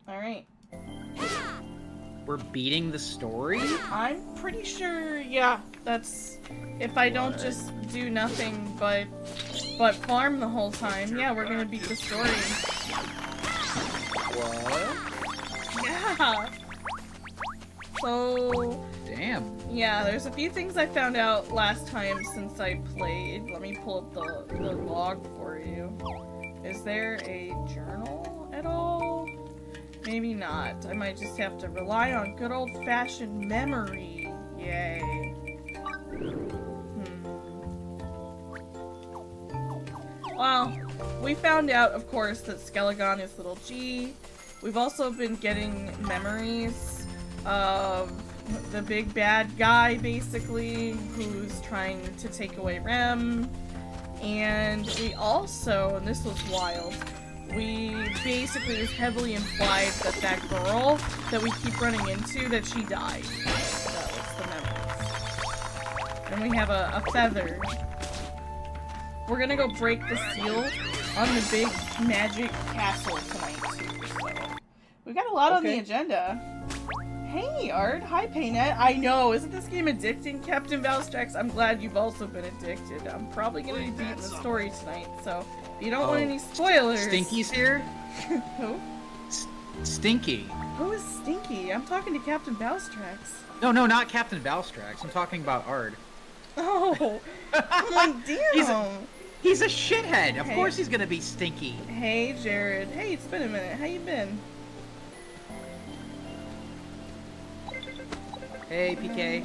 Alright. We're beating the story? I'm pretty sure, yeah, that's... If I don't just do nothing but farm the whole time, yeah, we're gonna beat the story. What? Yeah! So... Damn. Yeah, there's a few things I found out last time since I played. Let me pull up the log for you. Is there a journal at all? Maybe not. I might just have to rely on good old-fashioned memory. Yay. Well, we found out, of course, that Skelegon is little G. We've also been getting memories of the big bad guy, basically, who's trying to take away Rem. And we also, and this was wild, we basically was heavily implied that that girl that we keep running into, that she died. That was the memories. Then we have a feather. We're gonna go break the seal on the big magic castle tonight, too. So we got a lot on the agenda. Hey, Art. Hi, Paynet. I know. Isn't this game addicting, Captain Valstrax? I'm glad you've also been addicted. I'm probably going to be beating the story tonight, so if you don't want any spoilers... Stinky's here? Who? Stinky. Who is Stinky? I'm talking to Captain Valstrax. No, not Captain Valstrax. I'm talking about Ard. Oh. I'm like, damn. He's a shithead. Of course he's going to be stinky. Hey, Jared. Hey, it's been a minute. How you been? Hey, PK.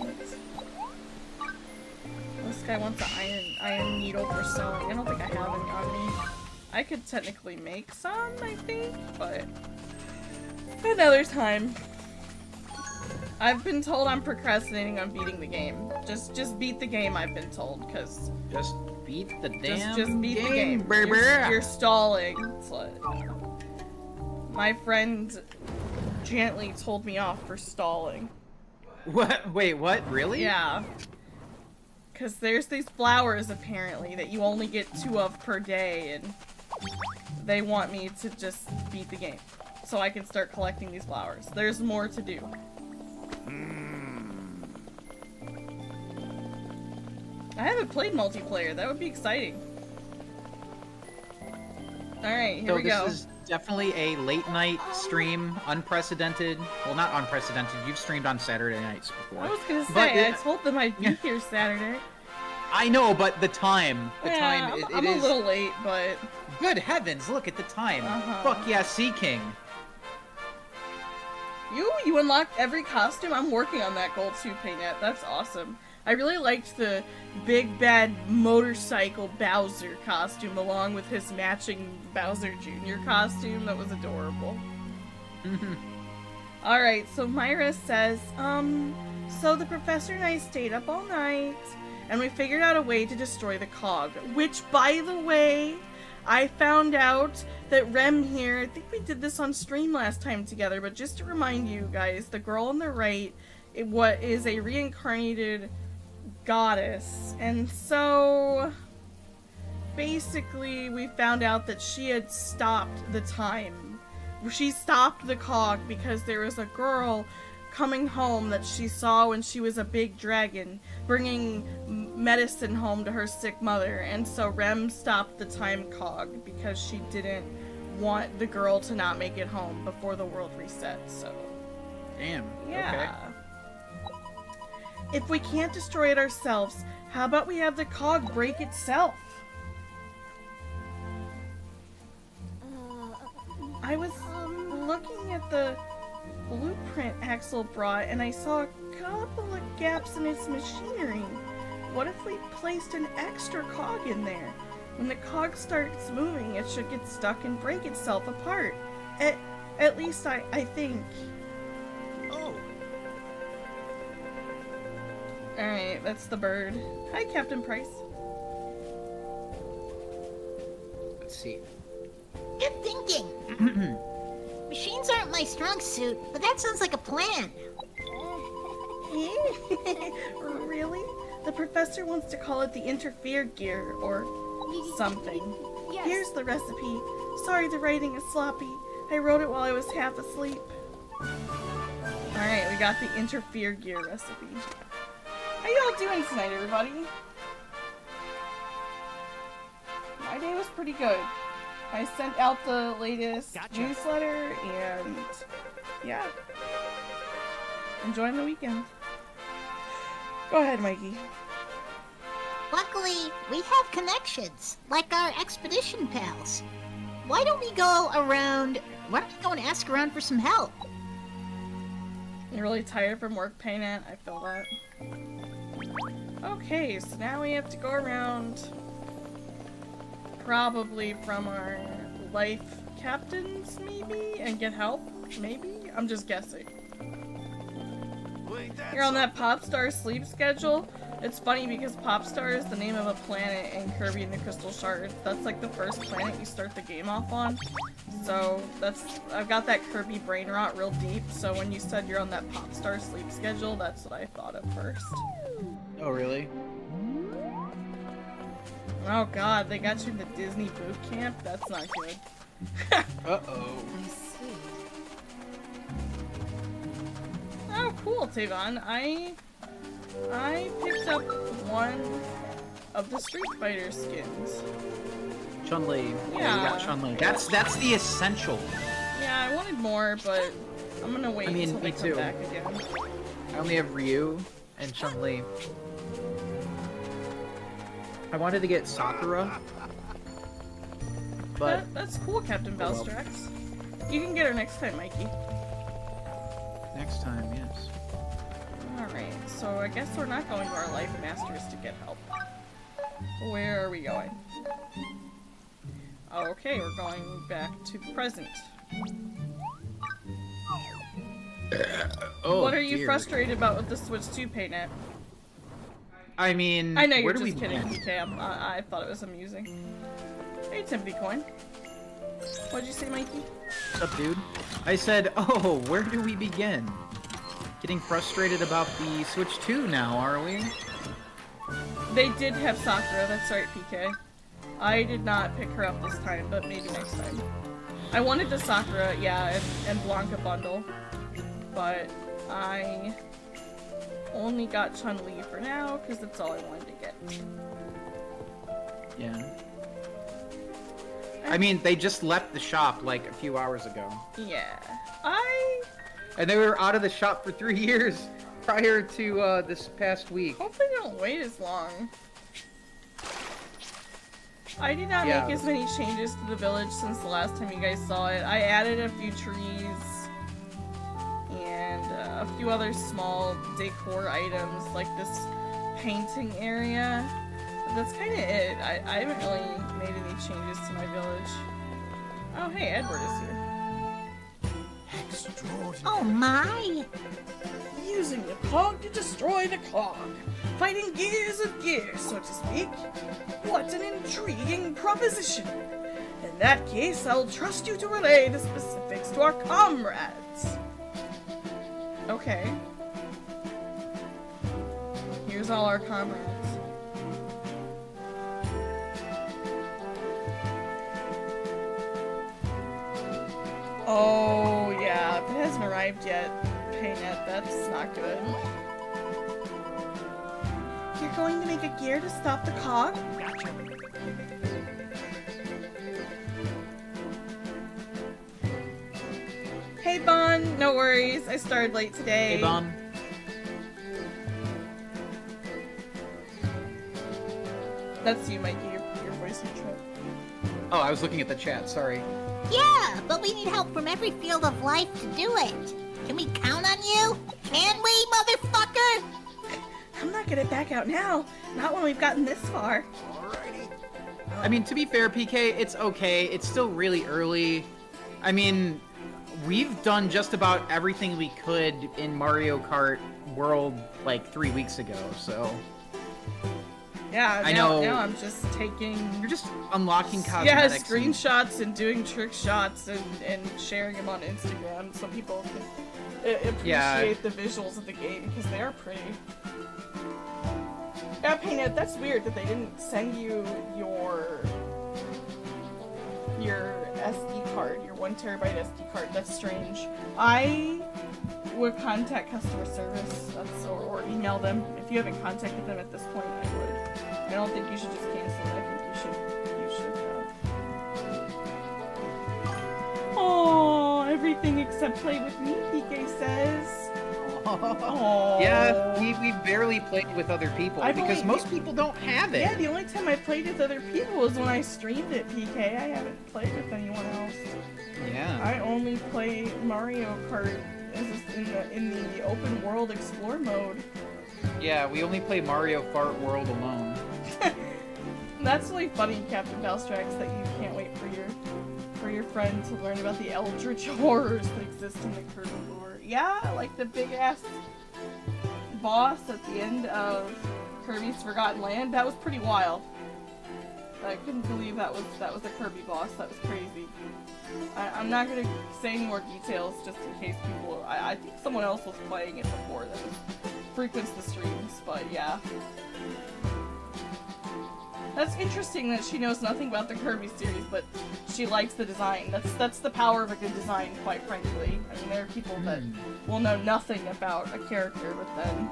This guy wants an iron needle for sewing. I don't think I have any on me. I could technically make some, I think, but another time. I've been told I'm procrastinating on beating the game. Just beat the game, I've been told, because... Just beat the damn just beat the game. baby. You're stalling. So, my friend gently told me off for stalling. What? Wait, what? Really? Yeah. Because there's these flowers, apparently, that you only get 2 of per day, and they want me to just beat the game. So I can start collecting these flowers. There's more to do. I haven't played multiplayer. That would be exciting. Alright, here we go. So this is definitely a late night stream, unprecedented. Well, not unprecedented. You've streamed on Saturday nights before. I was gonna say, I told them I'd be here Saturday. I know, but the time. I'm a little late, but... Good heavens, look at the time. Fuck yeah, Sea King. You unlocked every costume? I'm working on that goal too, Paynet. That's awesome. I really liked the big bad motorcycle Bowser costume along with his matching Bowser Jr. costume. That was adorable. Alright, so Myra says, so the professor and I stayed up all night and we figured out a way to destroy the cog, which, by the way, I found out that Rem here, I think we did this on stream last time together, but just to remind you guys, the girl on the right, what is a reincarnated goddess, and so basically we found out that she had stopped the time. She stopped the cog because there was a girl coming home that she saw when she was a big dragon, bringing medicine home to her sick mother, and so Rem stopped the time cog because she didn't want the girl to not make it home before the world reset, so... Damn, yeah. Okay. If we can't destroy it ourselves, how about we have the cog break itself? I was looking at the blueprint Axel brought, and I saw a couple of gaps in its machinery. What if we placed an extra cog in there? When the cog starts moving, it should get stuck and break itself apart. At least I think. Oh. Alright, that's the bird. Hi, Captain Price. Let's see. Good thinking. Machines aren't my strong suit, but that sounds like a plan. Really? The professor wants to call it the interfere gear, or something. Yes. Here's the recipe. Sorry the writing is sloppy. I wrote it while I was half asleep. Alright, we got the interfere gear recipe. How y'all doing tonight, everybody? My day was pretty good. I sent out the latest newsletter and yeah. Enjoying the weekend. Go ahead, Mikey. Luckily, we have connections, like our expedition pals. Why don't we go and ask around for some help? You're really tired from work, Painette? I feel that. Okay, so now we have to go around probably from our life captains, maybe? And get help? Maybe? I'm just guessing. You're on that Popstar sleep schedule? It's funny because Popstar is the name of a planet in Kirby and the Crystal Shards. That's like the first planet you start the game off on. So I've got that Kirby brain rot real deep, so when you said you're on that Popstar sleep schedule, that's what I thought of first. Oh, really? Oh god, they got you in the Disney boot camp? That's not good. Uh-oh. I see. Oh, cool, Tavon. I picked up one of the Street Fighter skins. Chun-Li. Yeah. You got Chun-Li. That's the essential. Yeah, I wanted more, but I'm gonna wait until they me come too. back again. I only have Ryu and Chun-Li. I wanted to get Sakura. But That's cool, Captain Valstrax. You can get her next time, Mikey. next time, yes. Alright, so I guess we're not going to our Life Masters to get help. Where are we going? Okay, we're going back to the present. Oh, What are you dear. frustrated about with the Switch 2, Paynette? I mean, I know you're where do just we kidding, begin? PK. I thought it was amusing. Hey, Timothy Coin. What'd you say, Mikey? What's up, dude? I said, oh, where do we begin? Getting frustrated about the Switch 2 now, are we? They did have Sakura, that's right, PK. I did not pick her up this time, but maybe next time. I wanted the Sakura, yeah, and Blanca bundle, but I only got Chun-Li for now, because that's all I wanted to get. Yeah. I mean, they just left the shop like a few hours ago. Yeah. And they were out of the shop for 3 years prior to this past week. Hopefully they don't wait as long. I did not Yeah. make as many changes to the village since the last time you guys saw it. I added a few trees and a few other small decor items like this painting area. But that's kind of it. I haven't really made any changes to my village. Oh hey, Edward is here. Oh my! Using the cog to destroy the cog. Fighting gears of gears, so to speak. What an intriguing proposition. In that case, I'll trust you to relay the specifics to our comrades. Okay. Here's all our comrades. Oh, yeah, if it hasn't arrived yet, Paynette, that's not good. You're going to make a gear to stop the cog? Gotcha. Hey, Bon, no worries. I started late today. Hey, Bon. That's you, Mikey. Your voice intro. Oh, I was looking at the chat, sorry. Yeah, but we need help from every field of life to do it. Can we count on you? Can we, motherfucker? I'm not gonna back out now. Not when we've gotten this far. I mean, to be fair, PK, it's okay. It's still really early. I mean, we've done just about everything we could in Mario Kart World like 3 weeks ago, so... Yeah, I now, know. now I'm just taking... You're just unlocking Yeah, cosmetics. screenshots and doing trick shots and sharing them on Instagram so people can appreciate the visuals of the game because they are pretty. Yeah, Painted, that's weird that they didn't send you your SD card, your 1 terabyte SD card. That's strange. I would contact customer service, or email them. If you haven't contacted them at this point, I would. I don't think you should just cancel it. I think you should. Oh, everything except play with me, PK says. Oh. Yeah, we barely played with other people because most people don't have it. Yeah, the only time I played with other people was when I streamed it, PK. I haven't played with anyone else. Yeah. I only play Mario Kart in the open world explore mode. Yeah, we only play Mario Fart World alone. That's really funny, Captain Valstrax, that you can't wait for your friend to learn about the eldritch horrors that exist in the Kirby lore. Yeah, like the big ass boss at the end of Kirby's Forgotten Land. That was pretty wild. I couldn't believe that was a Kirby boss. That was crazy. I'm not gonna say any more details just in case people. I think someone else was playing it before that frequents the streams, but yeah. That's interesting that she knows nothing about the Kirby series, but she likes the design. That's the power of a good design, quite frankly. I mean, there are people that will know nothing about a character, but then,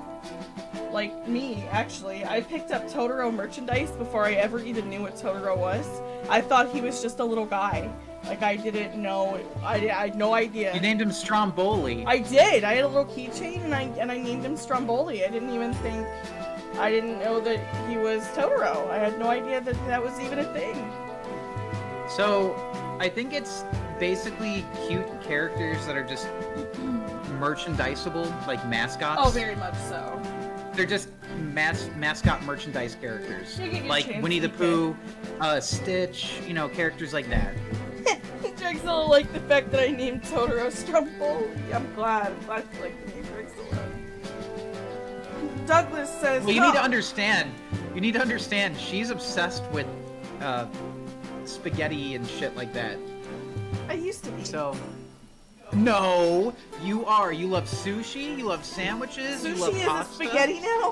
like me, actually, I picked up Totoro merchandise before I ever even knew what Totoro was. I thought he was just a little guy. Like, I didn't know, I had no idea. You named him Stromboli. I did! I had a little keychain, and I named him Stromboli. I didn't know that he was Totoro. I had no idea that that was even a thing. So, I think it's basically cute characters that are just merchandisable, like mascots. Oh, very much so. They're just mascot merchandise characters. Like chance, Winnie the Pooh, Stitch, characters like that. Drexel liked the fact that I named Totoro Stromboli. I'm glad you like the name Drexel. Douglas says, well, you need to understand, she's obsessed with spaghetti and shit like that. I used to be. So, no, you are. You love sushi, you love sandwiches, you love Sushi pasta. is a spaghetti now?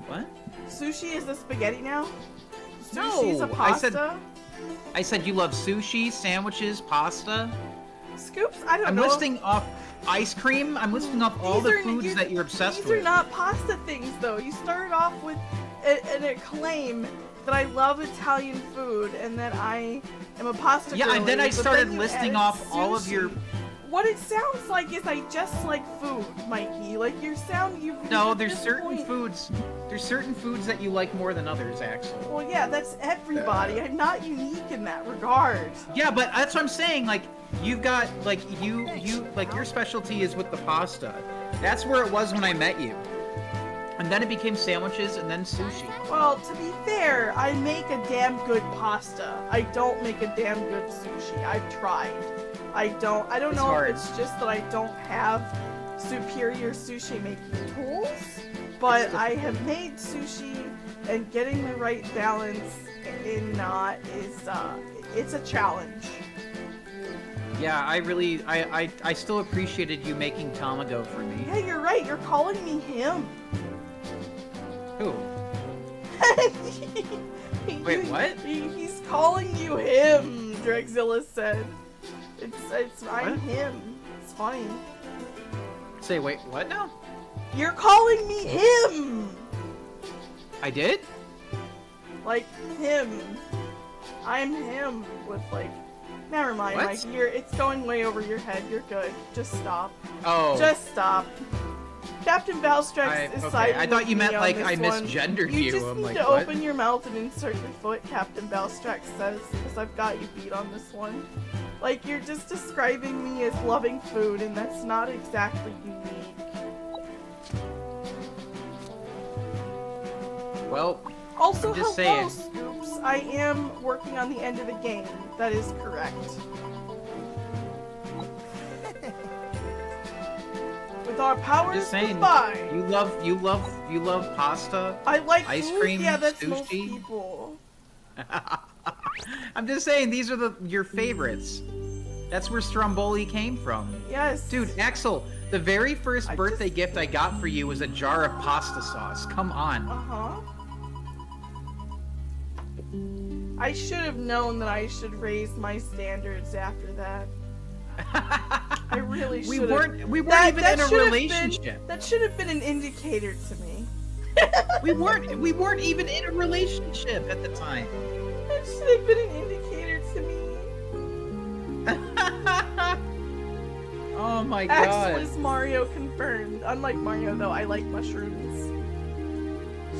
What? Sushi is a spaghetti now? No, Sushi's a pasta? I said you love sushi, sandwiches, pasta. Scoops? I don't know. I'm listing off ice cream. I'm listing off all the foods that you're obsessed with. These are not pasta things, though. You started off with an acclaim that I love Italian food and that I am a pasta girly, and then I started you listing added off sushi. all of your... What it sounds like is I just like food, Mikey. Like, No, there's certain foods that you like more than others, Axel. Well, yeah, that's everybody. I'm not unique in that regard. Yeah, but that's what I'm saying. Like, you've got, like, your specialty is with the pasta. That's where it was when I met you. And then it became sandwiches and then sushi. Well, to be fair, I make a damn good pasta. I don't make a damn good sushi. I've tried. I don't know hard. if it's just that I don't have superior sushi making tools, but I have made sushi, and getting the right balance it's a challenge. Yeah, I still appreciated you making tamago for me. Yeah, you're right. You're calling me him. Who? Wait, what? He's calling you him, Drexzilla said. I'm him. It's funny. Say, wait, what now? You're calling me him! I did? Like, him. I'm him with, like... Never mind, What? Mike. It's going way over your head. You're good. Just stop. Oh. Just stop. Captain Valstrax is siding I thought with you me meant on like this I one. misgendered you. You just I'm need like, to what? open your mouth and insert your foot, Captain Valstrax says, because I've got you beat on this one. Like, you're just describing me as loving food, and that's not exactly unique. Well, Also, I'm just hello, saying. Scoops. I am working on the end of the game. That is correct. With our powers saying. combined. You love pasta. I like ice food. cream, Yeah, that's sushi. most people. I'm just saying these are your favorites. That's where Stromboli came from. Yes. Dude, Axel, the very first birthday gift I got for you was a jar of pasta sauce. Come on. Uh-huh. I should have known that I should raise my standards after that. I really should have. We weren't even in a relationship. That should have been an indicator to me. We weren't even in a relationship at the time. That should have been an indicator to me. Oh my god. Axel is Mario confirmed. Unlike Mario, though, I like mushrooms.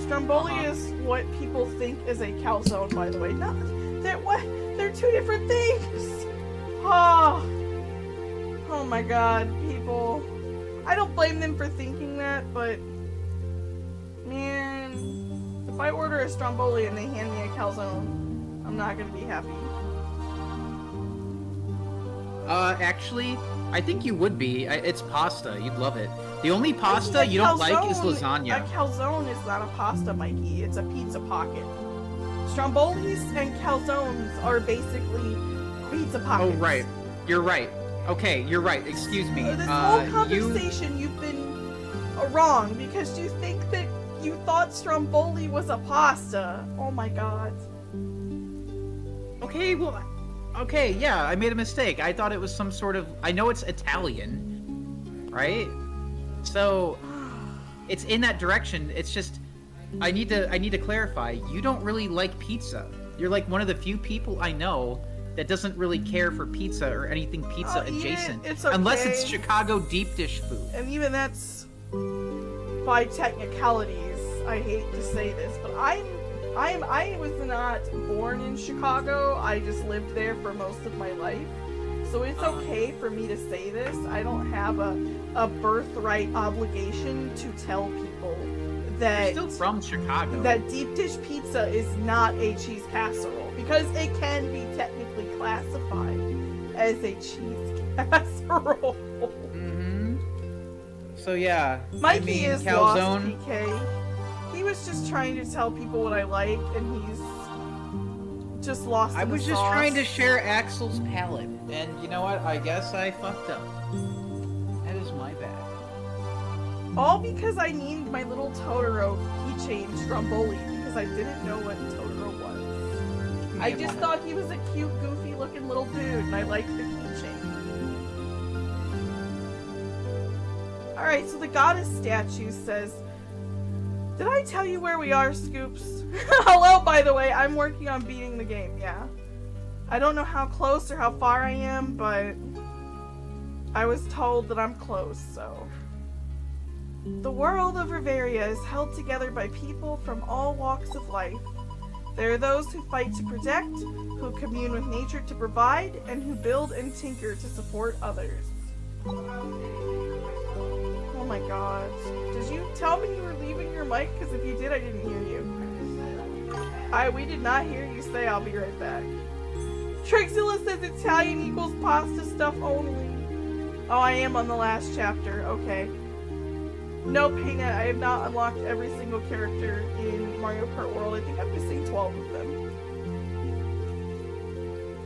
Stromboli is what people think is a calzone, by the way. No, they're two different things. Oh my god, people. I don't blame them for thinking that, but man, if I order a Stromboli and they hand me a calzone, I'm not gonna be happy. Actually, I think you would be. It's pasta. You'd love it. The only pasta you don't like is lasagna. A calzone is not a pasta, Mikey. It's a pizza pocket. Strombolis and calzones are basically pizza pockets. Oh, right. You're right. Okay, you're right. Excuse me. This whole conversation, you've been wrong because you think that you thought Stromboli was a pasta. Oh my god. Okay, well... Okay, yeah, I made a mistake. I thought it was some sort of... I know it's Italian, right? So, it's in that direction. It's just... I need to clarify. You don't really like pizza. You're like one of the few people I know that doesn't really care for pizza or anything pizza adjacent. It's okay. Unless it's Chicago deep dish food. And even that's by technicalities. I hate to say this, but I was not born in Chicago. I just lived there for most of my life. So it's okay for me to say this. I don't have a birthright obligation to tell people that You're still from Chicago. That deep dish pizza is not a cheese casserole because it can be technically classified as a cheese casserole. Mm-hmm. So yeah, Mikey is calzone. lost, PK. He was just trying to tell people what I like, and he's just lost. I was just trying to share Axel's palate, and you know what? I guess I fucked up. That is my bad. All because I named my little Totoro keychain Stromboli because I didn't know what Totoro was. I just thought he was a cute, goofy-looking little dude, and I liked the keychain. Alright, so the goddess statue says, did I tell you where we are, Scoops? Hello, by the way, I'm working on beating the game, yeah. I don't know how close or how far I am, but I was told that I'm close, so... The world of Riveria is held together by people from all walks of life. There are those who fight to protect, who commune with nature to provide, and who build and tinker to support others. Oh my god. Did you tell me you were leaving your mic? Because if you did, I didn't hear you. We did not hear you say I'll be right back. Trixula says Italian equals pasta stuff only. Oh, I am on the last chapter. Okay. No, Painette, I have not unlocked every single character in Mario Kart World. I think I'm missing 12 of them.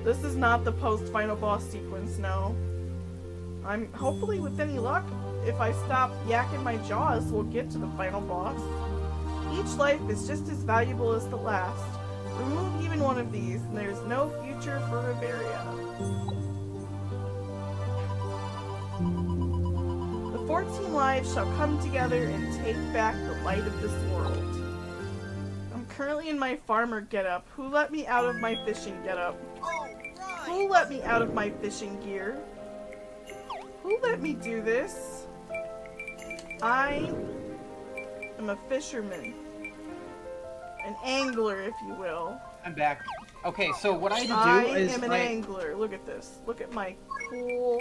This is not the post-final boss sequence, no. I'm hopefully with any luck, if I stop yakking my jaws, we'll get to the final boss. Each life is just as valuable as the last. Remove even one of these, and there's no future for Riveria. The 14 lives shall come together and take back the light of this world. I'm currently in my farmer getup. Who let me out of my fishing getup? Who let me out of my fishing gear? Who let me do this? I am a fisherman. An angler, if you will. I'm back. Okay, so what I had to do is I am an angler. Look at this. Look at my cool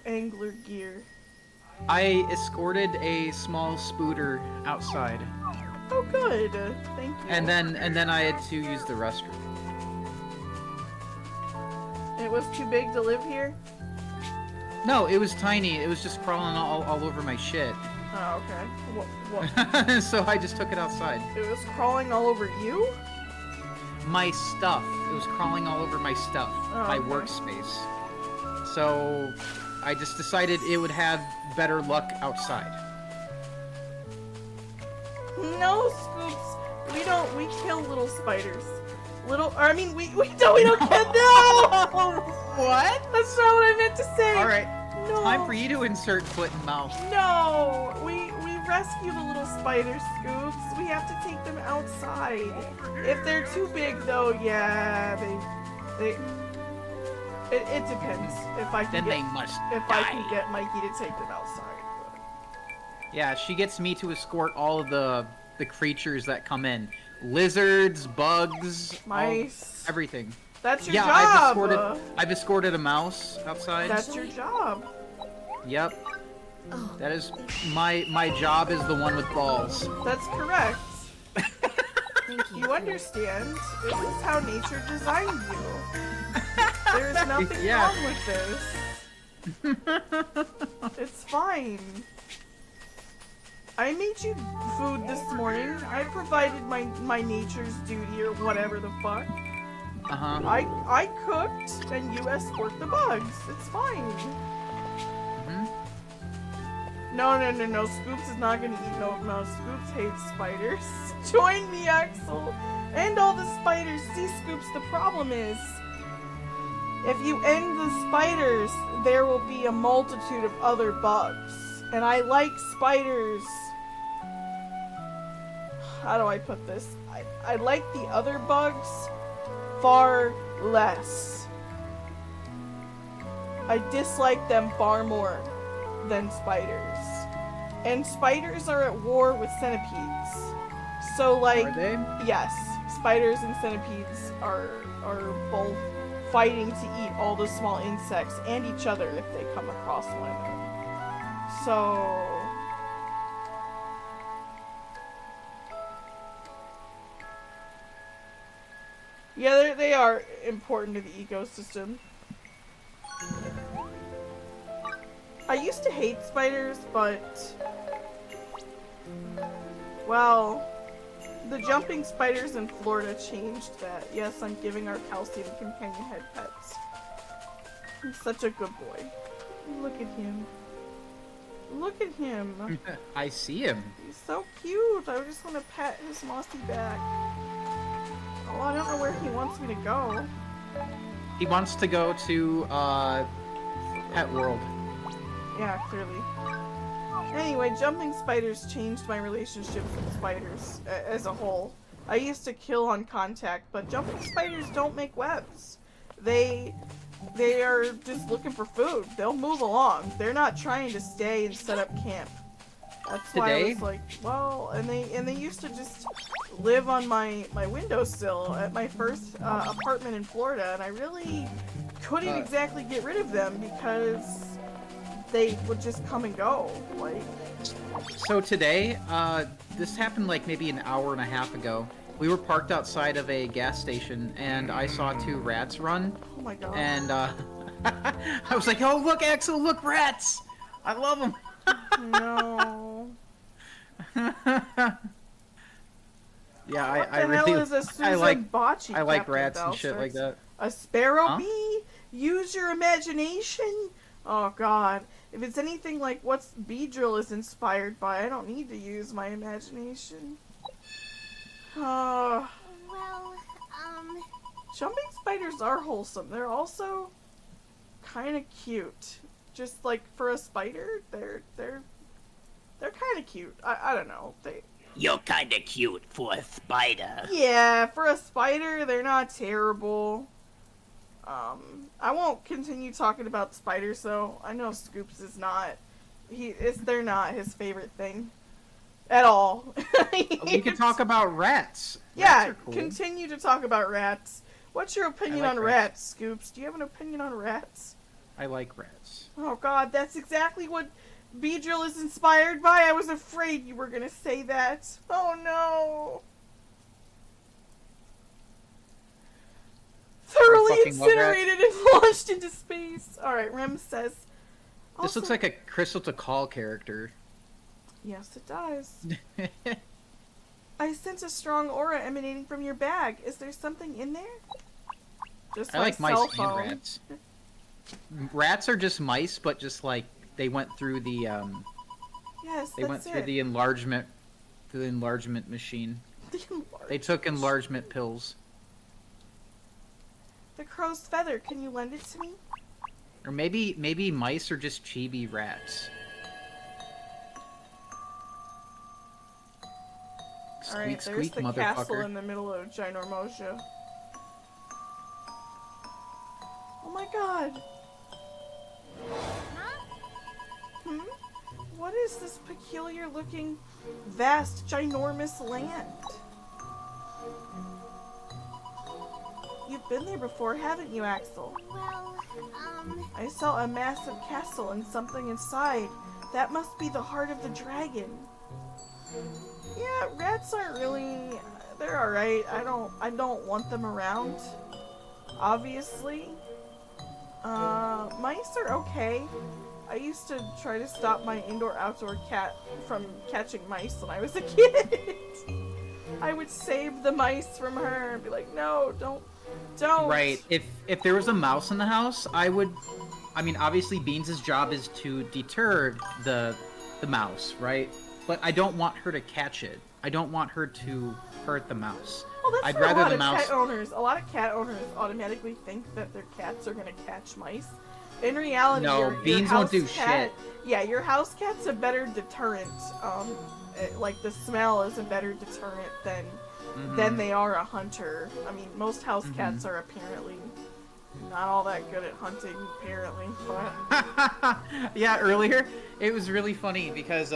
angler gear. I escorted a small spooter outside. Oh, good. Thank you. And then I had to use the restroom. It was too big to live here? No, it was tiny. It was just crawling all over my shit. Oh, okay. What? So I just took it outside. It was crawling all over you? My stuff. It was crawling all over my stuff. My okay. workspace. So I just decided it would have better luck outside. No, Scoops. We kill little spiders. We don't get no! What? That's not what I meant to say! Alright, No. time for you to insert foot in mouth. No! We rescue the little spider scoops. We have to take them outside. If they're too big though, yeah, it depends. If I can Then they must if die. I can get Mikey to take them outside. Yeah, she gets me to escort all of the creatures that come in. Lizards, bugs, Mice. everything. That's your Yeah, job. I've escorted a mouse outside. That's your job. Yep. Oh, That is my job is the one with balls. That's correct. thank you. You understand. This is how nature designed you. There's nothing Yeah. wrong with this. It's fine. I made you food this morning. I provided my nature's duty or whatever the fuck. Uh-huh. I cooked and you escort the bugs. It's fine. Mhm. No. Scoops is not gonna eat no. Scoops hates spiders. Join me, Axel. End all the spiders. See, Scoops, the problem is, if you end the spiders, there will be a multitude of other bugs. And I like spiders. How do I put this? I like the other bugs far less. I dislike them far more than spiders. And spiders are at war with centipedes. So like, Are they? yes, spiders and centipedes are both fighting to eat all the small insects and each other if they come across one another. So yeah, they are important to the ecosystem. I used to hate spiders, but well, the jumping spiders in Florida changed that. Yes, I'm giving our calcium companion head pets. He's such a good boy. Look at him. Look at him. I see him. He's so cute. I just want to pet his mossy back. Oh, I don't know where he wants me to go. He wants to go to Pet World. Yeah, clearly. Anyway, jumping spiders changed my relationships with spiders as a whole. I used to kill on contact, but jumping spiders don't make webs. They are just looking for food. They'll move along. They're not trying to stay and set up camp. That's why I Today? was like, well, and they used to just live on my windowsill at my first apartment in Florida, and I really couldn't exactly get rid of them because they would just come and go. Like, So today, this happened like maybe an hour and a half ago. We were parked outside of a gas station, and I saw 2 rats run. oh my god. And I was like, "Oh, look, Axel! Look, rats! I love them." No. Yeah, What I the really, hell is a Susan I like Bocce, I like Captain rats and shit like Valstrix? that. A sparrow Huh? bee? Use your imagination? Oh god. If it's anything like what Beedrill is inspired by, I don't need to use my imagination. Well, Jumping spiders are wholesome. They're also kind of cute. Just like for a spider, they're kind of cute. I don't know. You're kinda cute for a spider. Yeah, for a spider, they're not terrible. I won't continue talking about spiders, though. I know Scoops is not. They're not his favorite thing at all. We could talk about rats. Yeah, Rats are cool. continue to talk about rats. What's your opinion like on rats, Scoops? Do you have an opinion on rats? I like rats. Oh god, that's exactly what Beedrill is inspired by. I was afraid you were gonna say that. Oh no. Thoroughly fucking love rats. incinerated and launched into space. Alright, Rem says. This looks like a Crystal to Call character. Yes, it does. I sense a strong aura emanating from your bag. Is there something in there? Just I my like mice cell and phone. rats. Rats are just mice, but just like they went through the Yes, they went that's through it. the enlargement machine. The enlargement They took enlargement pills. The crow's feather, can you lend it to me? Or maybe mice are just chibi rats. Alright, Squeak, there's squeak, the motherfucker. castle in the middle of Ginormosia. Oh my god! Hmm? What is this peculiar looking, vast, ginormous land? You've been there before, haven't you, Axel? Well, I saw a massive castle and something inside. That must be the heart of the dragon. Yeah, rats aren't really... They're alright. I don't want them around. Obviously. Mice are okay. I used to try to stop my indoor-outdoor cat from catching mice when I was a kid. I would save the mice from her and be like, no, don't. Right. If there was a mouse in the house, I would... I mean, obviously Beans' job is to deter the mouse, right? But I don't want her to catch it. I don't want her to hurt the mouse. Well, that's I'd for rather a lot the of mouse... cat owners. A lot of cat owners automatically think that their cats are gonna catch mice. In reality, No, your Beans house won't do cat, shit. Yeah, your house cat's a better deterrent. Like the smell is a better deterrent than they are a hunter. I mean, most house cats are apparently not all that good at hunting, apparently. But Yeah, earlier it was really funny because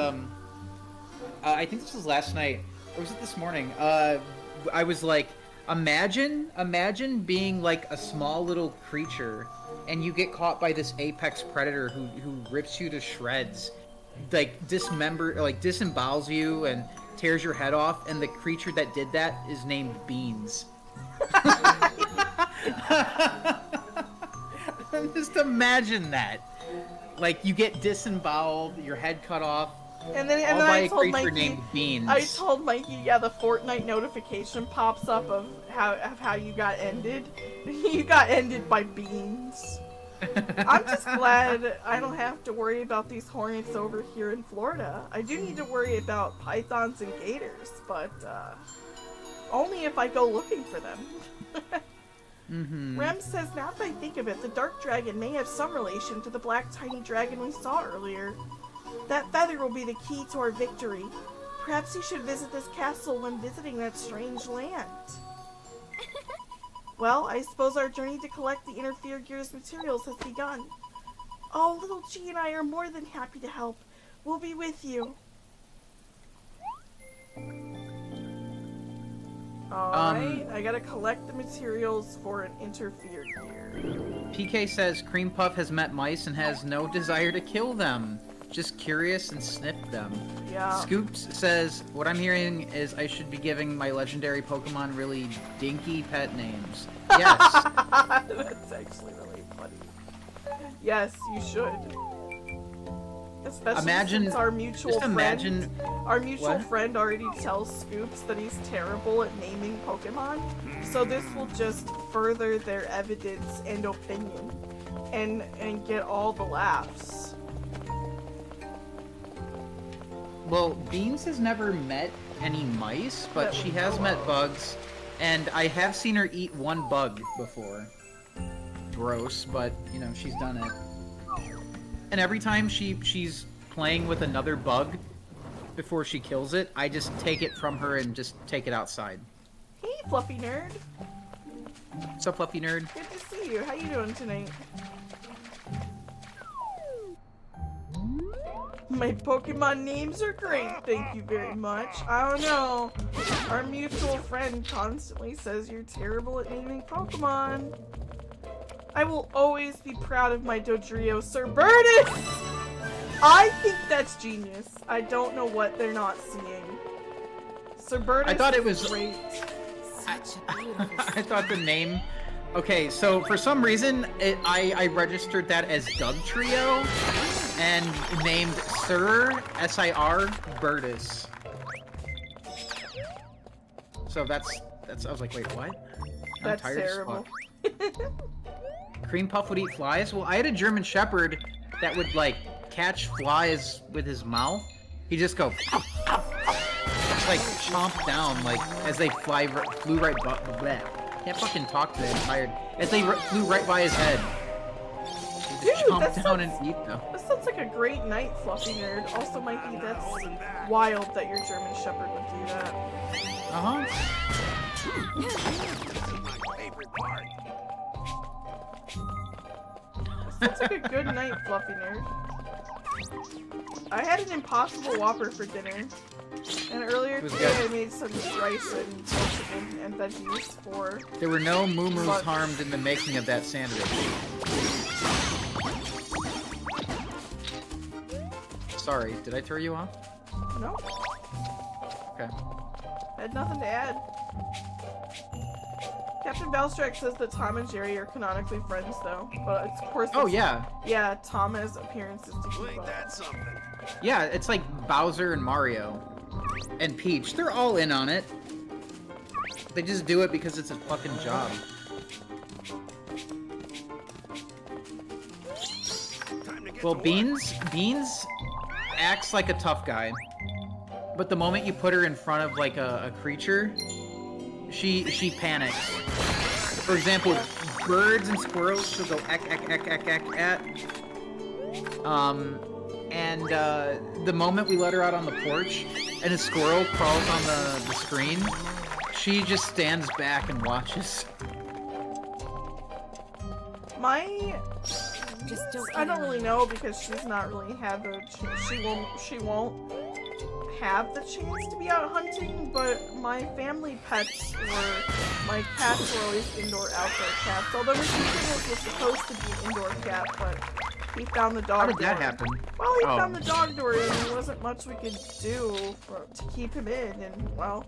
I think this was last night, or was it this morning? I was like, imagine being like a small little creature, and you get caught by this apex predator who rips you to shreds, like disembowels you and tears your head off, and the creature that did that is named Beans. Just imagine that. Like, you get disemboweled, your head cut off, and then all by I a told creature Mikey, named Beans. I told Mikey, yeah, the Fortnite notification pops up of how you got ended. You got ended by Beans. I'm just glad I don't have to worry about these hornets over here in Florida. I do need to worry about pythons and gators, but only if I go looking for them. Rem says, now that I think of it, the dark dragon may have some relation to the black tiny dragon we saw earlier. That feather will be the key to our victory. Perhaps you should visit this castle when visiting that strange land. Well, I suppose our journey to collect the Interfere Gear's materials has begun. Oh, little G and I are more than happy to help. We'll be with you. Alright, I gotta collect the materials for an Interfere Gear. PK says Cream Puff has met mice and has no desire to kill them. Just curious and sniff them. Yeah. Scoops says, what I'm hearing is I should be giving my legendary Pokemon really dinky pet names. Yes. That's actually really funny. Yes, you should. Especially since our mutual friend already tells Scoops that he's terrible at naming Pokemon. So this will just further their evidence and opinion and get all the laughs. Well, Beans has never met any mice, but she has met bugs, and I have seen her eat one bug before. Gross, but, you know, she's done it. And every time she's playing with another bug before she kills it, I just take it from her and just take it outside. Hey, Fluffy Nerd. What's up, Fluffy Nerd? Good to see you. How you doing tonight? My Pokemon names are great, thank you very much. I don't know. Our mutual friend constantly says you're terrible at naming Pokemon. I will always be proud of my Dodrio Sir Bertus! I think that's genius. I don't know what they're not seeing. Sir Bertus I thought it was great. I thought the name... Okay, so for some reason, I registered that as Doug Trio and named Sir, S-I-R, Bertus. So that's, I was like, wait, what? I'm That's tired as terrible. fuck. Cream Puff would eat flies? Well, I had a German Shepherd that would, like, catch flies with his mouth. He'd just go... just like chomped down like as they flew right by. Can't fucking talk today. I'm tired. As they flew right by his head. He just Dude, chomped that down sounds- and eat them. This sounds like a great night, Fluffy Nerd. Also, Mikey, that's wild that your German Shepherd would do that. Uh-huh. Sounds like a good night, Fluffy Nerd. I had an Impossible Whopper for dinner. And earlier It was today good. I made some rice and chicken and veggies for... There were no moo-moos But- harmed in the making of that sandwich. Sorry, did I throw you off? No, Okay. I had nothing to add. Captain Valstrak says that Tom and Jerry are canonically friends, though. But it's, of course, Oh, it's- yeah. Yeah, Tom has appearances to keep up. Yeah, it's like Bowser and Mario. And Peach. They're all in on it. They just do it because it's a fucking job. Well, Beans acts like a tough guy. But the moment you put her in front of like a creature, she panics. For example, birds and squirrels, she'll go ek at. And the moment we let her out on the porch and a squirrel crawls on the screen, she just stands back and watches. My... Just I don't really know because she's not really had the she won't have the chance to be out hunting, but my family pets my cats were always indoor outdoor cats. Although Mr. Kittles was supposed to be an indoor cat, but he found the dog How did that door. happen? Well, he Oh. found the dog door and there wasn't much we could do to keep him in, and well,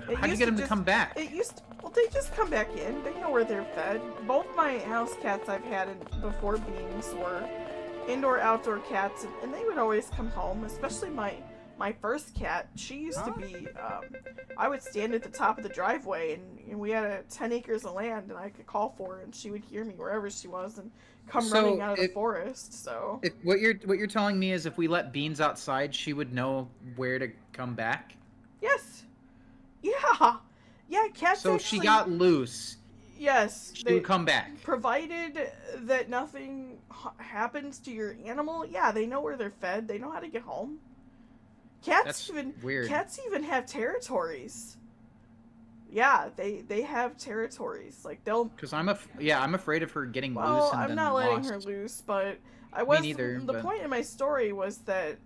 it How'd you used get him to just- come back? It used to, well, they just come back in. They know where they're fed. Both my house cats I've had before Beans were indoor outdoor cats, and they would always come home. Especially my first cat. She used to be. I would stand at the top of the driveway, and we had 10 acres of land, and I could call for her, and she would hear me wherever she was and come So running out of the forest. So If what you're telling me is if we let Beans outside, she would know where to come back. yes, yeah, cats. So actually, she got loose. yes. She would come back. Provided that nothing happens to your animal, yeah, they know where they're fed. They know how to get home. That's weird. Cats even have territories. Yeah, they have territories. Like they'll. Because I'm afraid of her getting loose Well, and I'm then not letting lost. her loose, but I was. neither, The but- point in my story was that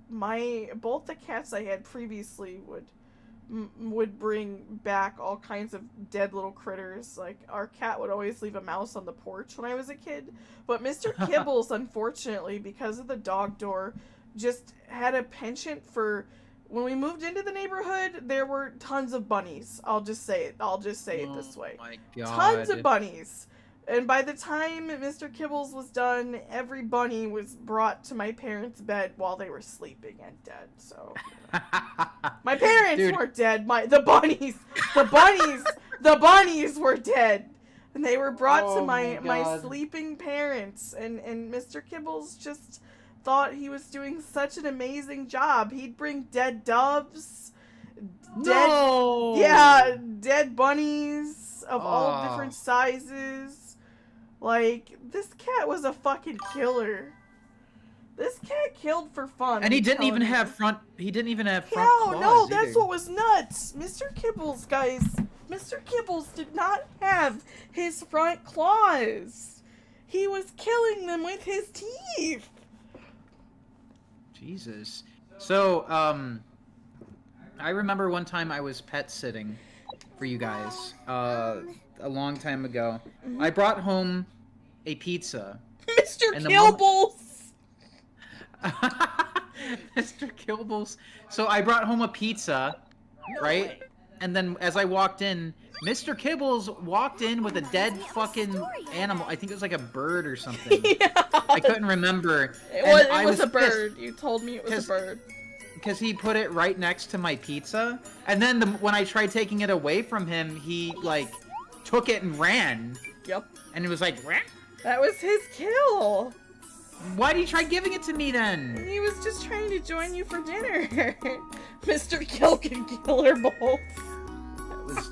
both the cats I had previously would bring back all kinds of dead little critters. Like our cat would always leave a mouse on the porch when I was a kid, but Mr. Kibbles, unfortunately, because of the dog door, just had a penchant for. When we moved into the neighborhood, there were tons of bunnies. I'll just say it this way. Oh my God. Tons of bunnies. And by the time Mr. Kibbles was done, every bunny was brought to my parents' bed while they were sleeping and dead. So my parents Dude. weren't dead. The bunnies were dead. And they were brought to Oh my my God. sleeping parents. And Mr. Kibbles just thought he was doing such an amazing job. He'd bring dead doves, No! dead bunnies of all Aw. different sizes. Like, this cat was a fucking killer. This cat killed for fun. And he I'm didn't even telling you. have front. He didn't even have front No, claws. no, that's either. what was nuts. Mr. Kibbles, guys. Mr. Kibbles did not have his front claws. He was killing them with his teeth. Jesus. So, I remember one time I was pet sitting for you guys, a long time ago. I brought home a pizza. Mr. And the Kibbles. Mr. Kilbles. So I brought home a pizza, right? And then as I walked in, Mr. Kibbles walked in with a dead fucking animal. I think it was like a bird or something. Yeah. I couldn't remember. It And was a pissed. bird. You told me it was a 'Cause- bird. Because he put it right next to my pizza, and then when I tried taking it away from him, he like took it and ran, Yep. and it was like, "Rah." That was his kill. Why do you try giving it to me then? He was just trying to join you for dinner. Mr. Kilkin Killer Bolts. That was...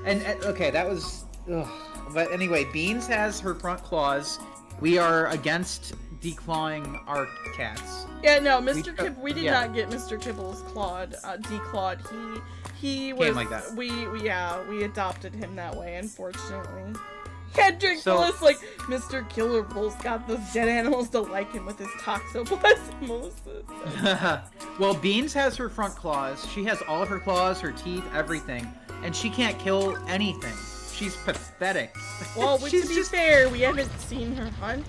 And okay, that was... Ugh. But anyway, Beans has her front claws. We are against declawing our cats. Yeah, no, we did not get Mr. Kibble's declawed. He was like that. We adopted him that way, unfortunately. Kendrick was like, Mr. Killer Bull's got those dead animals to like him with his toxoplasmosis. Well, Beans has her front claws. She has all of her claws, her teeth, everything. And she can't kill anything. She's pathetic. Well, to be fair, we haven't seen her hunt.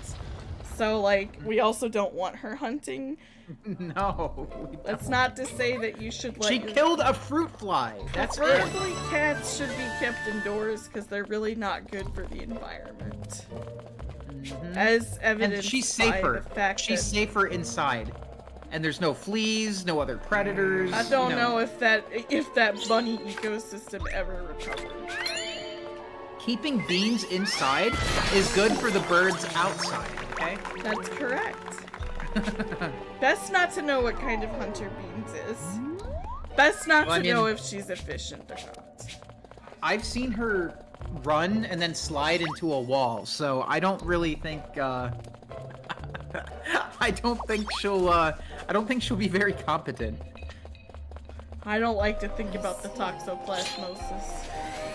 So, like, we also don't want her hunting. No. That's not to say that you should let She killed a fruit fly. That's it. Preferably cats should be kept indoors because they're really not good for the environment. As evidenced and she's by safer. the fact She's safer inside. And there's no fleas, no other predators. I don't know if that bunny ecosystem ever recovered. Keeping Beans inside is good for the birds outside, okay? That's correct. Best not to know what kind of hunter Beans is. Best not to know if she's efficient or not. I've seen her run and then slide into a wall, so I don't really think, I don't think she'll be very competent. I don't like to think about the toxoplasmosis.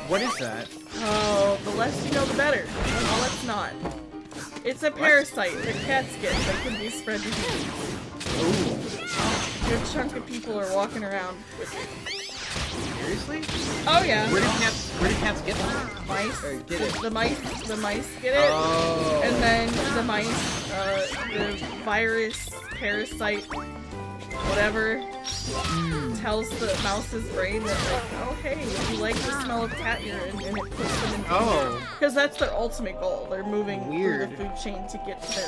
What is that? Oh, the less you know, the better. Well, let's not. It's a parasite that cats get that can be spread to humans. Ooh. A good chunk of people are walking around with it. Seriously? Oh yeah. Where did cats get them? Mice. Or get it? The mice get it. Oh. And then the mice, the virus, parasite, whatever, tells the mouse's brain that, like, oh hey, you like the smell of cat urine, and it puts them in food. Because that's their ultimate goal. They're moving through the food chain to get to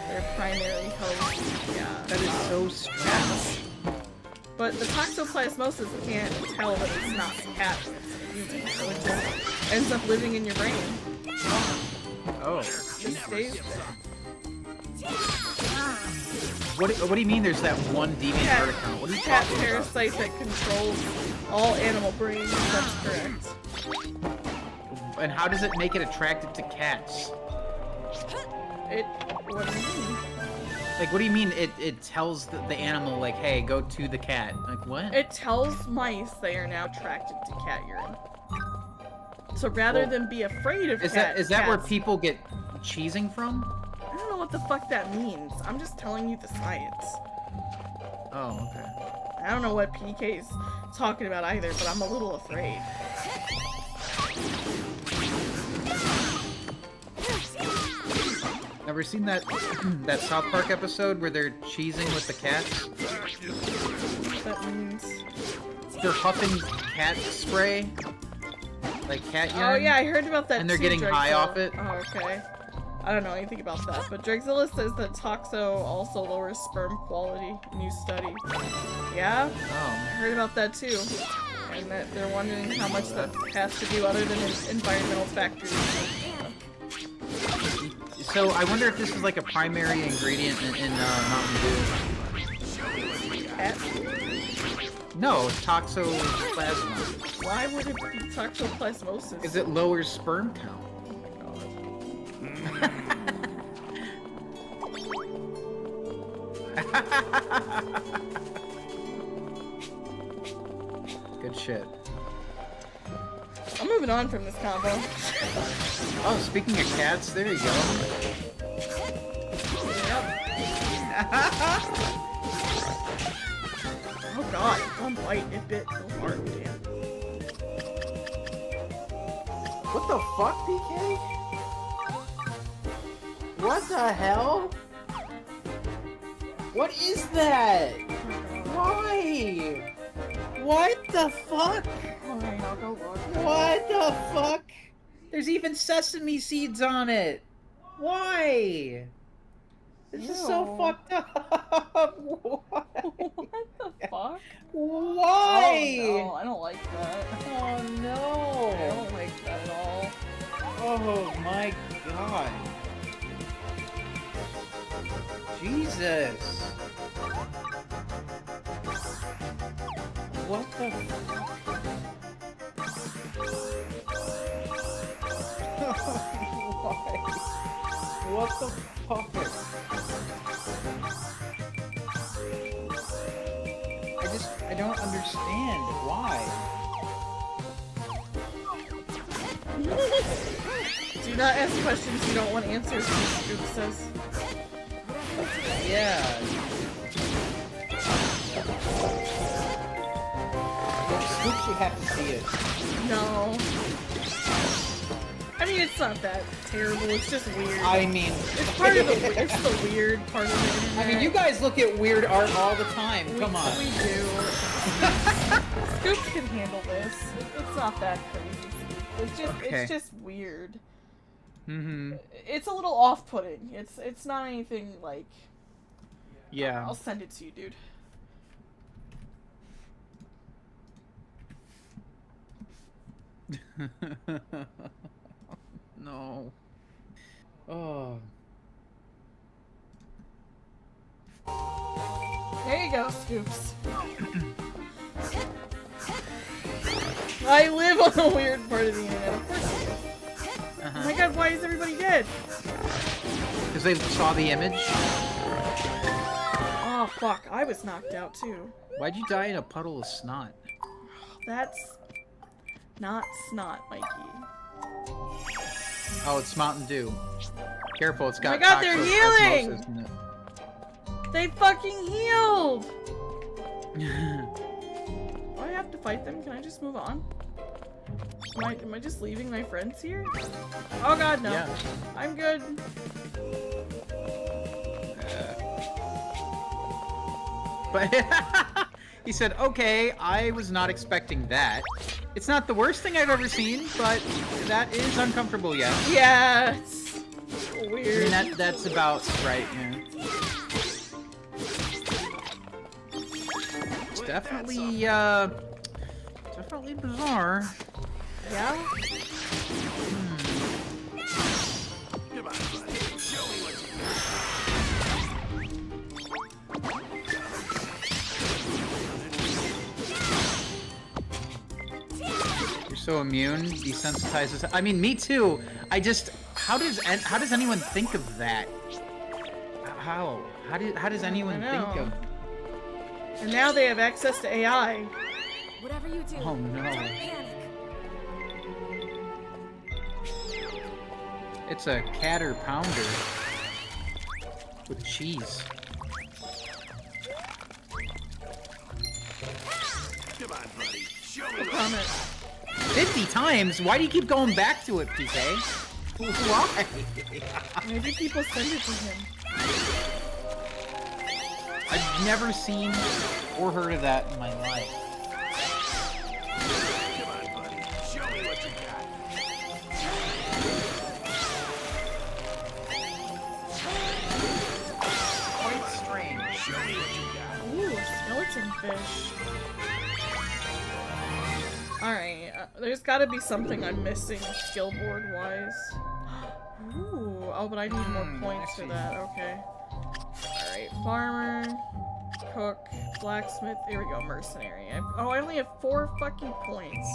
their primary host. Yeah. That is so strange. But the toxoplasmosis can't tell that it's not cat, it's human, so it just ends up living in your brain. Oh. It just stays there. What do you mean there's that one deviant bird account? What are you Cat talking parasite that controls all animal brains, that's correct. about? And how does it make it attracted to cats? What do you mean? Like, what do you mean it tells the animal, like, hey, go to the cat? Like, what? It tells mice they are now attracted to cat urine. So rather than be afraid of Is that cats, where people get cheesing from? I don't know what the fuck that means. I'm just telling you the science. Oh, okay. I don't know what PK's talking about either, but I'm a little afraid. Ever seen that that South Park episode where they're cheesing with the cats? That means They're huffing cat spray, like cat urine. oh yeah, I heard about that. And they're too, getting high Drexel. off it. Oh, okay. I don't know anything about that, but Drexilla says that Toxo also lowers sperm quality. New study. Yeah, I Oh. heard about that too, and that they're wondering how much that has to do other than environmental factors. So I wonder if this is like a primary ingredient in Mountain Dew. Cat? No, toxoplasma. Why would it be toxoplasmosis? Because it lowers sperm count. Good shit. I'm moving on from this combo. Oh, speaking of cats, there you go. Oh god, one bite, it bit so hard, damn. What the fuck, PK? What the hell? What is that? Why? What the fuck? Alright, I'll go look. What the fuck? There's even sesame seeds on it. Why? This is so Ew. fucked up. Why? What the fuck? Why? Oh no, I don't like that. Oh I no. don't like that at all. Oh my god. Jesus. What the? Why? What the fuck? I don't understand why. Do not ask questions you don't want answers, Scoop says. Yeah. Scoop would have to see it. No. I mean, it's not that terrible. It's just weird. I mean, it's part of the. It's the weird part of the internet. I mean, you guys look at weird art all the time. Come on. We do. Scoops can handle this. It's not that crazy. It's just weird. Mm-hmm. It's a little off-putting. It's not anything like. Yeah. I'll send it to you, dude. No. Oh. There you go, Scoops. I live on a weird part of the internet. Of course you do. Oh my god, why is everybody dead? Because they saw the image. Oh fuck, I was knocked out too. Why'd you die in a puddle of snot? That's not snot, Mikey. Oh, it's Mountain Dew. Careful, it's got. Oh my god, they're healing! osmosis in it. They fucking healed! Do I have to fight them? Can I just move on? Am I just leaving my friends here? Oh god, no. Yeah. I'm good. But he said, okay, I was not expecting that. It's not the worst thing I've ever seen, but that is uncomfortable, yeah. Yeah, it's weird. I mean, that's about right, yeah. It's definitely, definitely bizarre. Yeah? Come on, buddy. Show me what you got. You're so immune, desensitizes. I mean, me too. I just, how does anyone think of that? How does anyone think of? And now they have access to AI. Whatever you do, Oh no. don't panic. It's a catter pounder with cheese. Come on, buddy. Show me No what comment. 50 times? Why do you keep going back to it, PK? Why? Maybe people send it to him. I've never seen or heard of that in my life. Come on, buddy. Show me what you got. Quite strange. Show me what you got. Ooh, skeleton fish. Alright, there's gotta be something I'm missing skill board wise. Ooh, oh, but I need more points for that, okay. Alright, farmer, cook, blacksmith, there we go, mercenary. I only have 4 fucking points.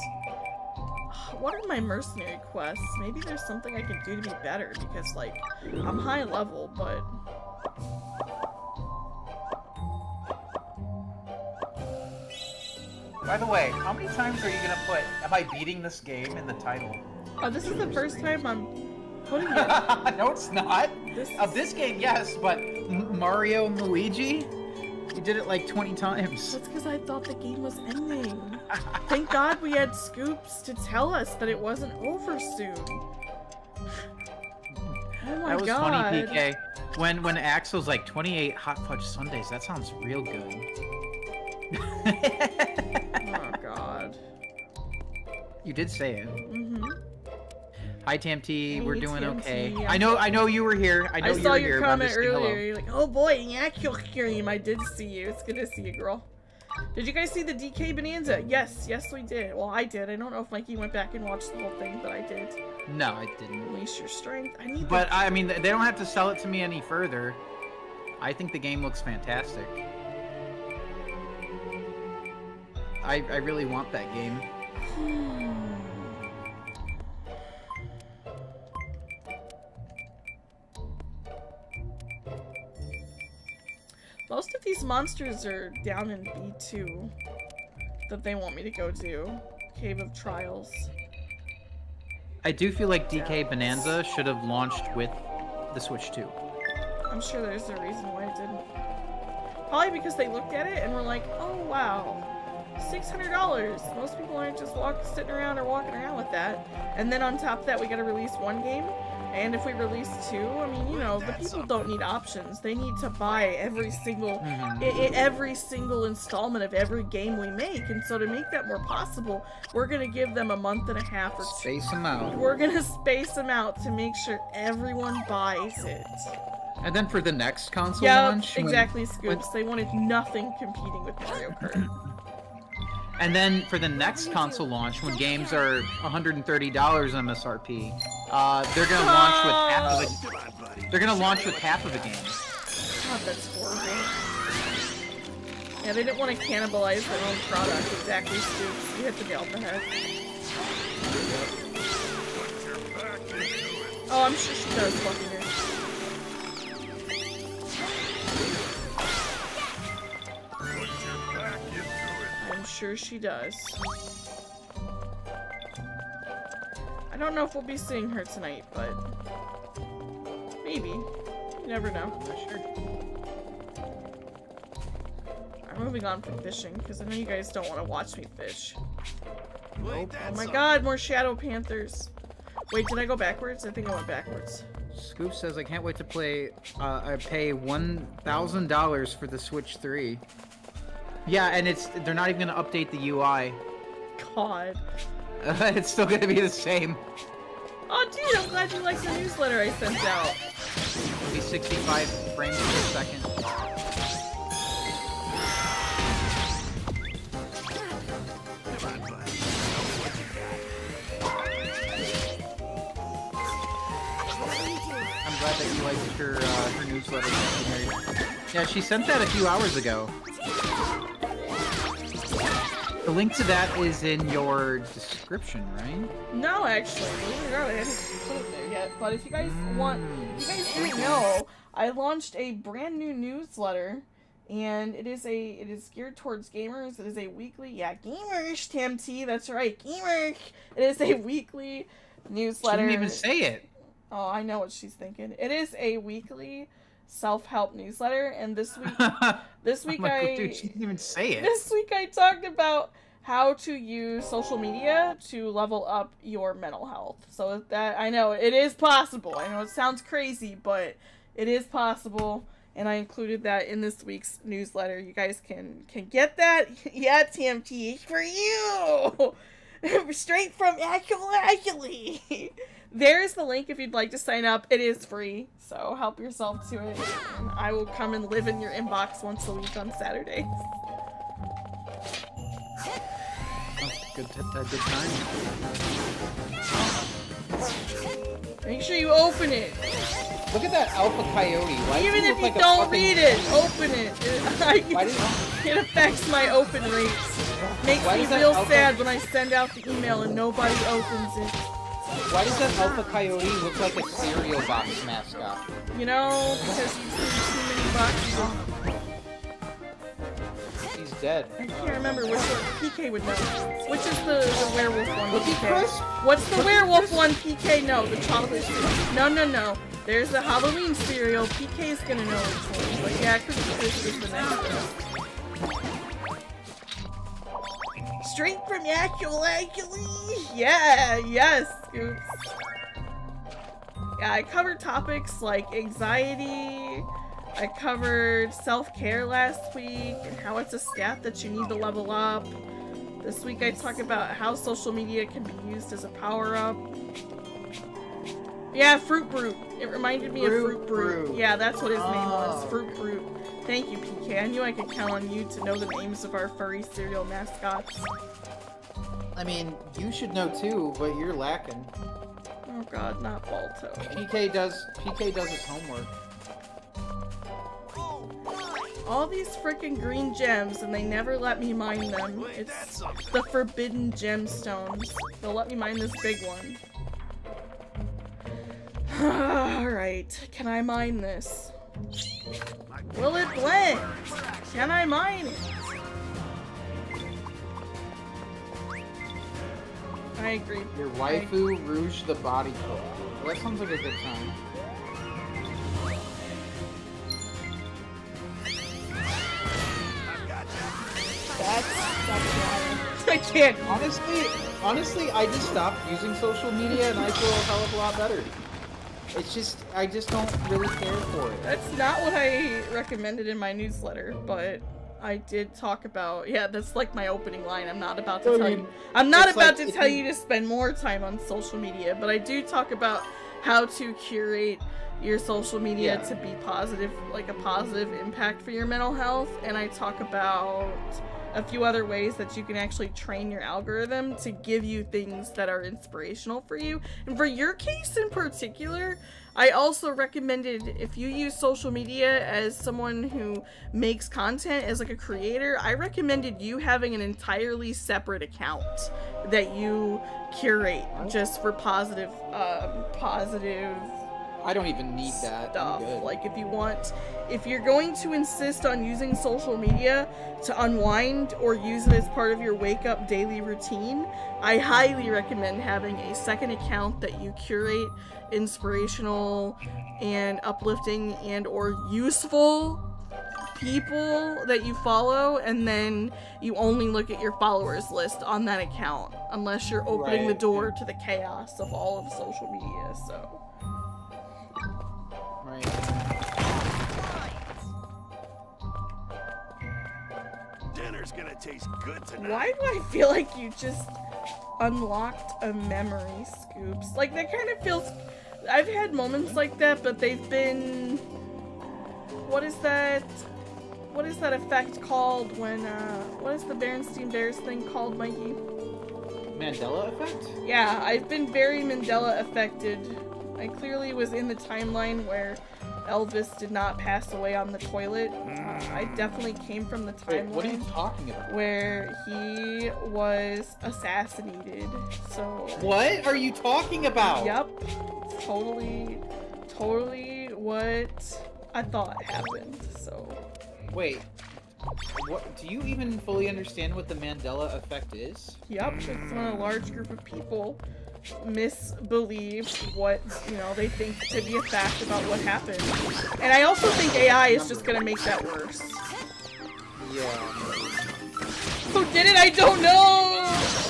What are my mercenary quests? Maybe there's something I can do to be better, because, like, I'm high level, but... By the way, how many times are you gonna put "Am I beating this game" in the title? Oh, this is the first time I'm putting it. No, it's not. This Of is- this game, yes, but Mario and Luigi, you did it like 20 times. That's because I thought the game was ending. Thank God we had Scoops to tell us that it wasn't over soon. Oh my That was God. funny, PK. When Axel's like 28 hot fudge sundaes, that sounds real good. Oh God. You did say it. Mm-hmm. Hi TMT, we're Hey, doing TMT, okay. I'm I know you were here. I know I you saw were your here. But I'm comment just saying earlier. hello. You're like, oh boy, yeah, cream. I did see you. It's good to see you, girl. Did you guys see the DK Bonanza? Yes, we did. Well, I did. I don't know if Mikey went back and watched the whole thing, but I did. No, I didn't. Unleash your strength. I need But I mean, they don't have to sell it to me any further. I think the game looks fantastic. I really want that game. Most of these monsters are down in B2 that they want me to go do. Cave of Trials. I do feel like DK Bonanza should have launched with the Switch 2. I'm sure there's a reason why it didn't. Probably because they looked at it and were like, oh wow, $600. Most people aren't just sitting around or walking around with that. And then on top of that, we gotta release one game. And if we release two, I mean, you know, the people don't need options. They need to buy every single every single installment of every game we make. And so to make that more possible, we're gonna give them a month and a half or Space them out. We're gonna space them out to make sure everyone buys it. And then for the next console Yeah, launch... exactly, Scoops. They wanted nothing competing with Mario Kart. And then for the next console launch, when games are $130 MSRP, they're gonna launch with half of Come on, buddy. They're gonna launch with half of the game. God, that's horrible. Yeah, they didn't want to cannibalize their own product. Exactly, Scoops. You hit the nail on the head. Oh, I'm sure she does, fucking her. I'm sure she does. I don't know if we'll be seeing her tonight, but maybe. You never know. Sure. I'm moving on from fishing because I know you guys don't want to watch me fish. Nope. Oh my god, more Shadow Panthers. Wait, did I go backwards? I think I went backwards. Scoop says, I can't wait to play, I pay $1,000 for the Switch 3. Yeah, and they're not even gonna update the UI. God. It's still gonna be the same. Oh, dude, I'm glad you liked the newsletter I sent out. It'll be 65 frames per second. Come on, buddy. I'm glad that you liked her newsletter. Yeah, she sent that a few hours ago. The link to that is in your description, right? No, actually, believe it or not, I haven't put it there yet. But if you guys want, if you guys didn't know, I launched a brand new newsletter, and it is geared towards gamers. It is a weekly, gamers, TMT. That's right, gamers. It is a weekly newsletter. She didn't even say it. Oh, I know what she's thinking. It is a weekly self-help newsletter, and this week Dude, she didn't even say it. This week I talked about how to use social media to level up your mental health. So that, I know it is possible. I know it sounds crazy, but it is possible, and I included that in this week's newsletter. You guys can get that. Yeah, TMT for you. Straight from Axel Lazuli. There's the link if you'd like to sign up. It is free, so help yourself to it. And I will come and live in your inbox once a week on Saturdays. Good time. Make sure you open it. Look at that alpha coyote. Why Even if you don't read it, open it. It affects my open rates. Makes me real sad when I send out the email and nobody opens it. Why does that alpha coyote look like a cereal box mascot? You know, because you've seen too many boxes of... He's dead. I can't remember which one. PK would know. Which is the werewolf one? Cookie PK. Crisp? What's the werewolf one? PK, no. The chocolate cereal. No. There's the Halloween cereal. PK's gonna know which one. But yeah, Cookie Crisp is the next one. Straight from Axel Lazuli. Yeah, yes, Scoops. Yeah, I covered topics like anxiety. I covered self-care last week and how it's a stat that you need to level up. This week I talked about how social media can be used as a power-up. Yeah, Fruit Brute. It reminded me of Fruit Brute. Yeah, that's what his name was. Fruit Brute. Thank you, PK. I knew I could count on you to know the names of our furry cereal mascots. I mean, you should know too, but you're lacking. Oh god, not Balto. PK does his homework. All these freaking green gems, and they never let me mine them. It's the forbidden gemstones. They'll let me mine this big one. Alright, can I mine this? Will it blend? Can I mine it? I agree. Your waifu Rouge the body color. Well, that sounds like a good time. That's wild. I can't. Honestly, I just stopped using social media and I feel a hell of a lot better. It's just, I just don't really care for it. That's not what I recommended in my newsletter, but I did talk about, yeah, that's like my opening line. I'm not about to tell you. I'm not about to tell you to spend more time on social media, but I do talk about how to curate your social media to be positive, like a positive impact for your mental health, and I talk about a few other ways that you can actually train your algorithm to give you things that are inspirational for you. And for your case in particular, I also recommended, if you use social media as someone who makes content, as like a creator, I recommended you having an entirely separate account that you curate just for positive I don't even need that. Stuff. Like if you're going to insist on using social media to unwind or use it as part of your wake up daily routine, I highly recommend having a second account that you curate inspirational and uplifting and or useful people that you follow, and then you only look at your followers list on that account unless you're opening the door to the chaos of all of social media. So Dinner's gonna taste good tonight. why do I feel like you just unlocked a memory, Scoops? Like, that kind of feels... I've had moments like that, but they've been... What is that effect called when, what is the Berenstain Bears thing called, Mikey? Mandela effect? Yeah, I've been very Mandela affected. I clearly was in the timeline where Elvis did not pass away on the toilet. I definitely came from the timeline. Wait, what are you talking about? Where he was assassinated. So. What are you talking about? Yep. Totally what I thought happened. So. Wait. What? Do you even fully understand what the Mandela effect is? Yep. It's when a large group of people misbelieve what, they think to be a fact about what happened. And I also think AI is just gonna make that worse. Yeah. Who did it? I don't know!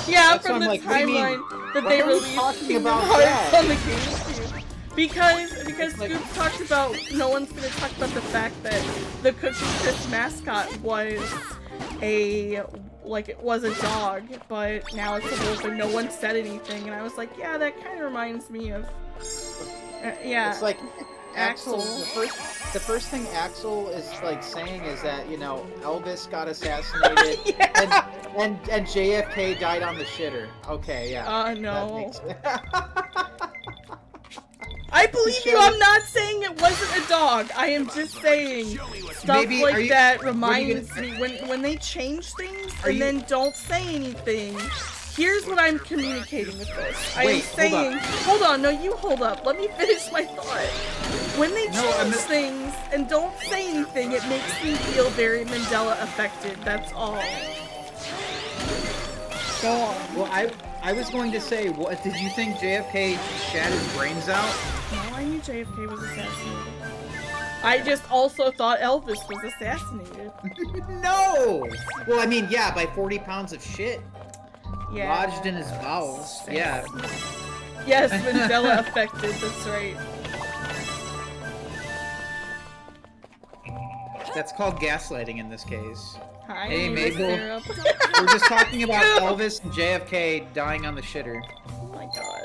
Yeah, That's from the like, what do you mean? timeline that Why they are we released talking Kingdom about Hearts that? on the GameCube. Because like- Scoops talked about, no one's gonna talk about the fact that the Cookie Crisp mascot was it was a dog, but now it's a wolf and no one said anything, and I was like, yeah, that kind of reminds me of, yeah. It's like Axel. The first thing Axel is like saying is that Elvis got assassinated Yeah. and JFK died on the shitter. Okay, yeah. No. That I believe you. I'm not saying it wasn't a dog. I am just saying stuff Maybe- like are you- that what are you reminds gonna- me when they change things Are and you- then don't say anything. Here's what I'm communicating with this. I am Wait, hold saying, up. hold on, no, you hold up. Let me finish my thought. When they No, I'm change not- things and don't say anything, it makes me feel very Mandela affected. That's all. Go on. Well, I was going to say, what did you think JFK shat his brains out? No, I knew JFK was assassinated. I just also thought Elvis was assassinated. No! Well, I mean, yeah, by 40 pounds of shit Yeah. lodged in his bowels. Yeah. Yes, Mandela affected, that's right. That's called gaslighting in this case. Hi, Hey, Miss Mabel. Syrup. We're just talking about Elvis and JFK dying on the shitter. Oh my god.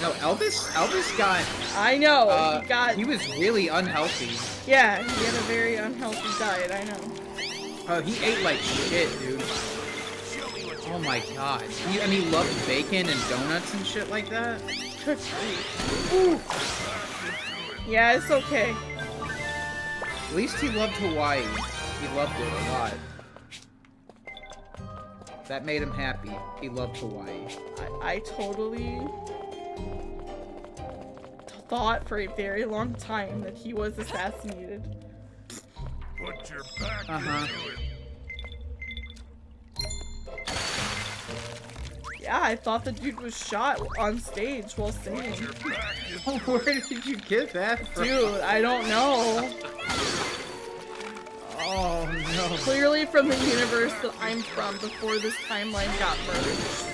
No, Elvis got, I know, he was really unhealthy. yeah, he had a very unhealthy diet, I know. He ate like shit, dude. Oh my god. He loved bacon and donuts and shit like that. Good grief. Yeah, it's okay. At least he loved Hawaii. He loved it a lot. That made him happy. He loved Hawaii. I totally thought for a very long time that he was assassinated. Put your back Uh-huh. into it. Yeah, I thought the dude was shot on stage while Put singing. your back into it. Where did you get that from? Dude, I don't know. Oh, no. Clearly from the universe that I'm from before this timeline got merged.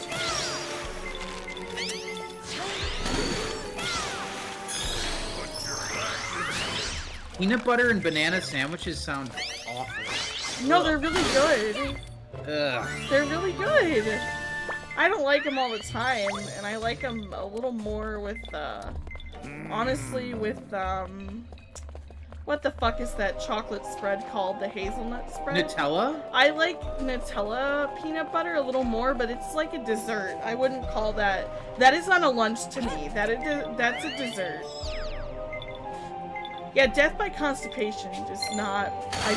Peanut butter and banana sandwiches sound awful. No, they're really good. Ugh. They're really good. I don't like them all the time, and I like them a little more with, honestly, with, what the fuck is that chocolate spread called? The hazelnut spread? Nutella? I like Nutella peanut butter a little more, but it's like a dessert. I wouldn't call that... That is not a lunch to me. That's a dessert. Yeah, death by constipation, just not... I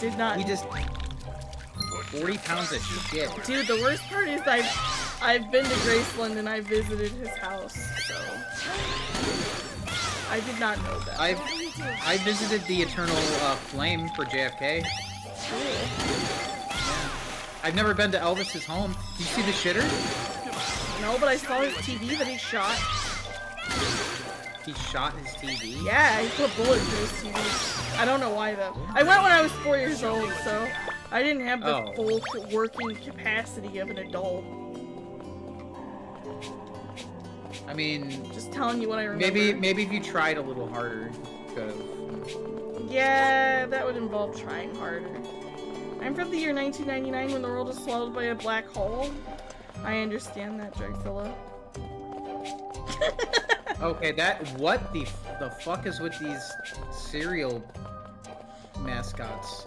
did not... He just... 40 pounds of shit. Dude, the worst part is I've been to Graceland and I visited his house, so... I did not know that. I visited the Eternal Flame for JFK. Cool. I've never been to Elvis's home. Did you see the shitter? No, but I saw his TV that he shot. He shot his TV? Yeah, he put bullets in his TV. I don't know why though. I went when I was 4 years old, so I didn't have the full working capacity of an adult. I mean, just telling you what I remember. Maybe if you tried a little harder, you could have. Yeah, that would involve trying harder. I'm from the year 1999 when the world was swallowed by a black hole. I understand that, Dragzilla. Okay, what the fuck is with these cereal mascots?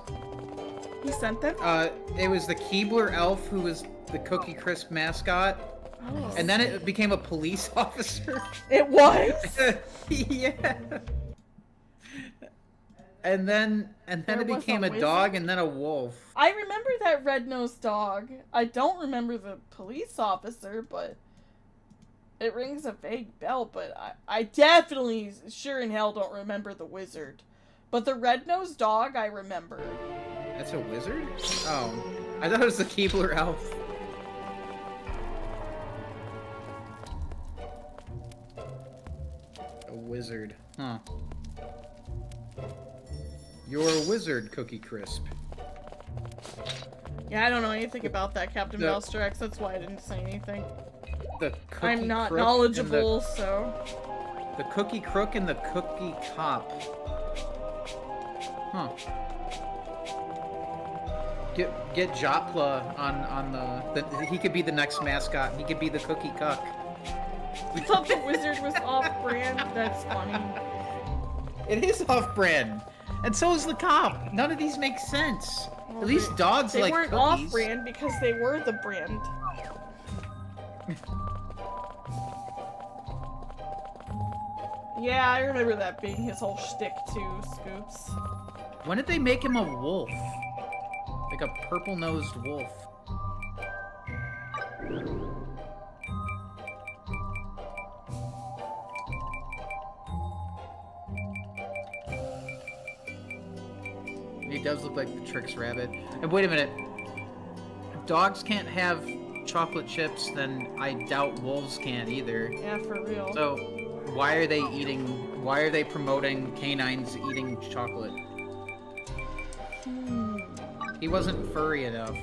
You sent them? It was the Keebler elf who was the Cookie Crisp mascot. Oh. And then it became a police officer. It was? Yeah. And then it became a dog and then a wolf. I remember that red-nosed dog. I don't remember the police officer, but it rings a vague bell, but I definitely sure in hell don't remember the wizard. But the red-nosed dog I remember. That's a wizard? Oh. I thought it was the Keebler elf. A wizard. Huh. You're a wizard, Cookie Crisp. Yeah, I don't know anything about that, Captain Valstrax. That's why I didn't say anything. I'm not Crook knowledgeable, so... The Cookie Crook and the Cookie Cop. Huh. Get Jopla on the he could be the next mascot. He could be the Cookie Cuck. I thought the wizard was off-brand. That's funny. It is off-brand. And so is the cop. None of these make sense. Well, at least dogs like cookies. They weren't off-brand because they were the brand. Yeah, I remember that being his whole shtick too, Scoops. When did they make him a wolf? Like a purple-nosed wolf. He does look like the Trix Rabbit. And wait a minute. If dogs can't have chocolate chips, then I doubt wolves can't either. Yeah, for real. So, why are they promoting canines eating chocolate? He wasn't furry enough.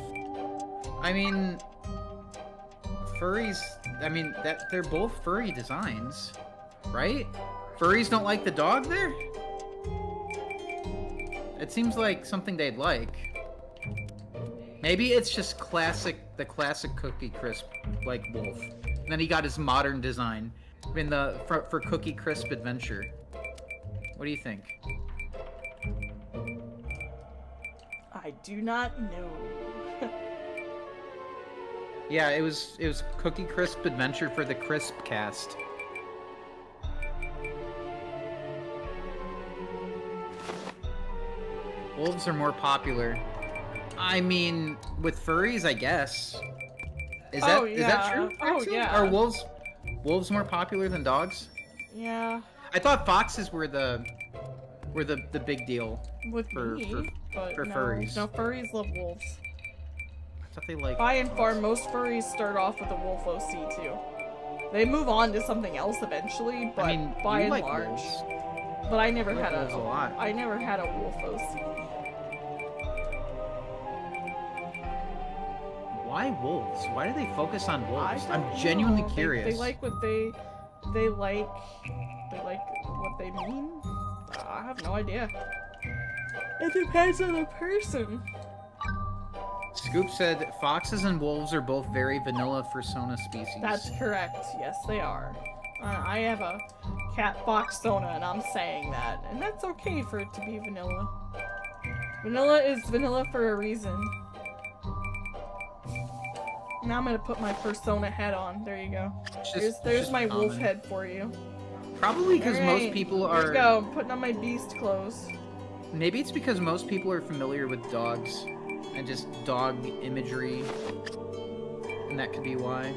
I mean, furries, they're both furry designs, right? Furries don't like the dog there? It seems like something they'd like. Maybe it's just the classic Cookie Crisp, like wolf. And then he got his modern design for Cookie Crisp Adventure. What do you think? I do not know. Yeah, it was Cookie Crisp Adventure for the Crisp cast. Wolves are more popular. I mean, with furries, I guess. Is that is that true? Oh, Axel? yeah. Are wolves more popular than dogs? Yeah. I thought foxes were the big deal. With For- me, but for no. furries. No, furries love wolves. I thought they like. By and far, most furries start off with a wolf OC too. They move on to something else eventually, but I mean, by you and like large. wolves. But I never I like had wolves a lot. I never had a wolf OC. Why wolves? Why do they focus on wolves? I I'm don't genuinely know. curious. They like what they like what they mean. I have no idea. It depends on the person. Scoop said foxes and wolves are both very vanilla fursona species. That's correct. Yes, they are. I have a cat fox sona, and I'm saying that, and that's okay for it to be vanilla. Vanilla is vanilla for a reason. Now I'm gonna put my persona head on. There you go. There's my wolf head for you. Probably because most Alright, people Here are. we go. I'm putting on my beast clothes. Maybe it's because most people are familiar with dogs and just dog imagery, and that could be why.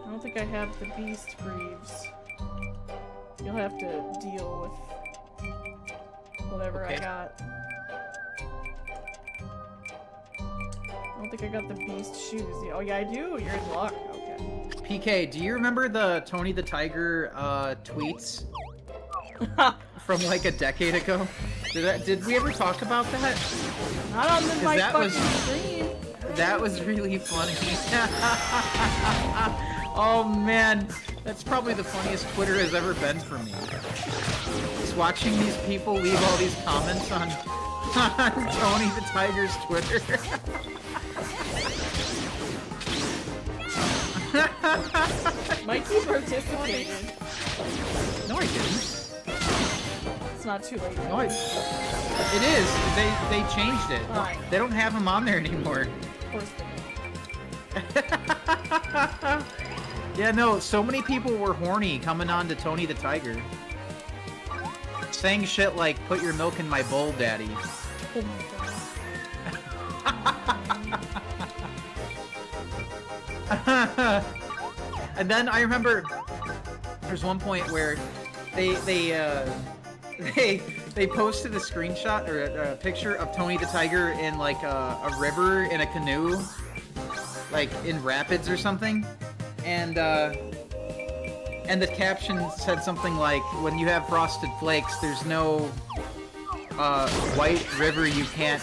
I don't think I have the beast greaves. You'll have to deal with whatever I Okay. got. I don't think I got the beast shoes. Oh yeah, I do. You're in luck. Okay. PK, do you remember the Tony the Tiger tweets from like a decade ago? Did we ever talk about that? Not on my that fucking was- screen. That was really funny. Oh man, that's probably the funniest Twitter has ever been for me. Just watching these people leave all these comments on Tony the Tiger's Twitter. Mikey participated. No, I didn't. It's not too late. No, it is. They changed it. Fine. They don't have him on there anymore. Of course they do. Yeah, no, so many people were horny coming on to Tony the Tiger. Saying shit like, put your milk in my bowl, daddy. Oh my god. And then I remember there's one point where they posted a screenshot or a picture of Tony the Tiger in like a river in a canoe, like in rapids or something, and the caption said something like, "When you have frosted flakes, there's no white river you can't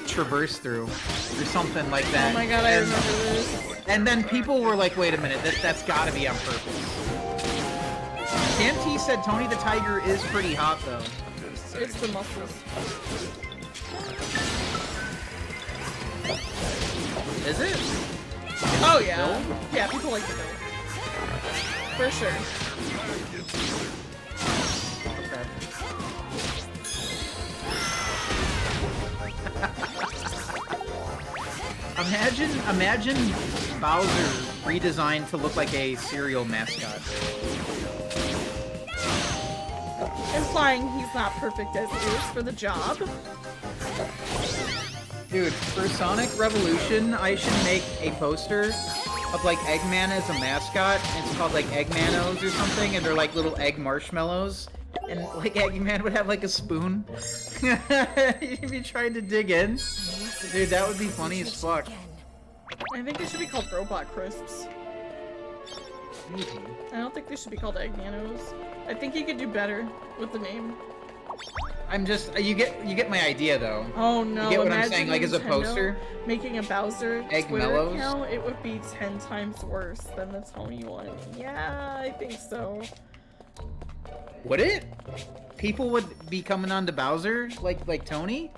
traverse through," or something like that. Oh my god, I remember this. And then people were like, wait a minute, that's gotta be on purpose. Sam T said Tony the Tiger is pretty hot, though. It's the muscles. Is it? Oh yeah. Yeah, people like the build. For sure. Imagine Bowser redesigned to look like a cereal mascot. Implying he's not perfect as is for the job. Dude, for Sonic Revolution, I should make a poster of like Eggman as a mascot, and it's called like Eggmanos or something, and they're like little egg marshmallows, and like Eggman would have like a spoon. He'd be trying to dig in. Dude, that would be funny as fuck. I think they should be called Robot Crisps. I don't think they should be called Egg Nanos. I think you could do better with the name. I'm just, you get my idea though. Oh no, You get what I'm imagine saying, like as a Nintendo poster? making a Bowser Egg Twitter Mellows? account, it would be 10 times worse than the Tony one. Yeah, I think so. Would it? People would be coming on to Bowser like Tony?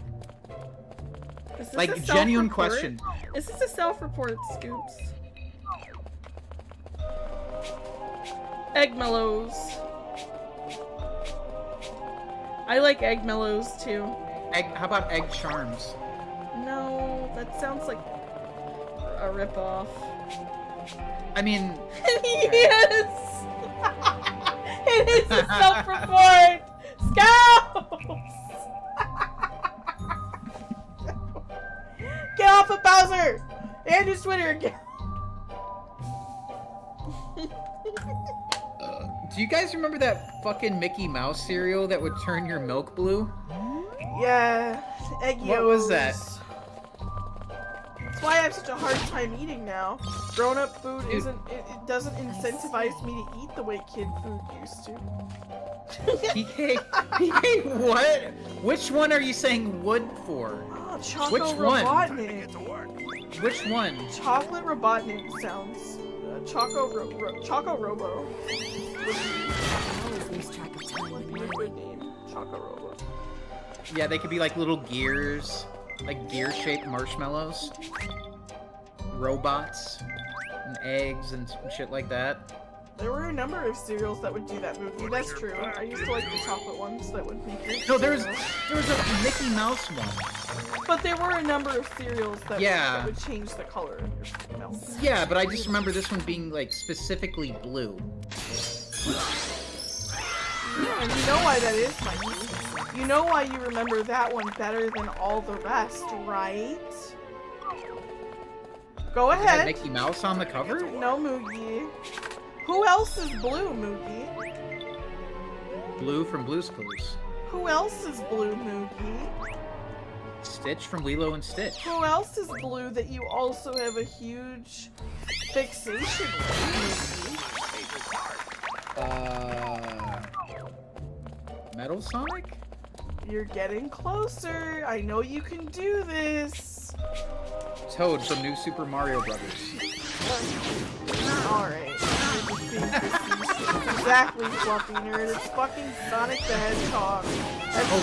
Is this Like a genuine self-report? question. Is this a self-report, Scoops? Egg Mellows. I like Egg Mellows too. How about Egg Charms? No, that sounds like a ripoff. I mean, Yes! It is a self-report! Scout! here again. Do you guys remember that fucking Mickey Mouse cereal that would turn your milk blue? Yeah, egg What was that? yolks. That's why I have such a hard time eating now. Grown-up food Dude. it doesn't incentivize me to eat the way kid food used to. PK, what? Which one are you saying wood for? Oh, Choco Which one? Robotnik. Get to work. Which one? Chocolate Robotnik sounds. Choco Robo. Always lose track of time Would with be a mine. good name. Choco Robo. Yeah, they could be like little gears, like gear-shaped marshmallows, robots, and eggs and shit like that. There were a number of cereals that would do that movie. That's true. I used to like the chocolate ones that would make your No, there was cereal. a Mickey Mouse one. But there were a number of cereals that, Yeah. that would change the color of your milk. Yeah, but I just remember this one being like specifically blue. Yeah, and you know why that is, Mikey. You know why you remember that one better than all the rest, right? Go Is that ahead. Mickey Mouse on the cover? No, Moogie. Who else is blue, Moogie? Blue from Blue's Clues. Who else is blue, Moogie? Stitch from Lilo and Stitch. Who else is blue that you also have a huge fixation with, Metal Sonic? Moogie? You're getting closer. I know you can do this. Toad from New Super Mario Brothers. Alright. You're just being facetious. Exactly, Fluffy Nerd. It's fucking Sonic the Hedgehog.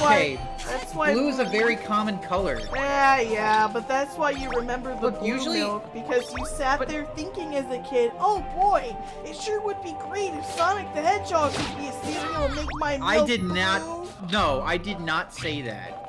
Okay, That's why. blue is a very common color. Yeah, but that's why you remember the Look, blue usually- milk, because you sat there thinking as a kid, oh boy, it sure would be great if Sonic the Hedgehog could be a cereal and make my milk I did blue. not. No, I did not say that.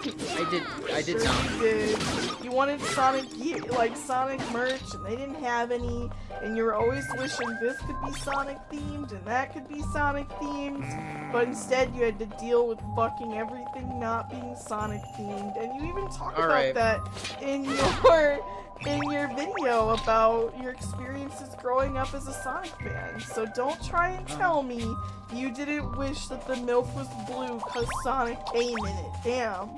I did Sure not. you did. You wanted Sonic like Sonic merch, and they didn't have any, and you were always wishing this could be Sonic themed and that could be Sonic themed, but instead you had to deal with fucking everything not being Sonic themed, and you even talk about Alright. that in your video about your experiences growing up as a Sonic fan. So don't try and tell me you didn't wish that the milk was blue because Sonic came in it. Damn.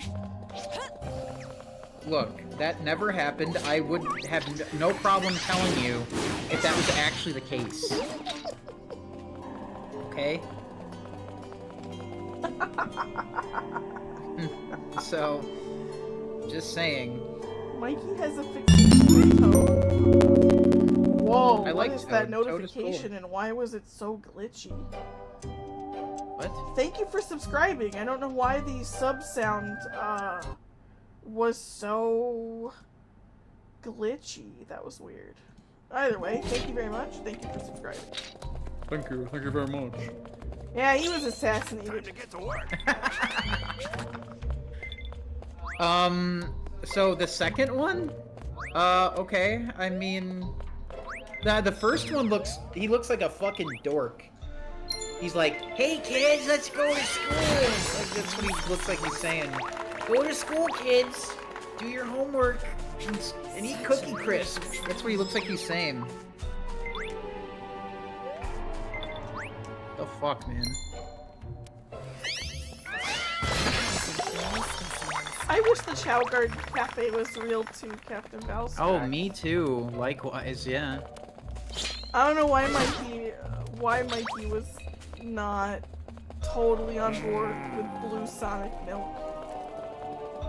Look, that never happened. I would have no problem telling you if that was actually the case. Okay? So, just saying. Mikey has a fixation with Toad. Whoa, I what like is Toad. that Toad is notification cool. and why was it so glitchy? What? Thank you for subscribing. I don't know why the sub sound was so glitchy. That was weird. Either way, thank you very much. Thank you for subscribing. Thank you very much. Yeah, he was Time assassinated. to get to work. So the second one? Okay, I mean... The first one he looks like a fucking dork. He's like, hey kids, let's go to school! Like, that's what he looks like he's saying. Go to school, kids! Do your homework! And eat Cookie Crisp! That's what he looks like he's saying. The fuck, man? I wish the Chow Garden Cafe was real too, Captain Valstrak. Oh, me too. Likewise, yeah. I don't know why Mikey was not totally on board with blue Sonic milk.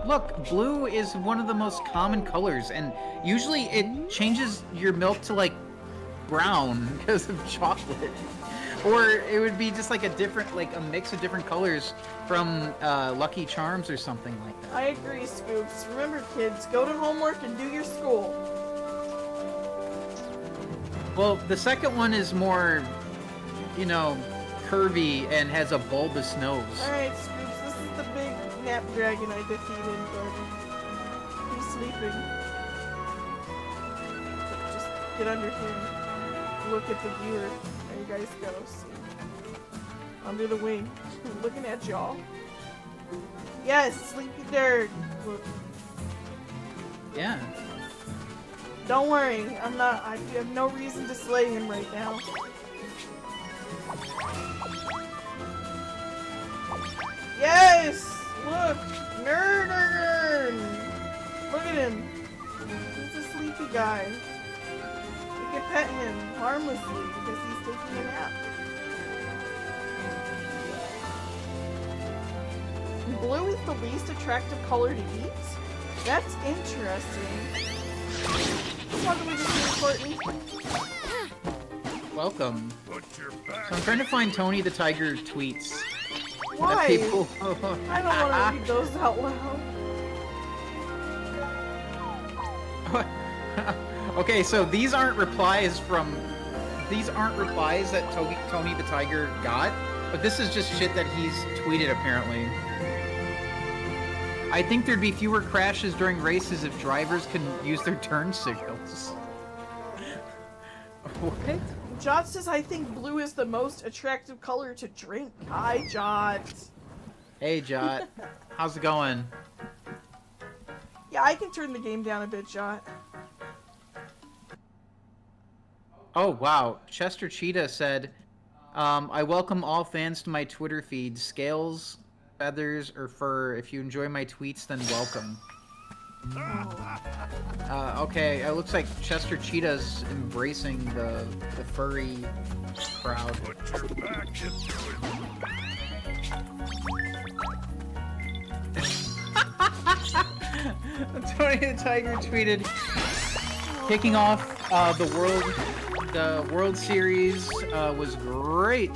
Look, blue is one of the most common colors, and usually it changes your milk to like brown because of chocolate. Or it would be just like a mix of different colors from Lucky Charms or something like that. I agree, Scoops. Remember, kids, go to homework and do your school. Well, the second one is more, curvy and has a bulbous nose. Alright, Scoops, this is the big nap dragon I defeated, but he's sleeping. Just get under here and look at the viewer. There you guys go. See. Under the wing. Looking at y'all. Yes, sleepy nerd. Look. Yeah. Don't worry, I'm not. I have no reason to slay him right now. Yes! Look! Nerd! Look at him. He's a sleepy guy. We can pet him harmlessly because he's taking a nap. Blue is the least attractive color to eat? That's interesting. Welcome to the Courtney. Welcome. Put your back. So I'm trying to find Tony the Tiger tweets. Why? That people... I don't want to read those out loud. Okay, so these aren't replies from... These aren't replies that Tony the Tiger got, but this is just shit that he's tweeted, apparently. I think there'd be fewer crashes during races if drivers can use their turn signals. What? Jot says, I think blue is the most attractive color to drink. Hi, Jot. Hey, Jot. How's it going? Yeah, I can turn the game down a bit, Jot. Oh, wow. Chester Cheetah said, I welcome all fans to my Twitter feed. Scales, feathers, or fur. If you enjoy my tweets, then welcome. Okay, it looks like Chester Cheetah's embracing the furry crowd. Put your back into it. Tony the Tiger tweeted, kicking off the World Series was great.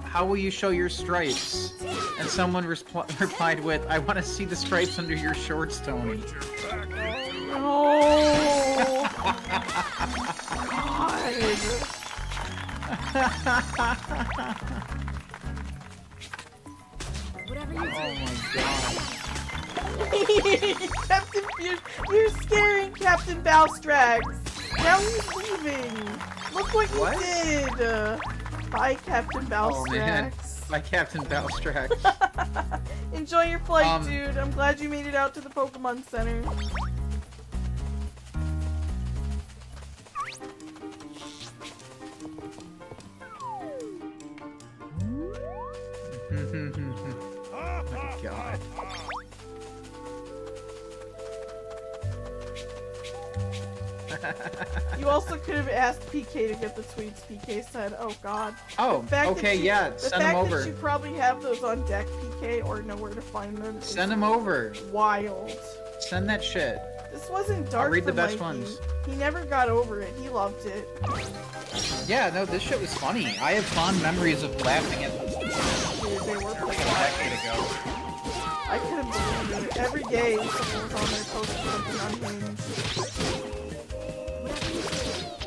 How will you show your stripes? And someone replied with, I want to see the stripes under your shorts, Tony. Put your back into it. Oh! Whatever you Oh do. my god. Captain, you're scaring Captain Balstrax. Now he's leaving. Look what you What? did. Bye, Captain Oh man. Balstrax. By Captain Balstrax. Enjoy your flight, dude. I'm glad you made it out to the Pokemon Center. Oh my god. You also could have asked PK to get the tweets. PK said, "Oh God." Oh, The fact that okay, you- yeah, The send them fact over. that you probably have those on deck, PK, or know where to find them. is Send them over. Wild. Send that shit. This wasn't dark. read for the best Mikey. ones. He never got over it. He loved it. Yeah, no, this shit was funny. I have fond memories of laughing at this Dude, they were like pretty a decade ago. I couldn't believe it. Every day someone was on there posting something unhinged. Whatever you do,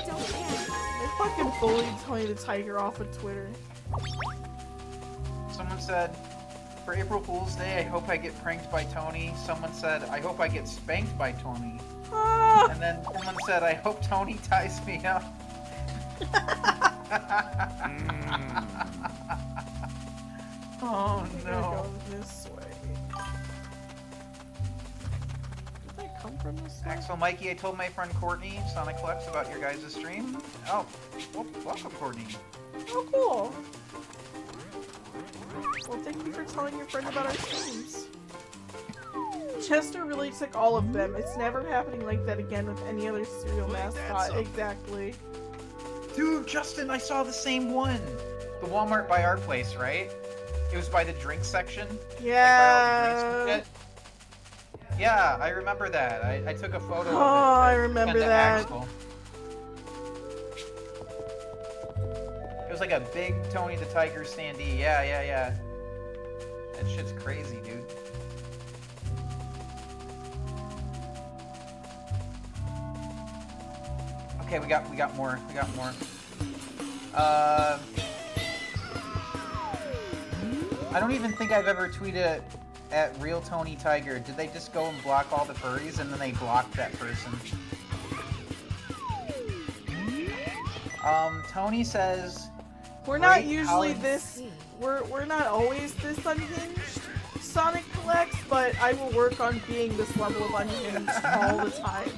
don't panic. They fucking bullied Tony the Tiger off of Twitter. Someone said, for April Fool's Day, I hope I get pranked by Tony. Someone said, I hope I get spanked by Tony. Ah! And then someone said, I hope Tony ties me up. Oh We're no. gonna go this way. Did they come from this way? Axel Mikey, I told my friend Courtney, Sonic Flex, about your guys' stream. Oh, well, welcome, Courtney. Oh, cool. Well, thank you for telling your friend about our streams. Chester really took all of them. It's never happening like that again with any other cereal mascot. something? Exactly. Dude, Justin, I saw the same one. The Walmart by our place, right? It was by the drink section. Yeah. Yeah, I remember that. I took a photo of it. Oh, I to remember send to that. Axel. It was like a big Tony the Tiger standee. Yeah. That shit's crazy, dude. Okay, we got more. I don't even think I've ever tweeted at Real Tony Tiger. Did they just go and block all the furries and then they blocked that person? Tony says We're not Great usually college- this. We're not always this unhinged. Sonic collects, but I will work on being this level of unhinged all the time.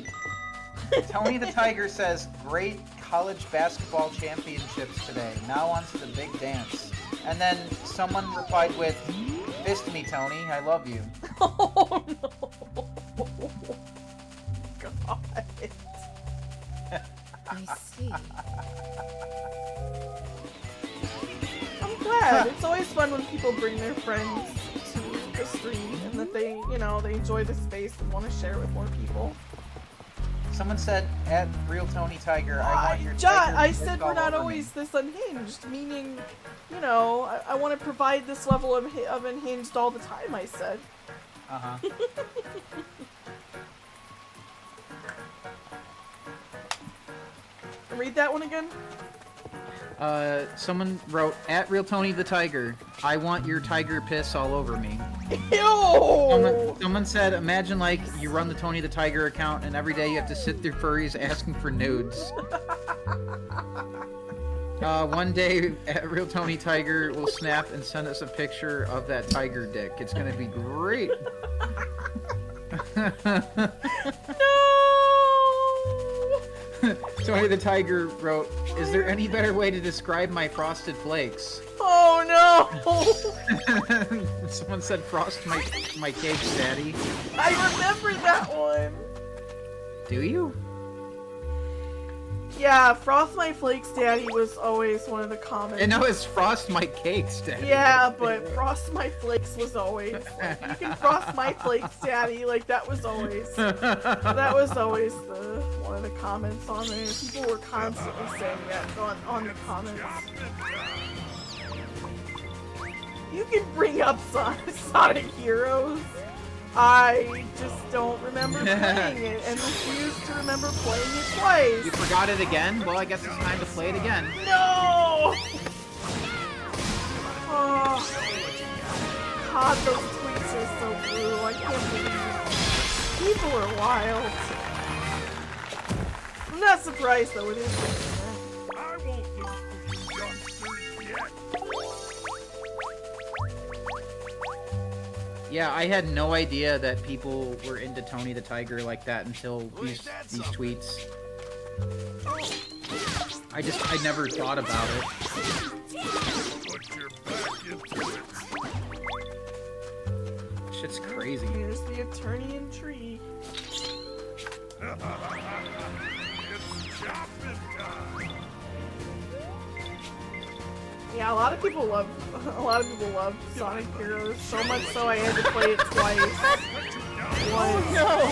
Tony the Tiger says, great college basketball championships today. Now on to the big dance. And then someone replied with, fist me, Tony. I love you. Oh no! God. I see. I'm glad. It's always fun when people bring their friends to the stream and that they, you know, they enjoy the space and want to share it with more people. Someone said, at Real Tony Tiger, I want your John, tiger I piss said all we're not over always me. this unhinged, meaning, you know, I want to provide this level of unhinged all the time, I said. Uh-huh. Read that one again? Someone wrote, at Real Tony the Tiger, I want your tiger piss all over me. Ew! Someone said, imagine like you run the Tony the Tiger account and every day you have to sit through furries asking for nudes. One day, at Real Tony Tiger will snap and send us a picture of that tiger dick. It's gonna be great. No! Tony the Tiger wrote, is there any better way to describe my frosted flakes? Oh no! Someone said, frost my cakes, daddy. I remember that one! Do you? Yeah, Frost My Flakes Daddy was always one of the comments. And no, it's frost my cakes, daddy. Yeah, but Frost My Flakes was always. Like, you can frost my flakes, Daddy. Like that was always. That was always the one of the comments on there. People were constantly saying that on the comments. You can bring up Sonic Heroes. I just don't remember playing it and refuse to remember playing it twice. You forgot it again? Well, I guess it's time to play it again. No! Oh. God, those tweets are so brutal. I can't believe it. People are wild. I'm not surprised though, it is different. I won't lose to you youngsters yet. Yeah, I had no idea that people were into Tony the Tiger like that until these tweets. I never thought about it. Put your back into it. Shit's crazy. Here's the attorney in tree. It's chopping time. Yeah, a lot of people love Sonic Heroes so much so I had to play it twice. Oh no!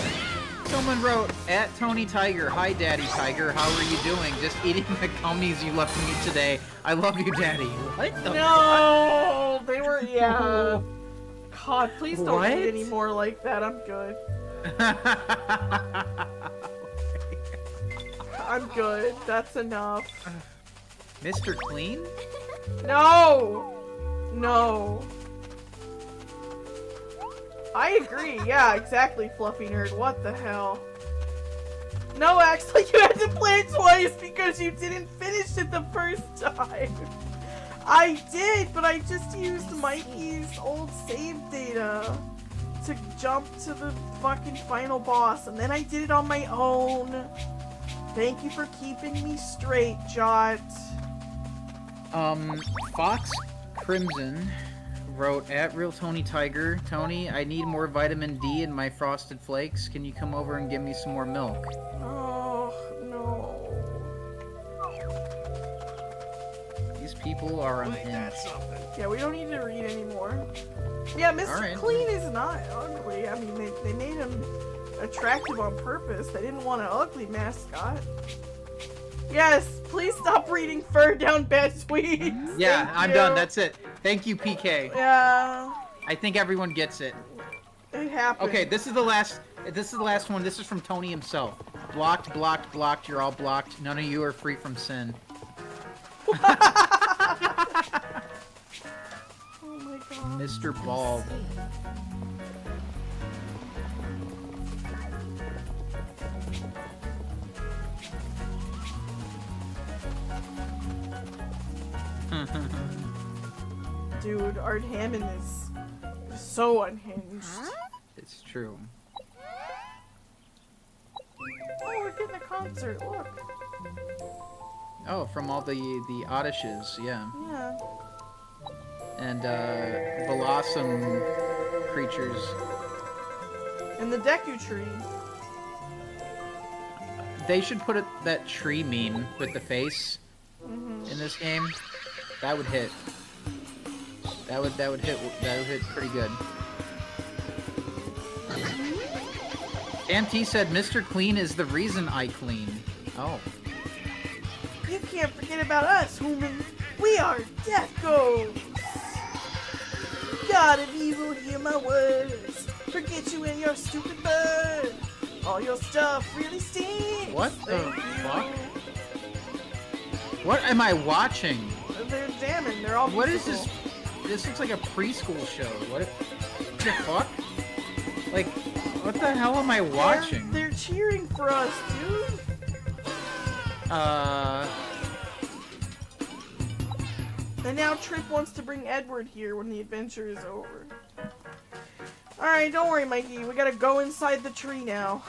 Someone wrote, at Tony Tiger, hi Daddy Tiger, how are you doing? Just eating the gummies you left me today. I love you, Daddy. What the No, they were, yeah. God, please don't What? eat any more like that. I'm good. I'm good. That's enough. Mr. Clean? No! No. I agree. Yeah, exactly, Fluffy Nerd. What the hell? No, Axel, you had to play it twice because you didn't finish it the first time. I did, but I just used Mikey's old save data to jump to the fucking final boss, and then I did it on my own. Thank you for keeping me straight, Jot. Fox Crimson wrote, at Real Tony Tiger, Tony, I need more vitamin D in my Frosted Flakes. Can you come over and give me some more milk? Oh, no. These people are Ain't that unhinged. something? Yeah, we don't need to read anymore. Yeah, Mr. Alright. Clean is not ugly. I mean, they made him attractive on purpose. They didn't want an ugly mascot. Yes, please stop reading fur down bad tweets. Yeah, Thank I'm you. done. That's it. Thank you, PK. Yeah, I think everyone gets it. it happened. Okay, this is the last one. This is from Tony himself. Blocked, blocked, blocked. You're all blocked. None of you are free from sin. Oh my god. Mr. Bald. Dude, Art Hammond is so unhinged. It's true. Oh, getting a concert. Look. Oh, from all the Odyshes, yeah. Yeah. And Blossom creatures. And the Deku tree. They should put that tree meme with the face in this game. That would hit. That would hit pretty good. Auntie said Mr. Clean is the reason I clean. Oh. You can't forget about us, human. We are Death Ghosts. God of evil, hear my words. Forget you and your stupid bird. All your stuff really stinks. What the Thank you. fuck? What am I watching? They're jamming. They're all What is musical. this? This looks like a preschool show. What the fuck? Like, what the hell am I watching? They're cheering for us, dude. And now Trip wants to bring Edward here when the adventure is over. Alright, don't worry, Mikey. We gotta go inside the tree now.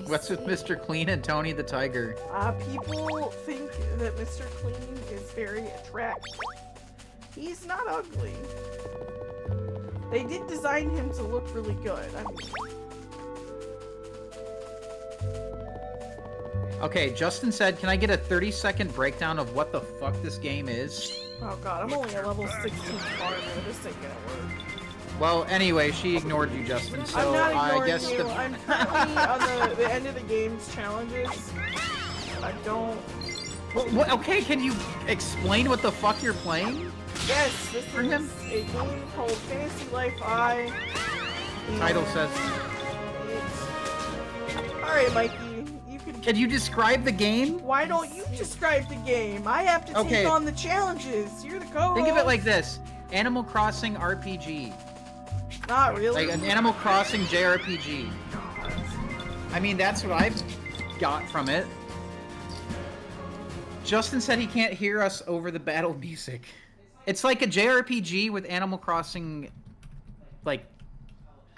What's with Mr. Clean and Tony the Tiger? People think that Mr. Clean is very attractive. He's not ugly. They did design him to look really good. I mean, Okay, Justin said, can I get a 30-second breakdown of what the fuck this game is? oh god, I'm only a level 16 farmer. This ain't gonna work. Well, anyway, she ignored you, Justin, so I'm not ignoring I guess you. I'm currently on the end of the game's challenges. I don't... What, okay, can you explain what the fuck you're playing? Yes, this For is him? a game called Fantasy Life I. Title says... Alright, Mikey. You Can you describe the game? Why don't you describe the game? I have to Okay. take on the challenges. You're the co-host. Think of it like this. Animal Crossing RPG. Not really. Like an Animal Crossing JRPG. I mean, that's what I've got from it. Justin said he can't hear us over the battle music. It's like a JRPG with Animal Crossing, like,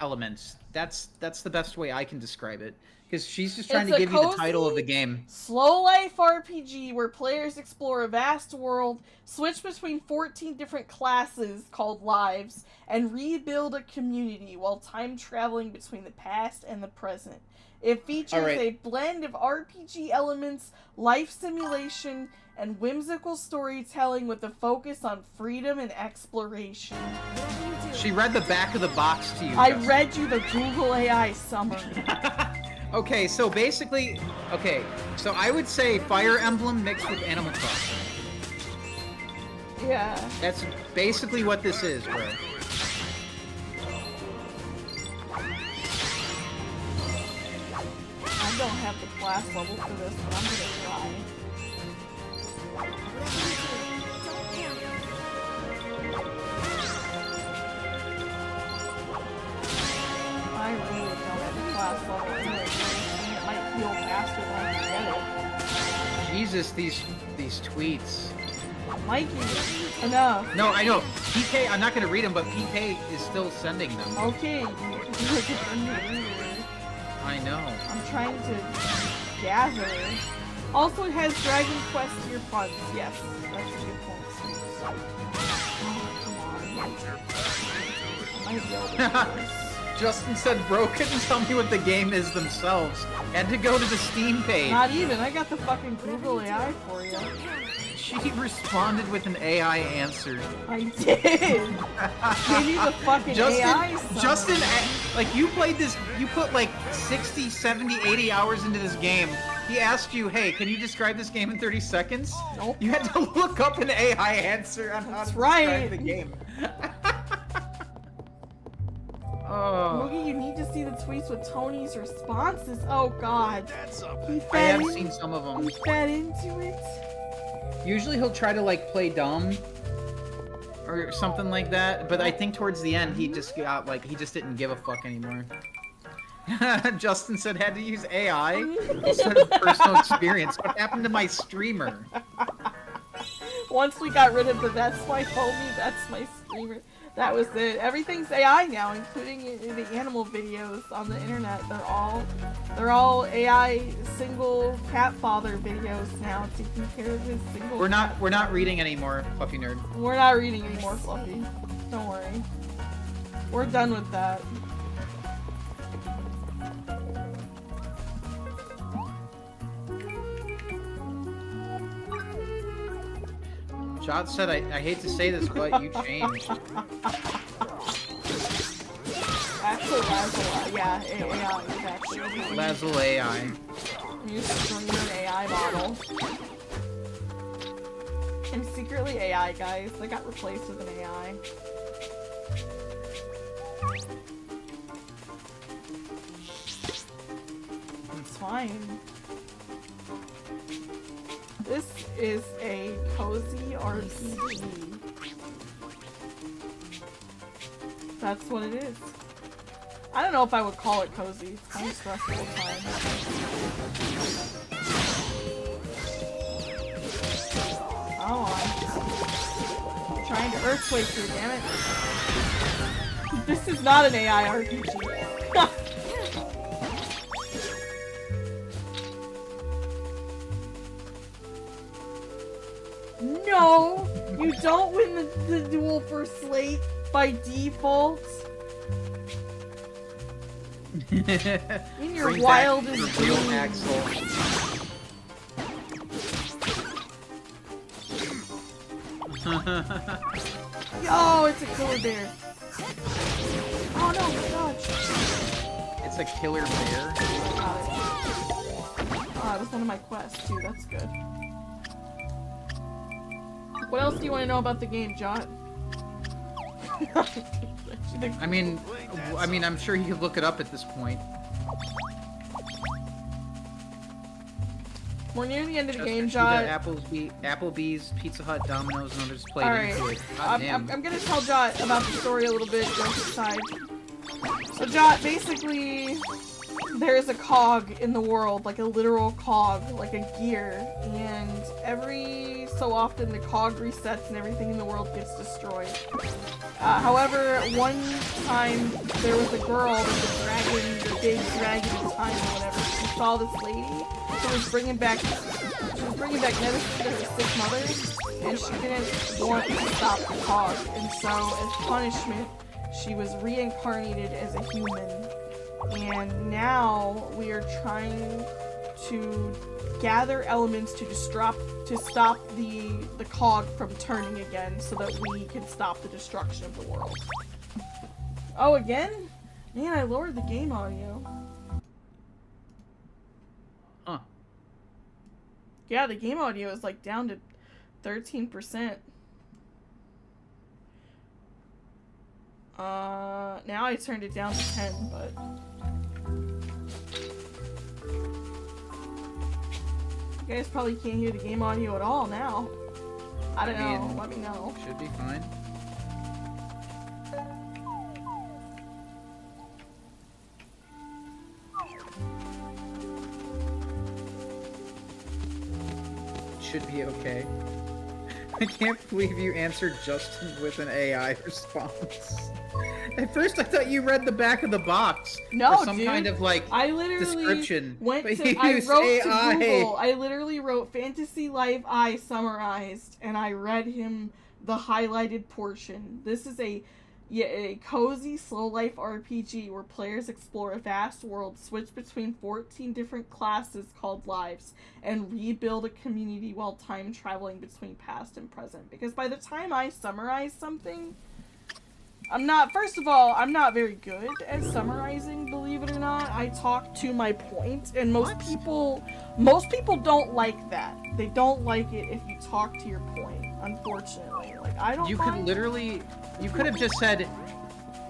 elements. That's the best way I can describe it. Because she's just trying It's to a give you the title of cozy, the game. Slow life RPG where players explore a vast world, switch between 14 different classes called lives, and rebuild a community while time traveling between the past and the present. It features Alright. a blend of RPG elements, life simulation, and whimsical storytelling with a focus on freedom and exploration. She read the back of the box to you. I Justin. read you the Google AI summary. Okay, so basically, so I would say Fire Emblem mixed with Animal Crossing. Yeah. That's basically what this is, bro. I don't have the class level for this, but I'm gonna try. I really don't have the class level anyway. It might heal faster than I can get Jesus, these tweets. it. Mikey, enough. No, I know. PK, I'm not gonna read them, but PK is still sending them. Okay, you can do like a reader. I know. I'm trying to gather. Also, it has Dragon Quest earbuds. Yes, that's a good point. Oh, come on. I might be able to do this. Justin said, bro couldn't tell me what the game is themselves. Had to go to the Steam page. Not even. I got the fucking Google AI for you. She responded with an AI answer. I did. Give you the fucking AI summary. Justin, like, you played this, you put like 60, 70, 80 hours into this game. He asked you, hey, can you describe this game in 30 seconds? Nope. You had to look up an AI answer on how That's to right. describe the game. Oh. Moogie, you need to see the tweets with Tony's responses. Oh god. That's up. He I fed have in- seen some of them. He fed into it. Usually he'll try to like play dumb or something like that, but I think towards the end he just got like he just didn't give a fuck anymore. Justin said had to use AI instead of personal experience. What happened to my streamer? Once we got rid of the "that's my homie, that's my streamer," that was it. Everything's AI now, including the animal videos on the internet. They're all AI single cat father videos now, taking care of his single. We're not reading anymore, Fluffy Nerd. We're not reading anymore, Fluffy. Don't worry. We're done with that. Jot said, I hate to say this, but you changed. Actually, Lazuli, yeah, AI is actually. Lazuli AI. You stream an AI model. I'm secretly AI, guys. I got replaced with an AI. It's fine. This is a cozy RPG. That's what it is. I don't know if I would call it cozy. It's kind of stressful at times. Oh, I'm trying to earthquake you, damn it. This is not an AI RPG. No! You don't win the duel for Slate by default. In your Bring wildest back the real dreams. Axel. Yo, it's a killer bear. Oh no, dodge. It's a killer bear. Got it. Oh, that was one of my quests too, that's good. What else do you want to know about the game, Jot? I mean, I'm sure you could look it up at this point. We're near the end of the Just game, see that Jot. Applebee's, Pizza Hut, Domino's, and others played Alright, into it. God damn. I'm gonna tell Jot about the story a little bit, jokes aside. So Jot, basically, there's a cog in the world, like a literal cog, like a gear, and every so often the cog resets and everything in the world gets destroyed. However, one time there was a girl with the dragon, the big dragon of time or whatever. She saw this lady who was bringing back medicine to her sick mother, and she didn't want to stop the cog. And so, as punishment, she was reincarnated as a human. And now we are trying to gather elements to stop the cog from turning again so that we can stop the destruction of the world. Oh, again? Man, I lowered the game audio. Huh. Yeah, the game audio is like down to 13%. Now I turned it down to 10, but... You guys probably can't hear the game audio at all now. I don't know, let me know. Should be fine. Should be okay. I can't believe you answered Justin with an AI response. At first I thought you read the back of the box. No, for some dude. kind of like I literally description. went but to, you I used wrote AI. to Google, I literally wrote Fantasy Life I summarized, and I read him the highlighted portion. This is a cozy, slow life RPG where players explore a vast world, switch between 14 different classes called lives, and rebuild a community while time traveling between past and present. Because by the time I summarize something, first of all, I'm not very good at summarizing, believe it or not. I talk to my point, and most people don't like that. They don't like it if you talk to your point, unfortunately. Like, I don't You could have just said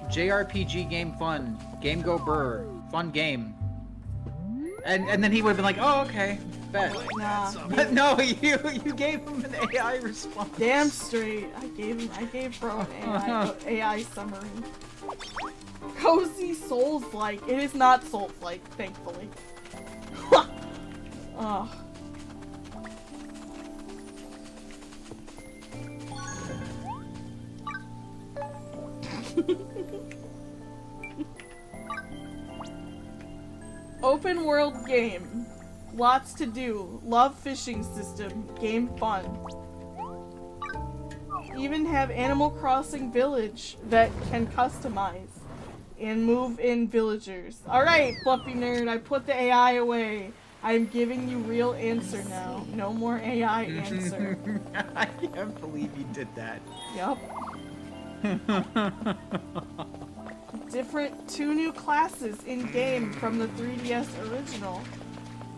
JRPG game fun, game go burr, fun game. And then he would have been like, oh, okay, bet. Nah. But no, you gave him an AI response. Damn straight. I gave bro an AI summary. Cozy Souls-like. It is not Souls-like, thankfully. Ugh. Open world game. Lots to do. Love fishing system. Game fun. Even have Animal Crossing Village that can customize and move in villagers. Alright, Fluffy Nerd, I put the AI away. I'm giving you real answer now. No more AI answer. I can't believe you did that. Yup. Different 2 new classes in-game from the 3DS original,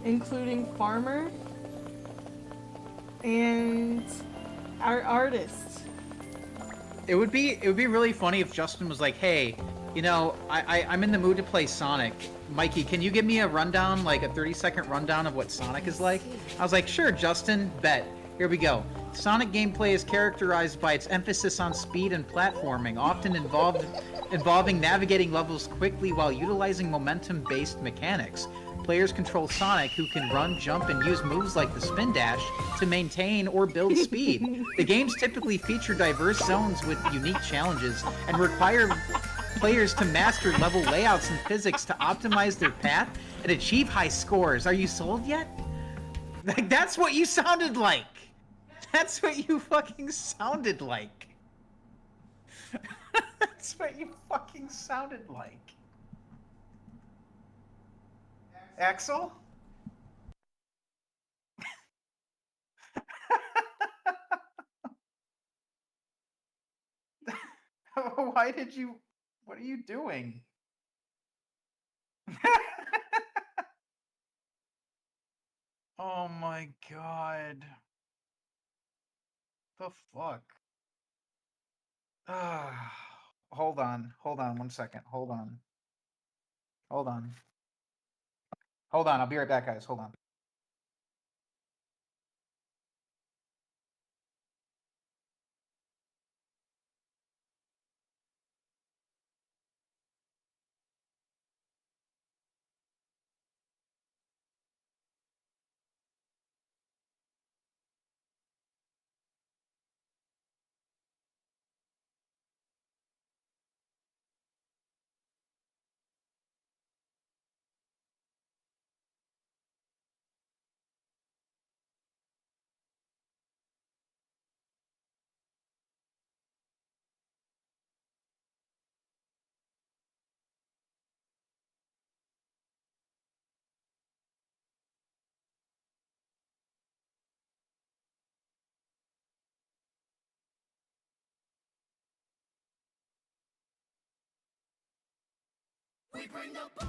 including Farmer and our artist. It would be really funny if Justin was like, hey, you know, I'm in the mood to play Sonic. Mikey, can you give me a rundown, like a 30-second rundown of what Sonic is like? I was like, sure, Justin, bet. Here we go. Sonic gameplay is characterized by its emphasis on speed and platforming, often involving navigating levels quickly while utilizing momentum-based mechanics. Players control Sonic, who can run, jump, and use moves like the spin dash to maintain or build speed. The games typically feature diverse zones with unique challenges and require players to master level layouts and physics to optimize their path and achieve high scores. Are you sold yet? Like, that's what you sounded like! That's what you fucking sounded like! That's what you fucking sounded like. Axel? Why did you... What are you doing? Oh my god. The fuck? Hold on 1 second. Hold on, I'll be right back, guys. Hold on. We bring the boom.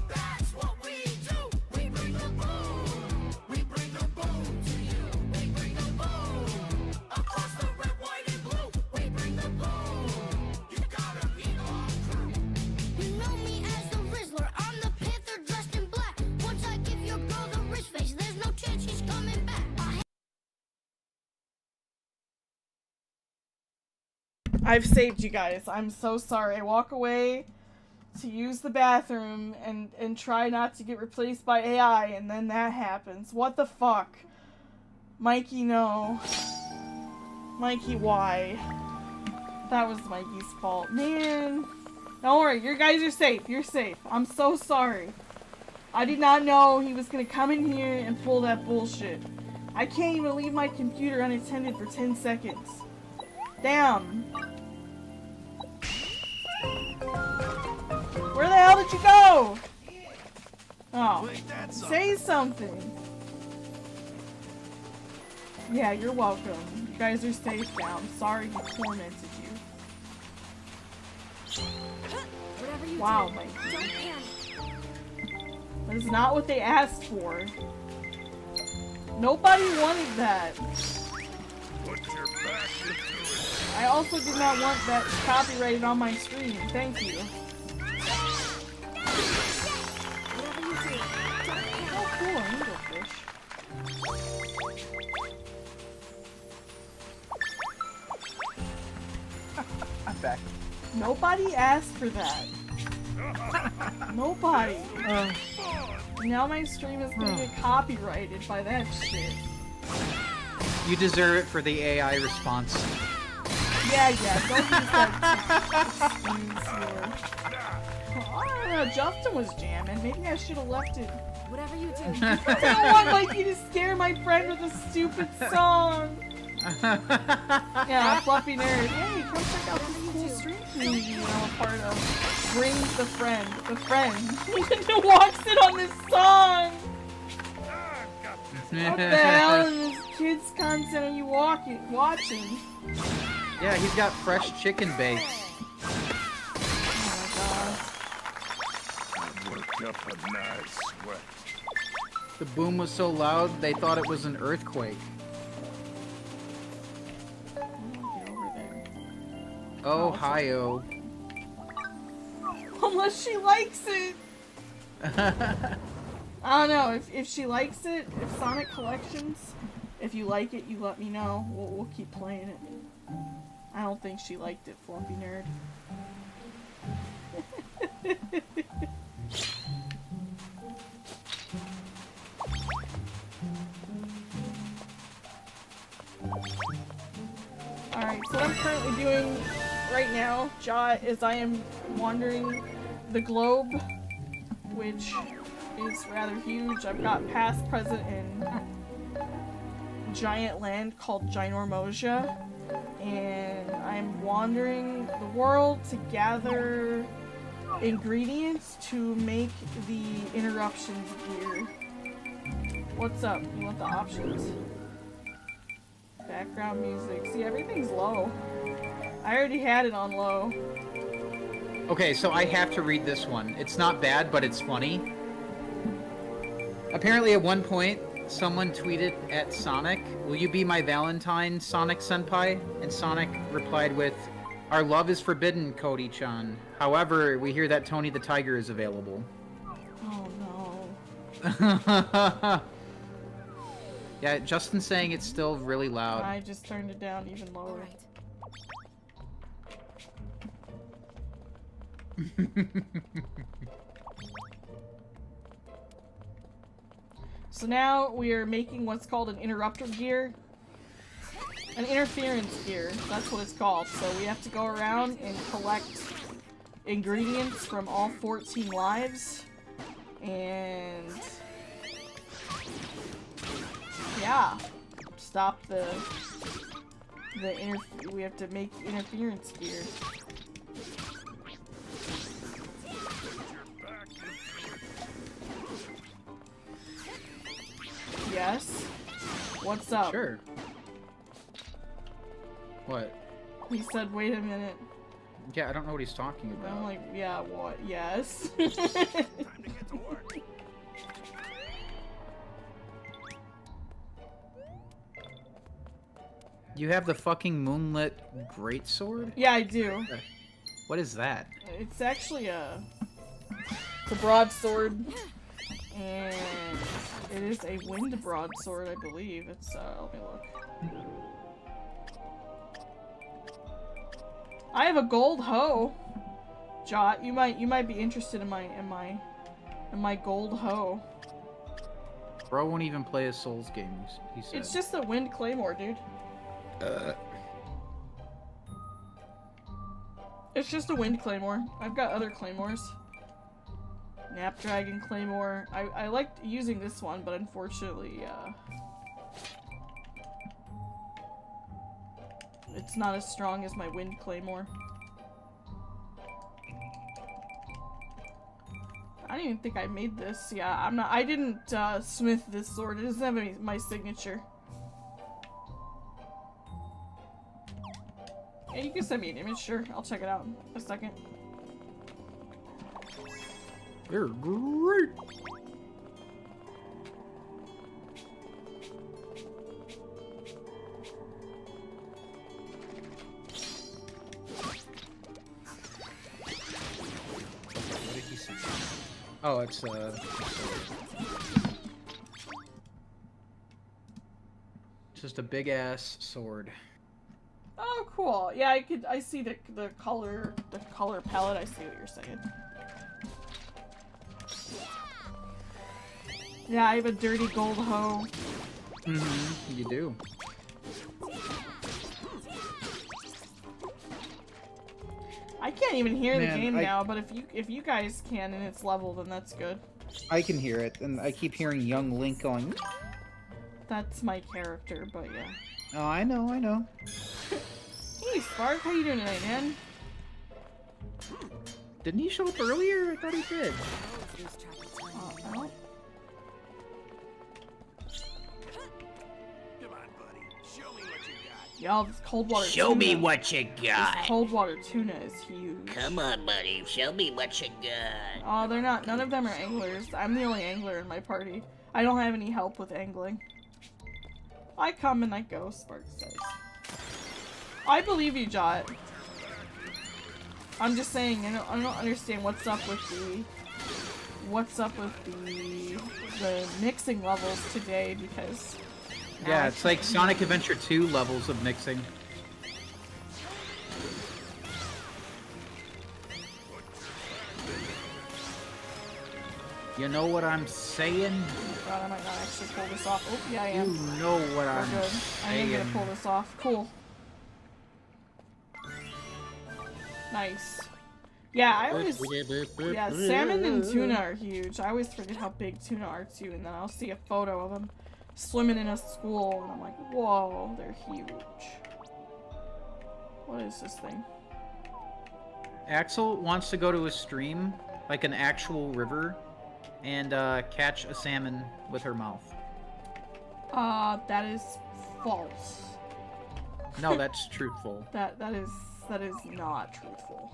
That's what we do. We bring the boom. We bring the boom to you. We bring the boom. Across the red, white, and blue. We bring the boom. You gotta meet our crew. You know me as the Rizzler. I'm the Panther dressed in black. Once I give your girl the wrist face, there's no chance she's coming back. I've saved you guys. I'm so sorry. I walk away to use the bathroom and try not to get replaced by AI, and then that happens. What the fuck? Mikey, no. Mikey, why? That was Mikey's fault. Man. Don't worry, you guys are safe. You're safe. I'm so sorry. I did not know he was gonna come in here and pull that bullshit. I can't even leave my computer unattended for 10 seconds. Damn. Where the hell did you go? Oh, say something. Yeah, you're welcome. You guys are safe now. I'm sorry he tormented you. Whatever you Wow, do, Mikey. don't panic. That is not what they asked for. Nobody wanted that. Put your back into it. I also did not want that copyrighted on my stream. Thank you. Whatever you do, don't panic. Oh, cool. I need a fish. I'm back. Nobody asked for that. Nobody. Now my stream is gonna get copyrighted by that shit. You deserve it for the AI response. Yeah, don't use that to excuse your... Oh, I don't know, Justin was jamming. Maybe I should have left it. Whatever you do. I don't want Mikey to scare my friend with a stupid song. Yeah, Fluffy Nerd. Hey, come check out this cool stream community I'm a part of. Brings the friend who walks in on this song. What the hell is this kids content are you watching? Yeah, he's got fresh chicken bakes. Oh I worked up a nice sweat. The boom was so loud, they thought it was an earthquake. my god. Get over there. Ohio. Unless she likes it. I don't know, if she likes it, if Sonic Collections, if you like it, you let me know. We'll keep playing it. I don't think she liked it, Fluffy Nerd. Alright, so what I'm currently doing right now, Jot, is I am wandering the globe, which is rather huge. I've got past, present, and giant land called Ginormosia, and I'm wandering the world to gather ingredients to make the interruptions gear. What's up? You want the options? Background music. See, everything's low. I already had it on low. Okay, so I have to read this one. It's not bad, but it's funny. Apparently at one point, someone tweeted at Sonic, "Will you be my Valentine, Sonic Senpai?" And Sonic replied with, "Our love is forbidden, Cody-chan. However, we hear that Tony the Tiger is available." Oh no. Yeah, Justin's saying it's still really loud. I just turned it down even lower. Alright. So now we are making what's called an interrupter gear. An interference gear, that's what it's called. So we have to go around and collect ingredients from all 14 lives. And yeah, stop we have to make interference gear. Yes? What's up? Sure. What? He said, wait a minute. Yeah, I don't know what he's talking And about. I'm like, yeah, what? Yes. Time to get to work. You have the fucking moonlit greatsword? Yeah, I do. What is that? It's actually it's a broadsword. And it is a wind broadsword, I believe. It's, let me look. I have a gold hoe. Jot, you might be interested in my gold hoe. Bro won't even play a Souls game, he said. It's just a wind claymore, dude. It's just a wind claymore. I've got other claymores. Snapdragon claymore. I liked using this one, but unfortunately, it's not as strong as my wind claymore. I don't even think I made this. Yeah, I didn't smith this sword. It doesn't have my signature. Yeah, you can send me an image, sure. I'll check it out in a second. They're great. What did he say? Oh, it's just a big ass sword. Oh, cool. Yeah, I see the color palette. I see what you're saying. Yeah, I have a dirty gold hoe. Mm-hmm. You do. can't even hear the Man, game now, but if you guys can and it's level, then that's good. I can hear it, and I keep hearing young Link going. That's my character, but yeah. Oh, I know. Hey, Spark, how you doing tonight, man? Didn't he show up earlier? I thought he did. Lose track of time. Well, Come on, buddy. Show me what you got. y'all, this cold water Show tuna. me what you This got. cold water tuna is huge. Come on, buddy. Show me what you got. Oh, they're not. None of them are anglers. I'm the only angler in my party. I don't have any help with angling. I come and I go, Spark says. I believe you, Jot. I'm just saying, I don't understand what's up with the mixing levels today, because Yeah, it's like Sonic Adventure 2 levels of mixing. You know what I'm saying? Oh God, I might not actually pull this off. Oh, yeah, I You am. know what We're I'm good. I am saying. gonna pull this off. Cool. Nice. Yeah, I always. Yeah, salmon and tuna are huge. I always forget how big tuna are too, and then I'll see a photo of them swimming in a school, and I'm like, whoa, they're huge. What is this thing? Axel wants to go to a stream, like an actual river, and catch a salmon with her mouth. That is false. No, that's truthful. That is not truthful.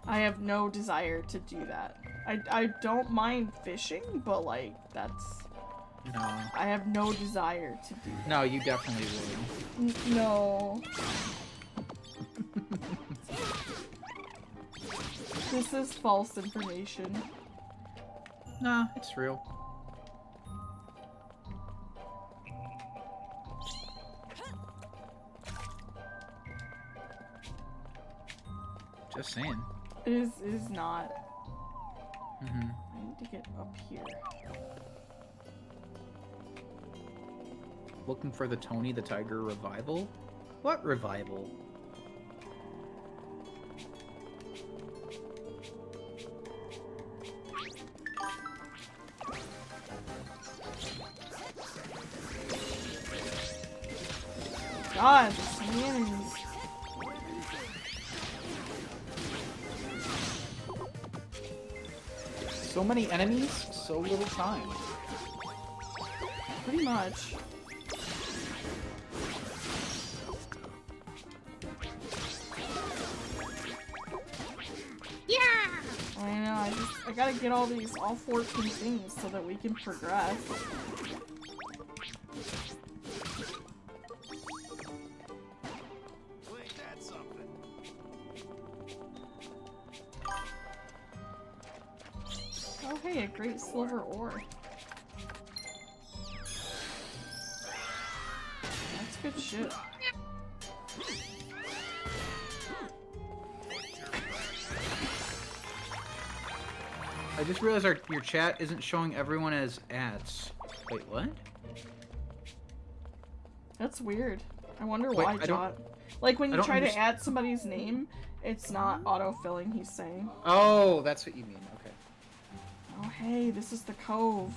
I have no desire to do that. I don't mind fishing, but like that's. No. I have no desire to do that. No, you definitely would. No. This is false information. Nah, it's real. Just saying. It is not. Mm-hmm. I need to get up here. Looking for the Tony the Tiger revival? What revival? God, the enemies. So many enemies, so little time. Pretty much. Yeah! I know, I gotta get all 14 things so that we can progress. Well, ain't that something? Oh hey, a great silver ore. That's good shit. I just realized your chat isn't showing everyone as ads. Wait, what? That's weird. I wonder Wait, why, I don't- Jot. Like when I you don't try to underst- add somebody's name, it's not auto-filling, he's saying. Oh, that's what you mean. Okay. Oh hey, this is the cove.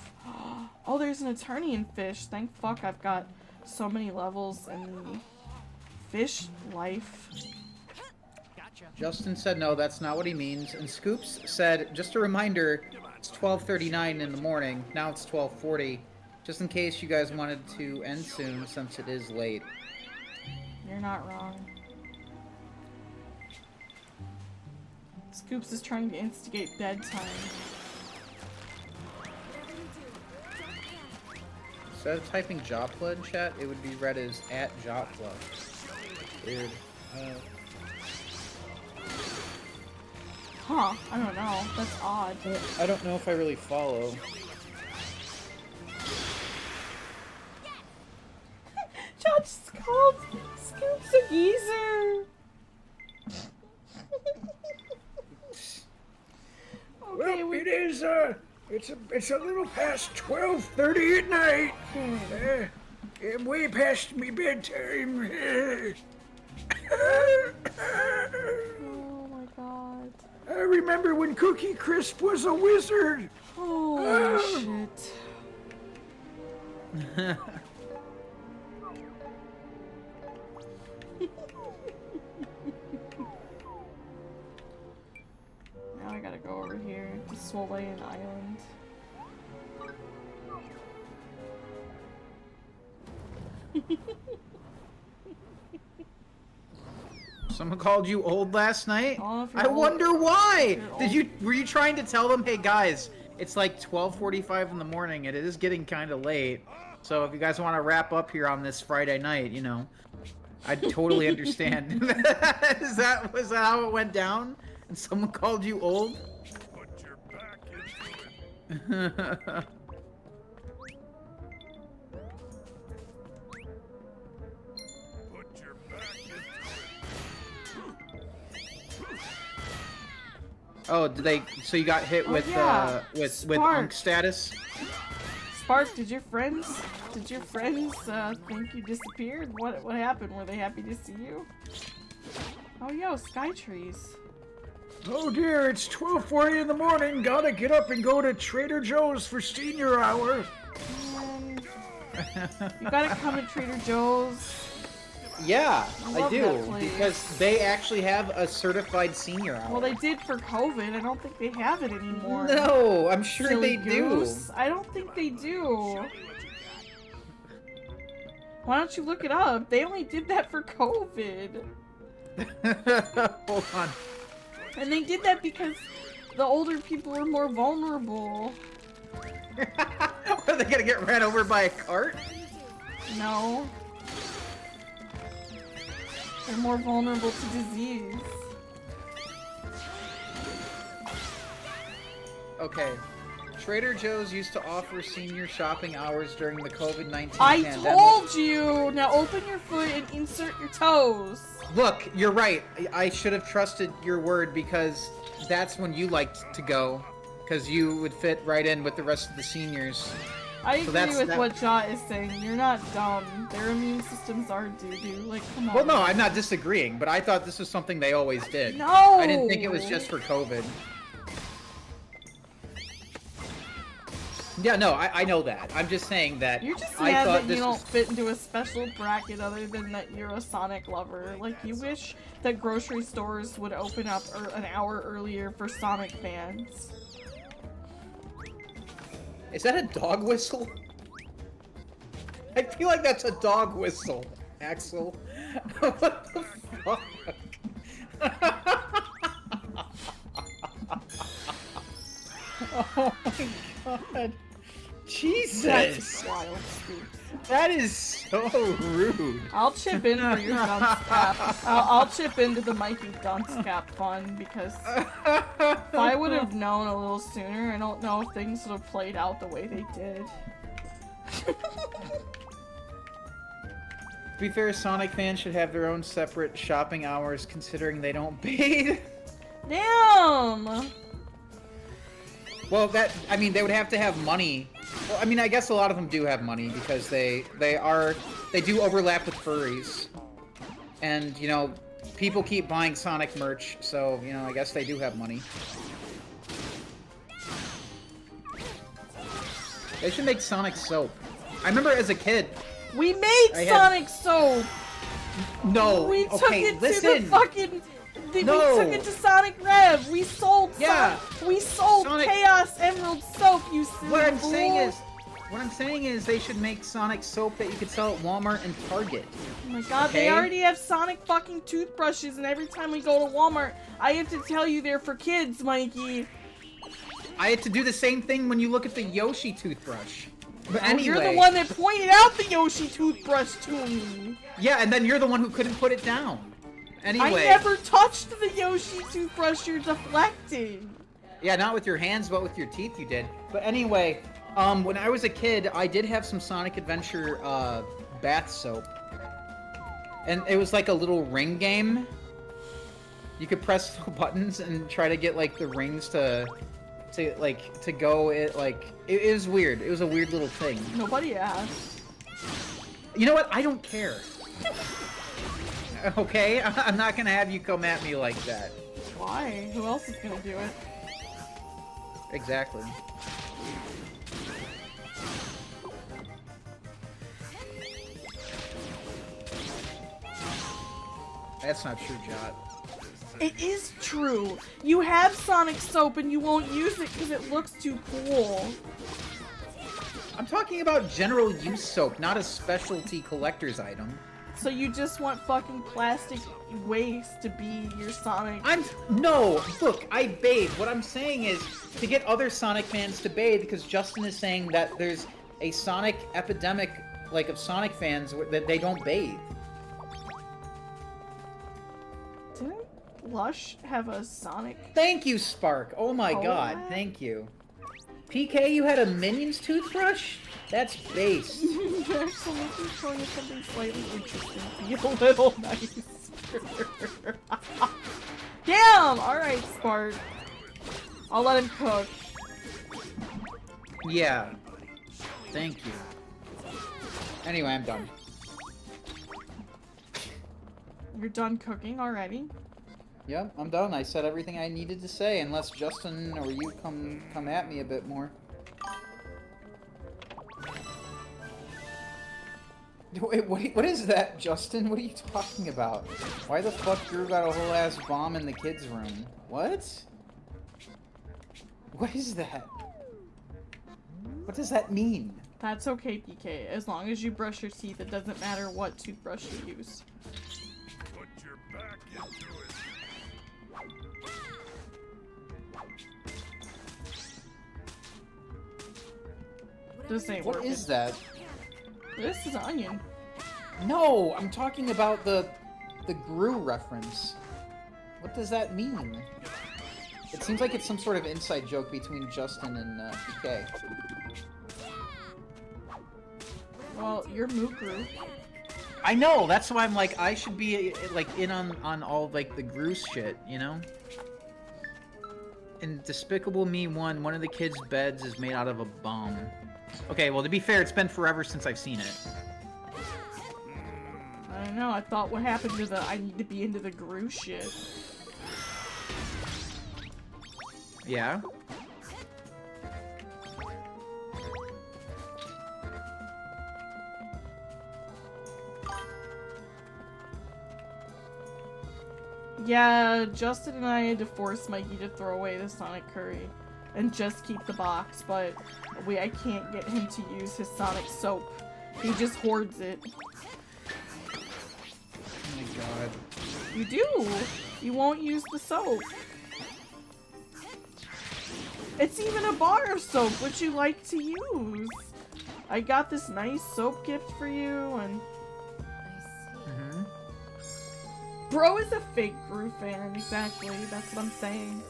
Oh, there's an Eternian fish. Thank fuck I've got so many levels in the fish life. Justin said no, that's not what he means. And Scoops said, just a reminder, it's 12:39 in the morning. Now it's 12:40. Just in case you guys wanted to end soon, since it is late. You're not wrong. Scoops is trying to instigate bedtime. Whatever you do, jump in. Instead of typing Jopla in chat, it would be read as @Jopla. Weird. Huh, I don't know. That's odd. I don't know if I really follow. Josh just called Scoops a geezer! Okay, Well, it is, it's a little past 12:30 at night. And way past me bedtime. Oh my god. I remember when Cookie Crisp was a wizard. Holy shit. Now I gotta go over here to Swollen Island. Someone called you old last night? Oh, if you're I old- wonder why! if you're Were you trying to tell them, hey guys, it's like 12:45 in the morning and it is getting kind of late. So if you guys want to wrap up here on this Friday night, you know, I totally understand. Was that how it went down? And someone called you old? Put your back into it. Put your back into it. Oh, so you got hit Oh, with yeah. with Spark. unk status? Spark, did your friends think you disappeared? What happened? Were they happy to see you? Oh, yo, sky trees. Oh dear, it's 12:40 in the morning. Gotta get up and go to Trader Joe's for senior hour. You gotta come to Trader Joe's. Yeah, I I love do, that place. because they actually have a certified senior hour. Well, they did for COVID. I don't think they have it anymore. No, I'm sure Silly they goose. I don't think they do. Why don't you look it up? They only did that for COVID. do. Hold on. And they did that because the older people were more vulnerable. Are they gonna get ran over by a cart? No. They're more vulnerable to disease. Okay. Trader Joe's used to offer senior shopping hours during the COVID-19 I pandemic. told you! Now open your foot and insert your toes. Look, you're right. I should have trusted your word because that's when you liked to go. Because you would fit right in with the rest of the seniors. I So agree that's- with that- what Ja is saying. You're not dumb. Their immune systems are doo-doo. Like, come on. Well, no, I'm not disagreeing, but I thought this was something they always did. No! I didn't think it was just for COVID. Yeah, no, I know that. I'm just saying that You're just I mad thought that you this don't was... fit into a special bracket other than that you're a Sonic lover. Like, you wish that grocery stores would open up an hour earlier for Sonic fans. Is that a dog whistle? I feel like that's a dog whistle, Axel. What the fuck? Oh my god. Jesus! That's wild, Scoops. That is so rude. I'll chip in for your dunce cap. I'll chip into the Mikey dunce cap fun because if I would have known a little sooner, I don't know if things would have played out the way they did. To be fair, Sonic fans should have their own separate shopping hours considering they don't bathe. Damn! Well, I mean, they would have to have money. Well, I mean, I guess a lot of them do have money because they do overlap with furries. And, you know, people keep buying Sonic merch, so, you know, I guess they do have money. They should make Sonic soap. I remember as a kid. We made I had- Sonic soap! No, We took okay, it listen. to the fucking... No. We took it to Sonic Rev! We sold Yeah. we sold Sonic- Chaos Emerald soap, you silly What I'm fool. saying is they should make Sonic soap that you could sell at Walmart and Target. Oh my god, they Okay. already have Sonic fucking toothbrushes, and every time we go to Walmart, I have to tell you they're for kids, Mikey. I had to do the same thing when you look at the Yoshi toothbrush. But Oh, anyway, you're the one that pointed out the Yoshi toothbrush to me. yeah, and then you're the one who couldn't put it down. Anyway, I never touched the Yoshi toothbrush, you're deflecting. yeah, not with your hands, but with your teeth you did. But anyway, when I was a kid, I did have some Sonic Adventure bath soap, and it was like a little ring game. You could press the buttons and try to get like the rings to go. It was weird. It was a weird little thing. Nobody asked. You know what? I don't care. Okay? I'm not gonna have you come at me like that. Why? Who else is gonna do it? Exactly. That's not true, Jot. It is true. You have Sonic soap and you won't use it because it looks too cool. I'm talking about general use soap, not a specialty collector's item. So you just want fucking plastic waste to be your Sonic? No! Look, I bathe. What I'm saying is to get other Sonic fans to bathe, because Justin is saying that there's a Sonic epidemic, like, of Sonic fans that they don't bathe. Didn't Lush have a Sonic? Thank you, Spark. Oh my god, What? thank you. PK, you had a Minions toothbrush? That's base. Actually, let me show you something slightly interesting. Be a little nicer. Damn! Alright, Spark. I'll let him cook. Yeah. Thank you. Anyway, I'm done. You're done cooking already? Yep, I'm done. I said everything I needed to say, unless Justin or you come at me a bit more. Wait, what is that, Justin? What are you talking about? Why the fuck Drew got a whole ass bomb in the kids' room? What? What is that? What does that mean? That's okay, PK. As long as you brush your teeth, it doesn't matter what toothbrush you use. Put your back into it. This ain't What working. is that? This is onion. No, I'm talking about the Gru reference. What does that mean? It seems like it's some sort of inside joke between Justin and PK. Well, you're Mukru. I know, that's why I'm like, I should be like in on all like the Gru shit, you know? In Despicable Me 1, one of the kids' beds is made out of a bomb. Okay, well to be fair, it's been forever since I've seen it. I don't know, I thought what happened to the I need to be into the Gru shit. Yeah? Yeah, Justin and I had to force Mikey to throw away the Sonic Curry and just keep the box, but I can't get him to use his Sonic soap. He just hoards it. Oh my god. You do! You won't use the soap. It's even a bar of soap, which you like to use. I got this nice soap gift for you, and... Mm-hmm. Bro is a fake Gru fan, exactly. That's what I'm saying.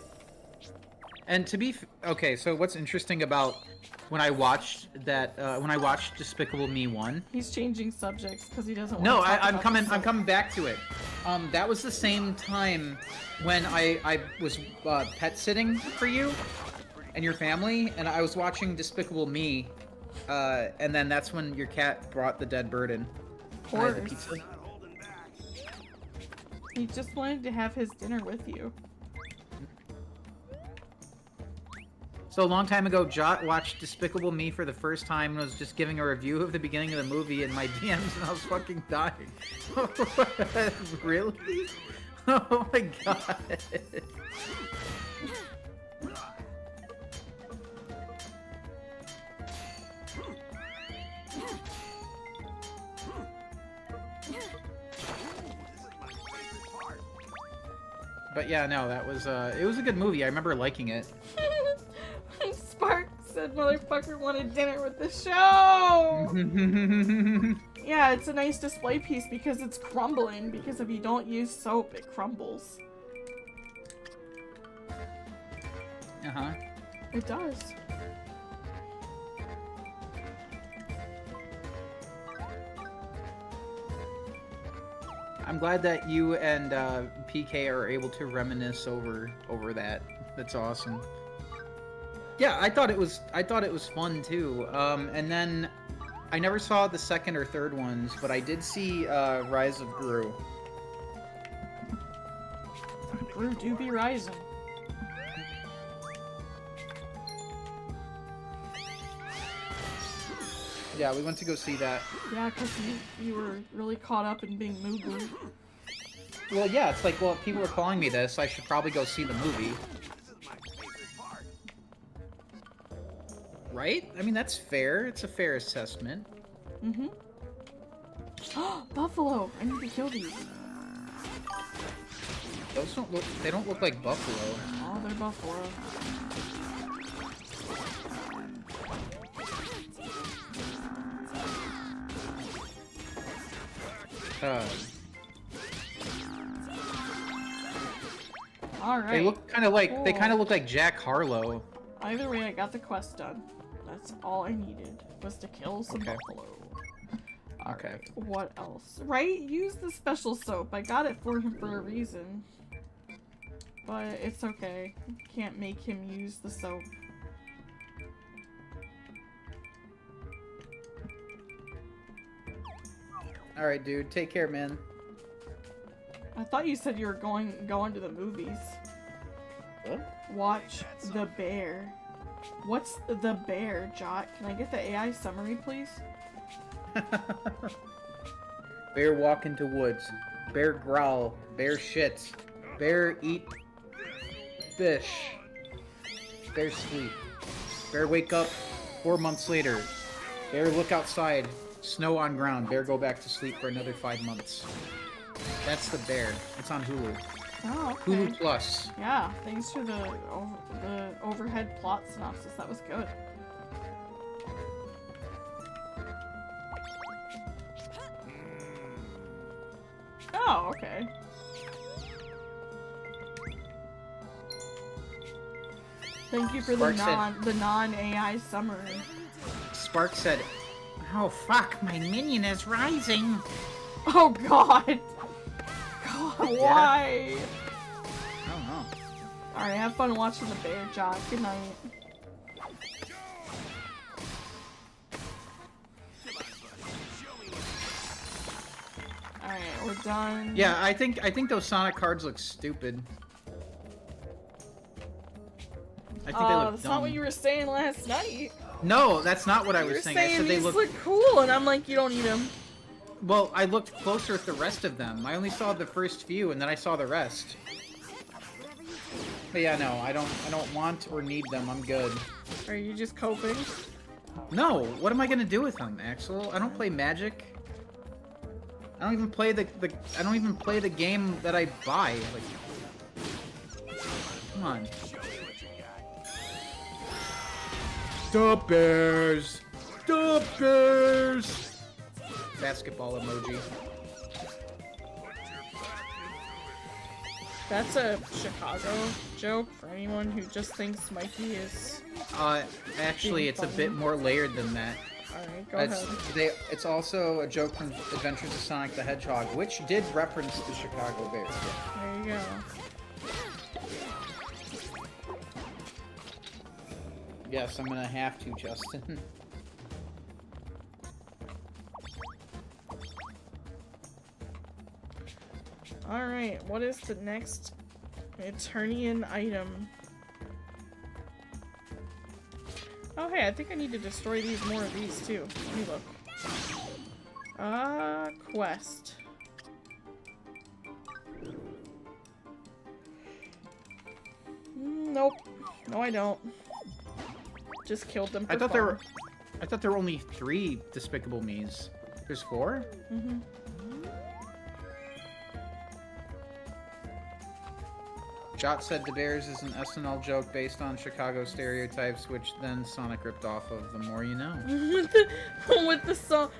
And to be okay, so what's interesting about when I watched that when I watched Despicable Me 1? He's changing subjects because he doesn't want No, to talk I'm about coming. the I'm soap. coming back to it. That was the same time when I was pet sitting for you and your family, and I was watching Despicable Me, and then that's when your cat brought the dead bird in. Of And I had the course. pizza. He just wanted to have his dinner with you. So a long time ago, Jot watched Despicable Me for the first time and was just giving a review of the beginning of the movie in my DMs, and I was fucking dying. Really? Oh my god. But yeah, no, that was it was a good movie. I remember liking it. Spark said motherfucker wanted dinner with the show! Yeah, it's a nice display piece because it's crumbling, because if you don't use soap, it crumbles. Uh-huh. It does. I'm glad that you and PK are able to reminisce over that. That's awesome. Yeah, I thought it was fun too. And then I never saw the second or third ones, but I did see Rise of Gru. Crew do be rising. Yeah, we went to go see that. Yeah, because you were really caught up in being Moogly. Well, yeah, it's like, well, if people are calling me this, I should probably go see the movie. Right? I mean, that's fair. It's a fair assessment. Mm-hmm. Buffalo! I need to kill these. Those don't look, they don't look like buffalo. Oh, they're buffalo. Alright. They look kind of like, they Cool. kind of look like Jack Harlow. Either way, I got the quest done. That's all I needed, was to kill some Okay. buffalo. Okay. Alright, what else? Right? Use the special soap. I got it for him for a reason. But it's okay. Can't make him use the soap. Alright, dude. Take care, man. I thought you said you were going to the movies. What? Watch The Bear. What's The Bear, Jot? Can I get the AI summary, please? Bear walk into woods. Bear growl. Bear shits. Bear eat fish. Bear sleep. Bear wake up 4 months later. Bear look outside. Snow on ground. Bear go back to sleep for another 5 months. That's The Bear. It's on Hulu. Oh, okay. Hulu Plus. Yeah, thanks for the overhead plot synopsis. That was good. Oh, okay. Thank you for the Spark said- non-AI summary. Spark said, "Oh fuck, my minion is rising." Oh God! God, why? I don't know. Alright, have fun watching The Bear, Jock. Good night. Alright, we're done. Yeah, I think those Sonic cards look stupid. I think they look That's dumb. not what you were saying last night. No, that's not what I You were was saying. I saying said they these look. look cool, and I'm like, you don't need them. Well, I looked closer at the rest of them. I only saw the first few, and then I saw the rest. But yeah, no, I don't want or need them. I'm good. Are you just coping? No, what am I gonna do with them, Axel? I don't play Magic. I don't even play I don't even play the game that I buy. Like, come on. The Bears! The Bears! Basketball emoji. That's a Chicago joke for anyone who just thinks Mikey is... Actually, Being it's a funny. bit more layered than that. Alright, go It's, ahead. it's also a joke from Adventures of Sonic the Hedgehog, which did reference the Chicago Bears. There you go. Yes, I'm gonna have to, Justin. Alright, what is the next Eternian item? Oh hey, I think I need to destroy more of these too. Let me look. Quest. Nope. No, I don't. Just killed them for I thought fun. there were only 3 Despicable Me's. There's 4? Mm-hmm. Jot said the Bears is an SNL joke based on Chicago stereotypes, which then Sonic ripped off of The More You Know. with the song,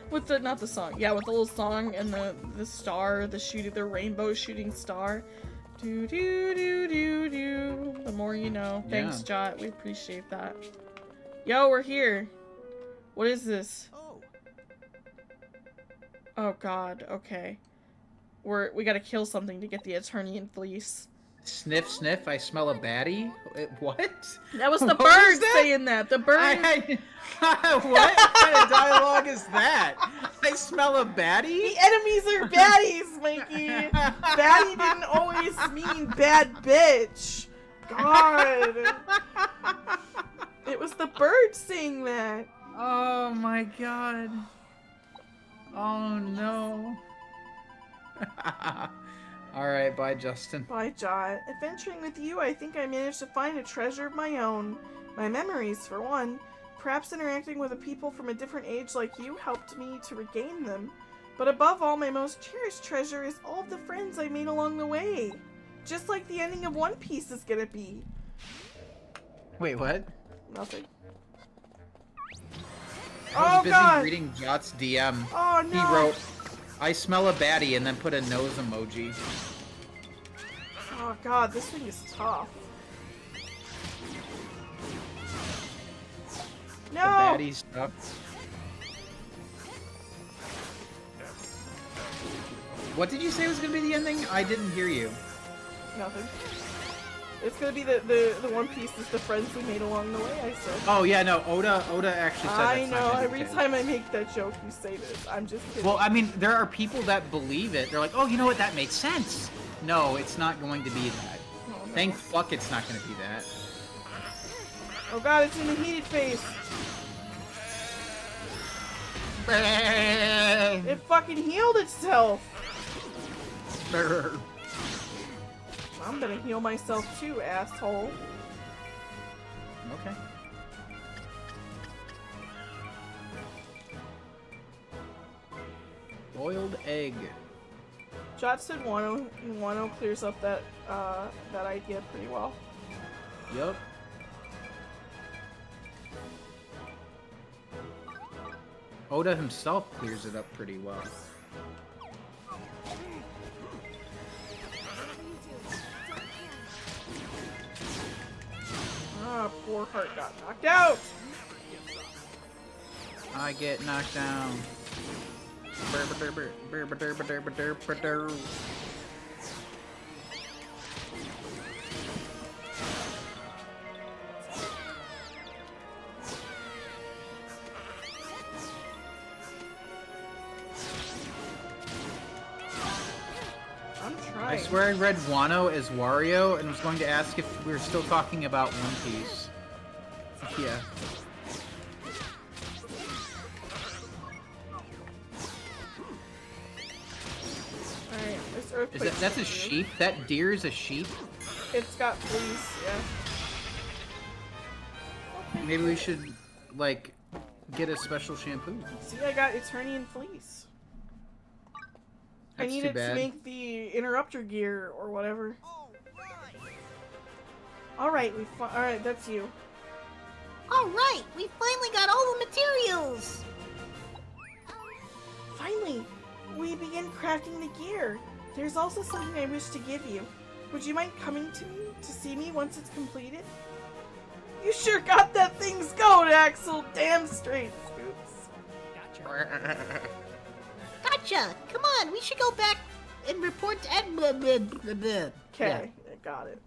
not the song, yeah, with the little song and the star, the rainbow shooting star. Do do do do do. The more you know. Thanks, Yeah. Jot. We appreciate that. Yo, we're here. What is this? Oh God. Okay. We gotta kill something to get the Eternian Fleece. Sniff, sniff, I smell a baddie. What? That was the What was bird that? saying that. The bird. What kind of dialogue is that? I smell a baddie? The enemies are baddies, Mikey. Baddie didn't always mean bad bitch. God. It was the bird saying that. Oh my god. Oh no. Alright, bye Justin. Bye, Jot. Adventuring with you, I think I managed to find a treasure of my own. My memories, for one. Perhaps interacting with a people from a different age like you helped me to regain them. But above all, my most cherished treasure is all of the friends I made along the way. Just like the ending of One Piece is gonna be. Wait, what? Nothing. I was Oh, busy God. reading Jot's DM. Oh, no. He wrote, I smell a baddie, and then put a nose emoji. Oh, God, this thing is tough. No! The baddie stuff. What did you say was gonna be the ending? I didn't hear you. Nothing. It's gonna be the One Piece is the friends we made along the way, I said. Oh yeah, no, Oda actually said I that's know, not gonna be every canon. time I make that joke, you say this. I'm just kidding. Well, I mean, there are people that believe it. They're like, oh, you know what? That makes sense. No, it's not going to be that. Oh, no. Thank fuck it's not going to be that. Oh, God, it's in the heated phase. It fucking healed itself. I'm gonna heal myself too, asshole. Okay. Boiled egg. Jot said Wano clears up that that idea pretty well. Yup. Oda himself clears it up pretty well. Ah, poor Heart got knocked out. I get knocked down. I'm I trying. swear I read Wano as Wario and was going to ask if we were still talking about One Piece. Yeah. Alright, this earthquake. Is that's a sheep? That deer is a sheep? It's got fleas, yeah. Maybe we should, like, get a special shampoo. See, I got Eternian fleece. I That's need too it bad. to make the interrupter gear or whatever. Alright, alright, that's you. Alright, we finally got all the materials! Finally, we begin crafting the gear. There's also something I wish to give you. Would you mind coming to me to see me once it's completed? You sure got that thing's going, Axel! Damn straight, Scoops. Gotcha! Come on, we should go back and report to Ed. Okay, I got it.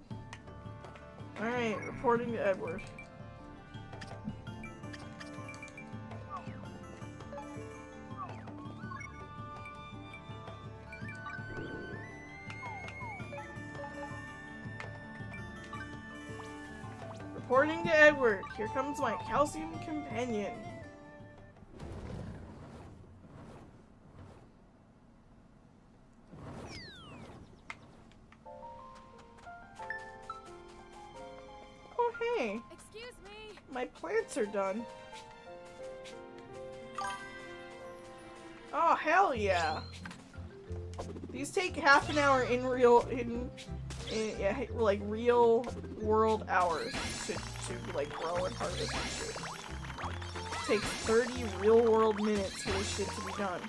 Alright, reporting to Edward. Reporting to Edward. Here comes my calcium companion. Oh, hey. Excuse me. My plants are done. Oh, hell yeah. These take half an hour in yeah, like real world hours to like grow and harvest and shit. Takes 30 real world minutes for this shit to be done.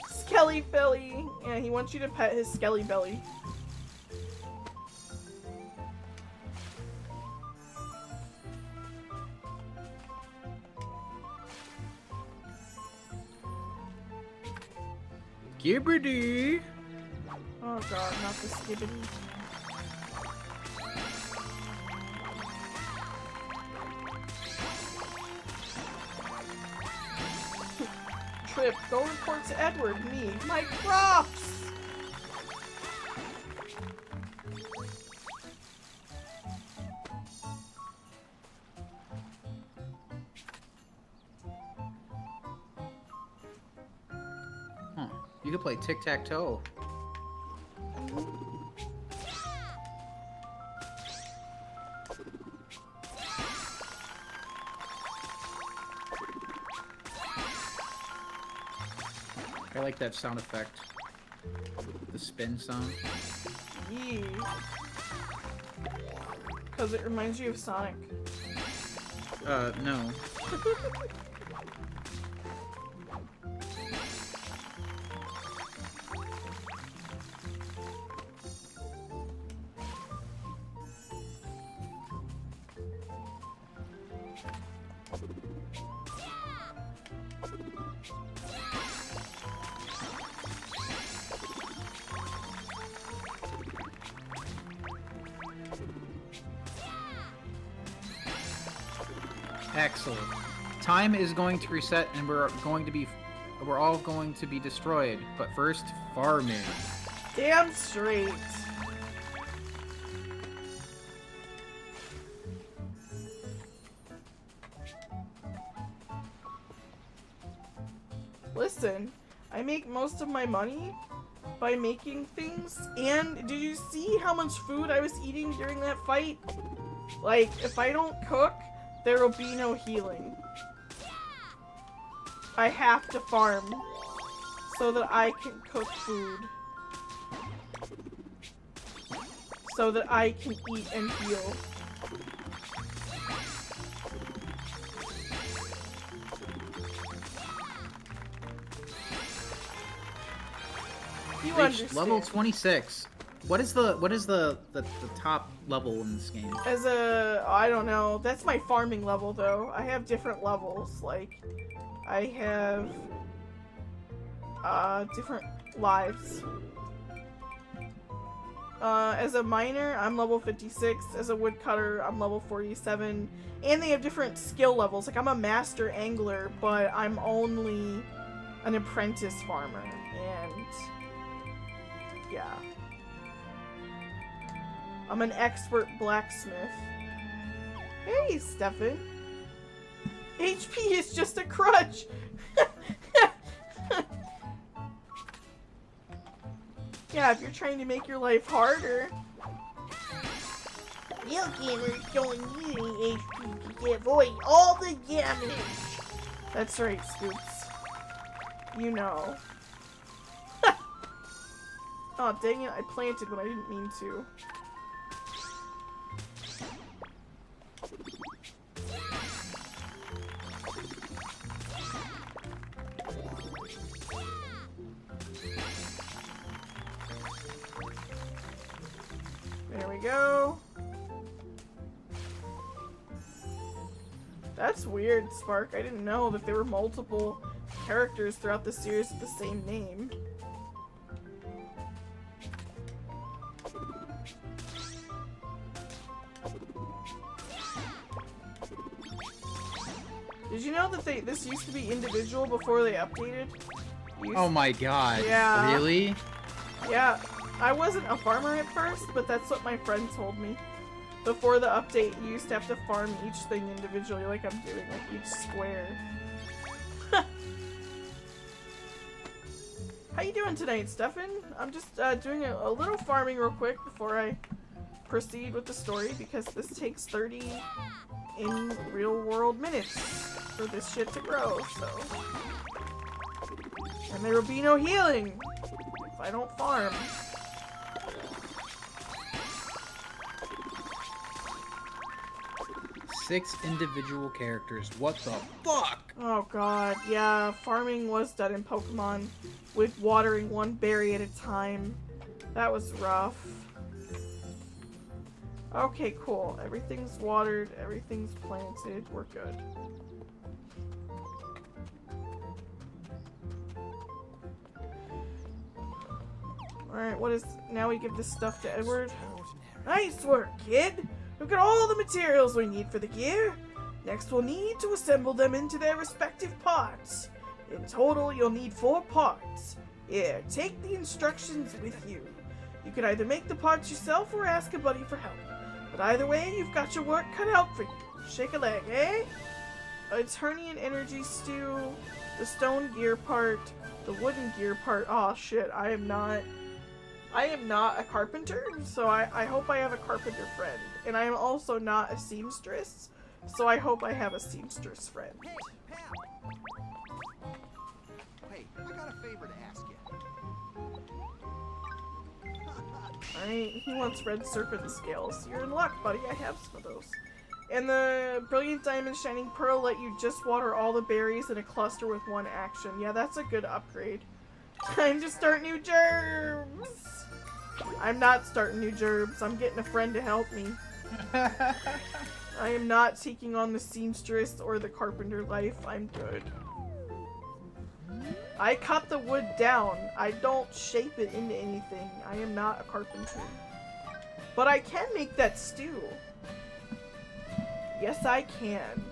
Skelly Belly! Yeah, he wants you to pet his Skelly Belly. Gibbity! Oh god, not the skibbity. Trip, go report to Edward, me, my crops! Huh. You could play tic-tac-toe. I like that sound effect. The spin sound. Yee. Because it reminds you of Sonic. No. Axel, time is going to reset and we're all going to be destroyed. But first, farming. Damn straight. Listen, I make most of my money by making things, and did you see how much food I was eating during that fight? Like, if I don't cook, there will be no healing. I have to farm so that I can cook food. So that I can eat and heal. You Reached understand. level 26. What is the top level in this game? As a, I don't know. That's my farming level though. I have different levels. Like, I have different lives. As a miner, I'm level 56. As a woodcutter, I'm level 47. And they have different skill levels. Like, I'm a master angler, but I'm only an apprentice farmer. And yeah. I'm an expert blacksmith. Hey, Stefan. HP is just a crutch. Yeah, if you're trying to make your life harder. Real gamers don't need any HP to avoid all the damage. That's right, Scoops. You know. Oh, dang it, I planted when I didn't mean to. There we go. That's weird, Spark. I didn't know that there were multiple characters throughout the series with the same name. Did you know that this used to be individual before they updated? Oh my god. Yeah. Really? Yeah, I wasn't a farmer at first, but that's what my friend told me. Before the update, you used to have to farm each thing individually, like I'm doing, like each square. How you doing tonight, Stefan? I'm just doing a little farming real quick before I proceed with the story, because this takes 30 in real-world minutes for this shit to grow, so... And there will be no healing if I don't farm. Six individual characters. What the fuck? Oh god, yeah, farming was done in Pokemon with watering one berry at a time. That was rough. Okay, cool. Everything's watered, everything's planted, we're good. Alright, what is... Now we give this stuff to Edward. Nice work, kid! We've got all the materials we need for the gear. Next, we'll need to assemble them into their respective parts. In total, you'll need 4 parts. Here, take the instructions with you. You can either make the parts yourself or ask a buddy for help. But either way, you've got your work cut out for you. Shake a leg, eh? Eternian energy stew, the stone gear part, the wooden gear part. Oh shit, I am not a carpenter, so I hope I have a carpenter friend. And I am also not a seamstress, so I hope I have a seamstress friend. Hey, pal. Hey, I got a favor to ask you. Alright, he wants red serpent scales. You're in luck, buddy. I have some of those. And the brilliant diamond shining pearl let you just water all the berries in a cluster with 1 action. Yeah, that's a good upgrade. Time to start new gerbs! I'm not starting new gerbs. I'm getting a friend to help me. I am not taking on the seamstress or the carpenter life. I'm good. I cut the wood down. I don't shape it into anything. I am not a carpenter. But I can make that stew. Yes, I can.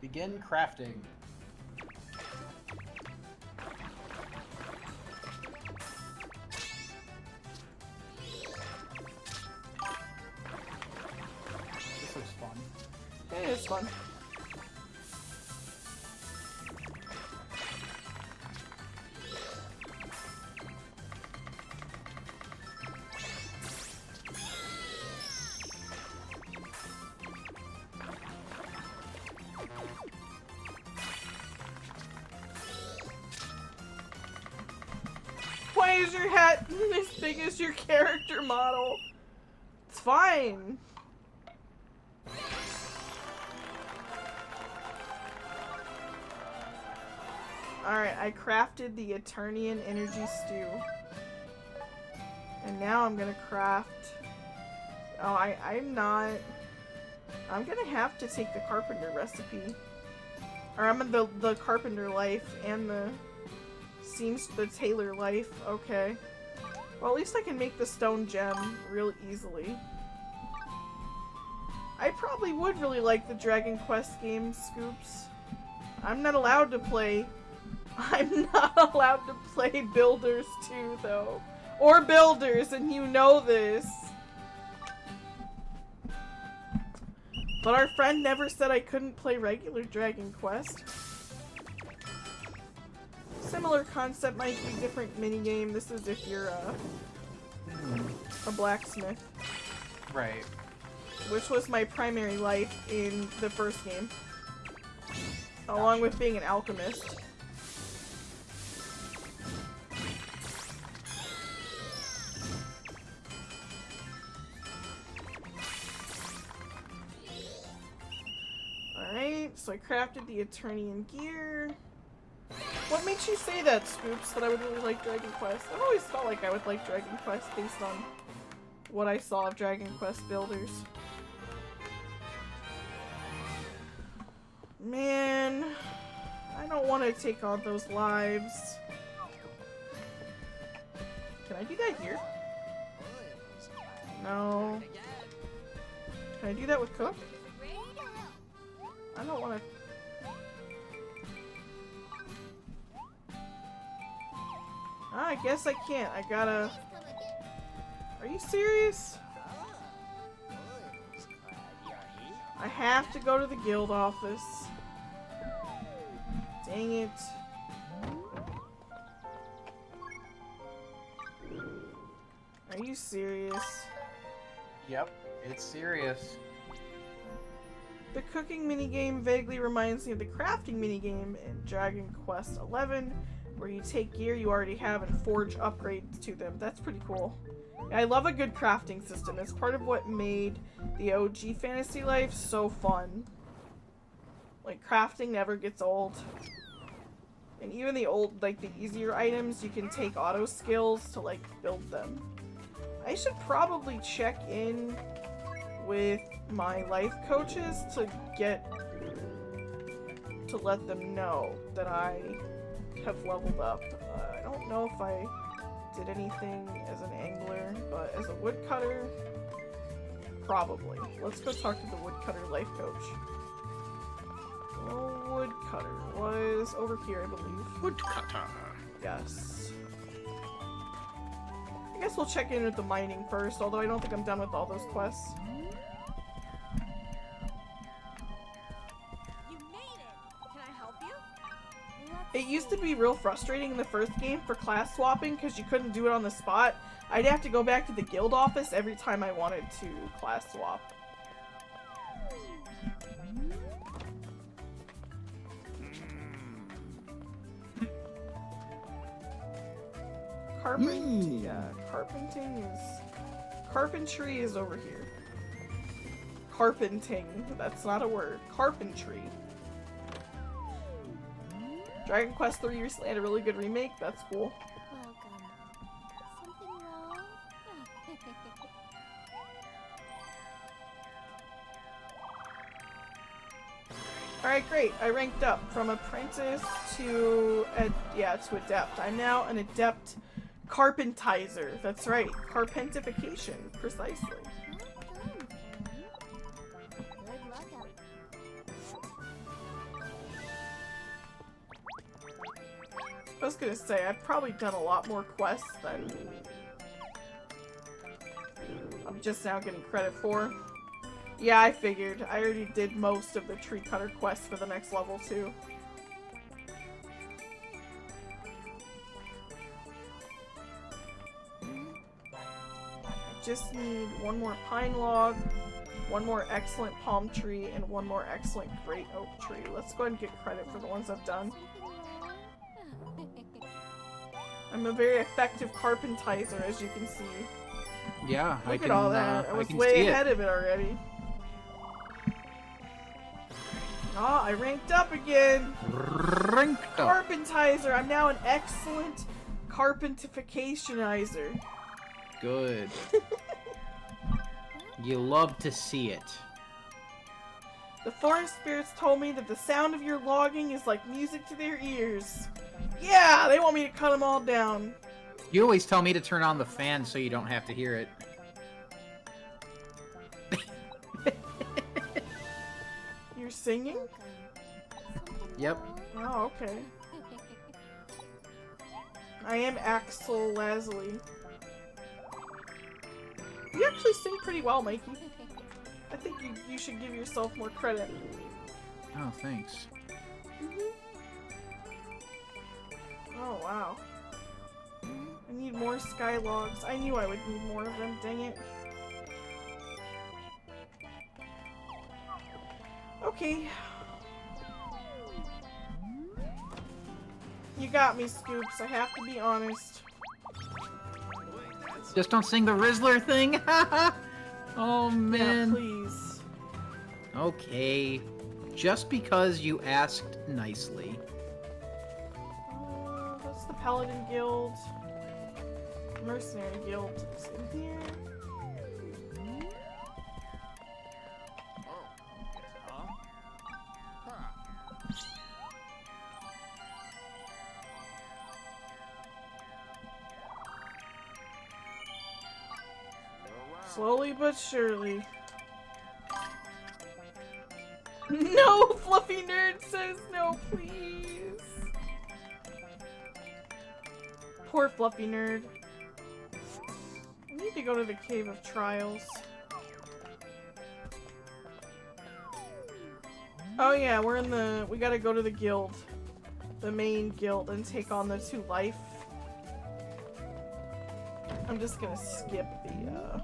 Begin crafting. This looks fun. It is fun. Why is your hat as big as your character model? It's fine. Alright, I crafted the Eternian energy stew. And now I'm gonna craft... Oh, I'm not... I'm gonna have to take the carpenter recipe. Or I'm in the carpenter life and the tailor life. Okay. Well, at least I can make the stone gem real easily. I probably would really like the Dragon Quest game, Scoops. I'm not allowed to play... I'm not allowed to play Builders 2, though. Or Builders, and you know this. But our friend never said I couldn't play regular Dragon Quest. Similar concept, might be different minigame. This is if you're a blacksmith. Right. Which was my primary life in the first game. Along with being an alchemist. Alright, so I crafted the Eternian gear. What makes you say that, Scoops, that I would really like Dragon Quest? I've always felt like I would like Dragon Quest based on what I saw of Dragon Quest Builders. Man, I don't want to take on those lives. Can I do that here? No. Can I do that with Cook? I don't want to... I guess I can't. I gotta... Are you serious? I have to go to the guild office. Dang it. Are you serious? Yep, it's serious. The cooking minigame vaguely reminds me of the crafting minigame in Dragon Quest XI, where you take gear you already have and forge upgrades to them. That's pretty cool. I love a good crafting system. It's part of what made the OG Fantasy Life so fun. Like, crafting never gets old. And even the old, like, the easier items, you can take auto skills to, like, build them. I should probably check in with my life coaches to get to let them know that I have leveled up. I don't know if I did anything as an angler, but as a woodcutter, probably. Let's go talk to the woodcutter life coach. Oh, woodcutter was over here, I believe. Woodcutter. Yes. I guess we'll check in with the mining first, although I don't think I'm done with all those quests. You made it! Can I help you? It used to be real frustrating in the first game for class swapping because you couldn't do it on the spot. I'd have to go back to the guild office every time I wanted to class swap. Carpentry is over here. Carpenting, that's not a word. Carpentry. Dragon Quest III recently had a really good remake, that's cool. Welcome. Something wrong? Alright, great. I ranked up from apprentice to adept. I'm now an adept carpentizer. That's right. Carpentification. Precisely. Good luck out. I was gonna say, I've probably done a lot more quests than I'm just now getting credit for. Yeah, I figured. I already did most of the tree cutter quests for the next level, too. I just need one more pine log, one more excellent palm tree, and one more excellent great oak tree. Let's go ahead and get credit for the ones I've done. I'm a very effective carpentizer, as you can see. Yeah, Look at all that. I I was can way see ahead it. of it already. Oh, I ranked up again. Ranked up. Carpentizer. I'm now an excellent carpentificationizer. Good. You love to see it. The forest spirits told me that the sound of your logging is like music to their ears. Yeah, they want me to cut them all down. You always tell me to turn on the fan so you don't have to hear it. You're singing? Yep. Oh, okay. I am Axel Lazuli. You actually sing pretty well, Mikey. I think you should give yourself more credit. Oh, thanks. Oh, wow. I need more sky logs. I knew I would need more of them, dang it. Okay. You got me, Scoops. I have to be honest. Just don't sing the Rizzler thing. Oh Yeah, man. please. Okay. Just because you asked nicely. What's the Paladin Guild? Mercenary Guild is in here. Slowly but surely. No! Fluffy Nerd says no, please! Poor Fluffy Nerd. I need to go to the Cave of Trials. Oh yeah, we gotta go to the guild. The main guild and take on the 2 life. I'm just gonna skip the,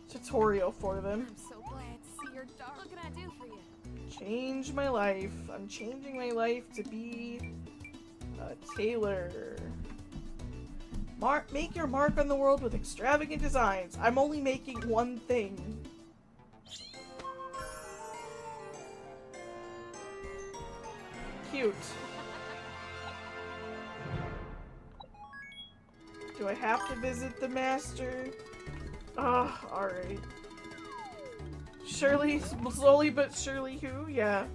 tutorial for them. I'm so glad to see your dog. What can I do for you? Change my life. I'm changing my life to be a tailor. Make your mark on the world with extravagant designs. I'm only making one thing. Cute. Do I have to visit the master? Ugh, alright. Surely, slowly but surely who? Yeah.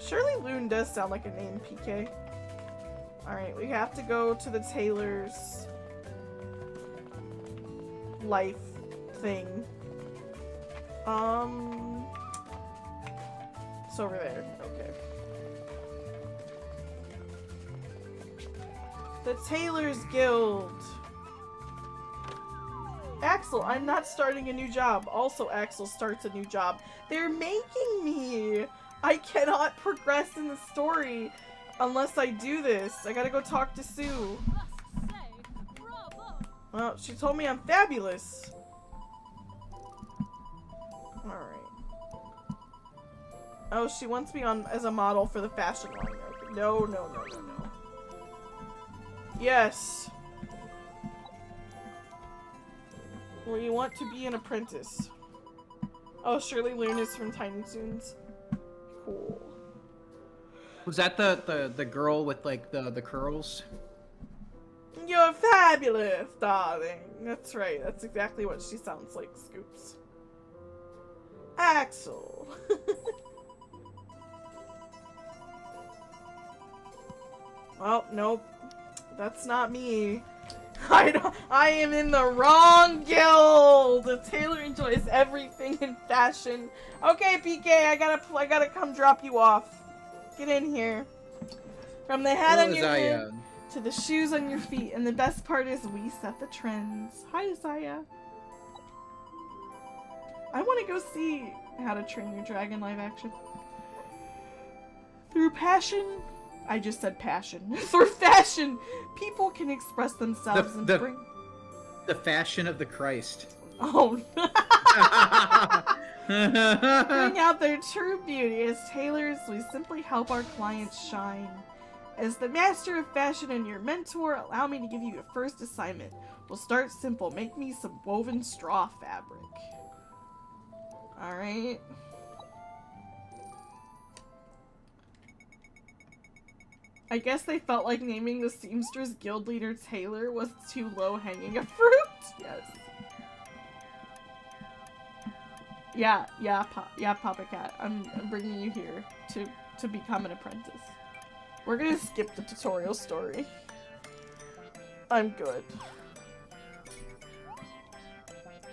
Shirley Loon does sound like a name, PK. Alright, we have to go to the tailor's life thing. It's over there. Okay. The Tailor's Guild. Axel, I'm not starting a new job. Also, Axel starts a new job. They're making me. I cannot progress in the story unless I do this. I gotta go talk to Sue. Well, she told me I'm fabulous. Alright. Oh, she wants me on as a model for the fashion line. Okay. No. Yes. Well, you want to be an apprentice. Oh, Shirley Loon is from Tiny Toons. Cool. Was that the girl with like the curls? You're fabulous, darling. That's right. That's exactly what she sounds like, Scoops. Axel. Well, nope. That's not me. I am in the wrong guild. The tailor enjoys everything in fashion. Okay, PK, I gotta come drop you off. Get in here. From the hat on your head to the shoes on your feet, and the best part is we set the trends. Hi, Zaya. I want to go see How to Train Your Dragon live action. Through passion. I just said passion. Through fashion, people can express themselves and bring... The fashion of the Christ. Oh. Bring out their true beauty. As tailors, we simply help our clients shine. As the master of fashion and your mentor, allow me to give you your first assignment. We'll start simple. Make me some woven straw fabric. Alright. I guess they felt like naming the Seamstress Guild leader Taylor was too low-hanging a fruit. Yes. Yeah, Papa Cat. I'm bringing you here to become an apprentice. We're gonna skip the tutorial story. I'm good.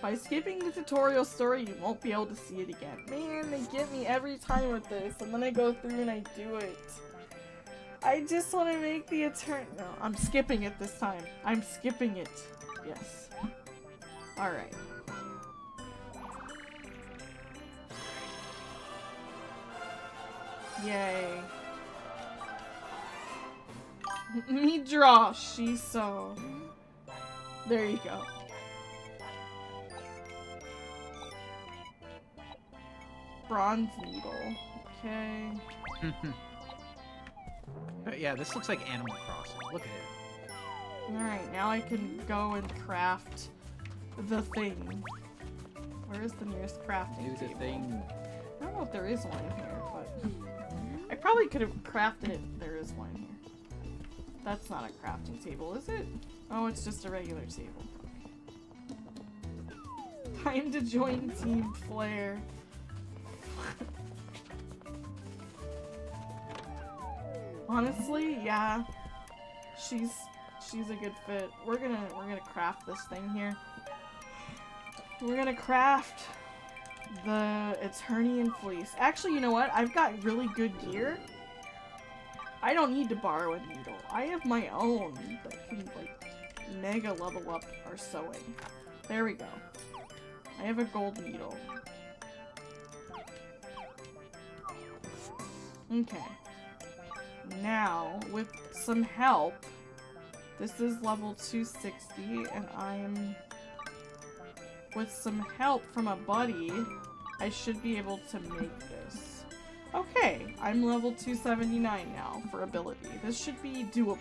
By skipping the tutorial story, you won't be able to see it again. Man, they get me every time with this, and then I go through and I do it. I just want to make the No, I'm skipping it this time. I'm skipping it. Yes. Alright. Yay. Me draw, she sew. There you go. Bronze needle. Okay. Yeah, this looks like Animal Crossing. Look at it. Alright, now I can go and craft the thing. Where is the nearest crafting Do the table? thing. I don't know if there is one here, but I probably could have crafted it. There is one here. That's not a crafting table, is it? Oh, it's just a regular table. Okay. Time to join Team Flare. Honestly, yeah. She's a good fit. We're gonna craft this thing here. We're gonna craft the Eternian Fleece. Actually, you know what? I've got really good gear. I don't need to borrow a needle. I have my own that can, like, mega level up our sewing. There we go. I have a gold needle. Okay. Now, with some help, this is level 260, and with some help from a buddy, I should be able to make this. Okay, I'm level 279 now for ability. This should be doable.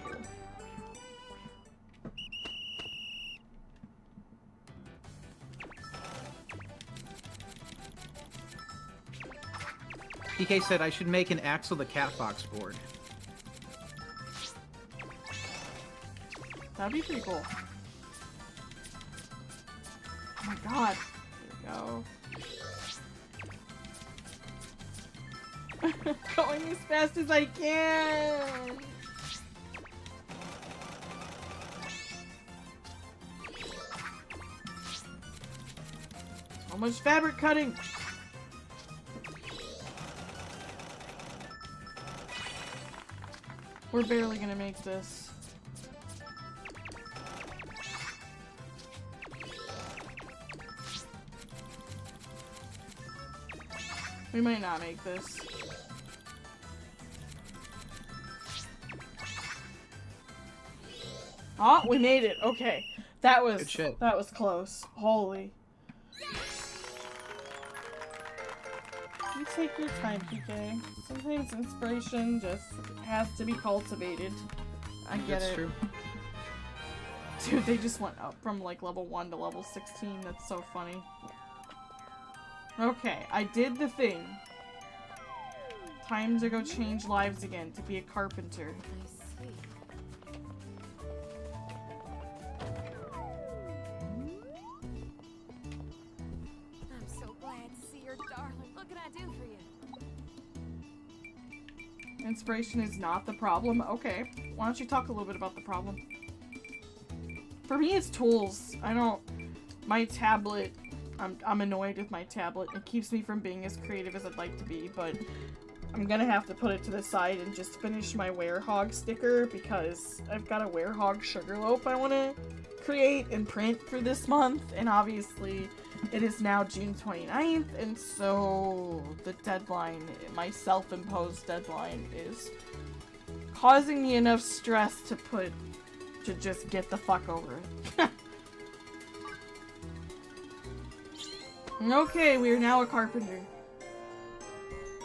PK said I should make an Axel the Catbox board. That'd be pretty cool. Oh my god. There we go. Going as fast as I can. So much fabric cutting. We're barely gonna make this. We might not make this. Oh, we made it. Okay. That was Good shit. that was close. Holy. You take your time, PK. Sometimes inspiration just has to be cultivated. I get That's it. true. Dude, they just went up from like level 1 to level 16. That's so funny. Okay, I did the thing. Time to go change lives again to be a carpenter. I see. I'm so glad to see your darling. What can I do for you? Inspiration is not the problem. Okay. Why don't you talk a little bit about the problem? For me, it's tools. I don't... My tablet... I'm annoyed with my tablet. It keeps me from being as creative as I'd like to be, but I'm gonna have to put it to the side and just finish my werehog sticker because I've got a werehog sugarloaf I want to create and print for this month, and obviously it is now June 29th, and so the deadline, my self-imposed deadline, is causing me enough stress to just get the fuck over it. Okay, we are now a carpenter.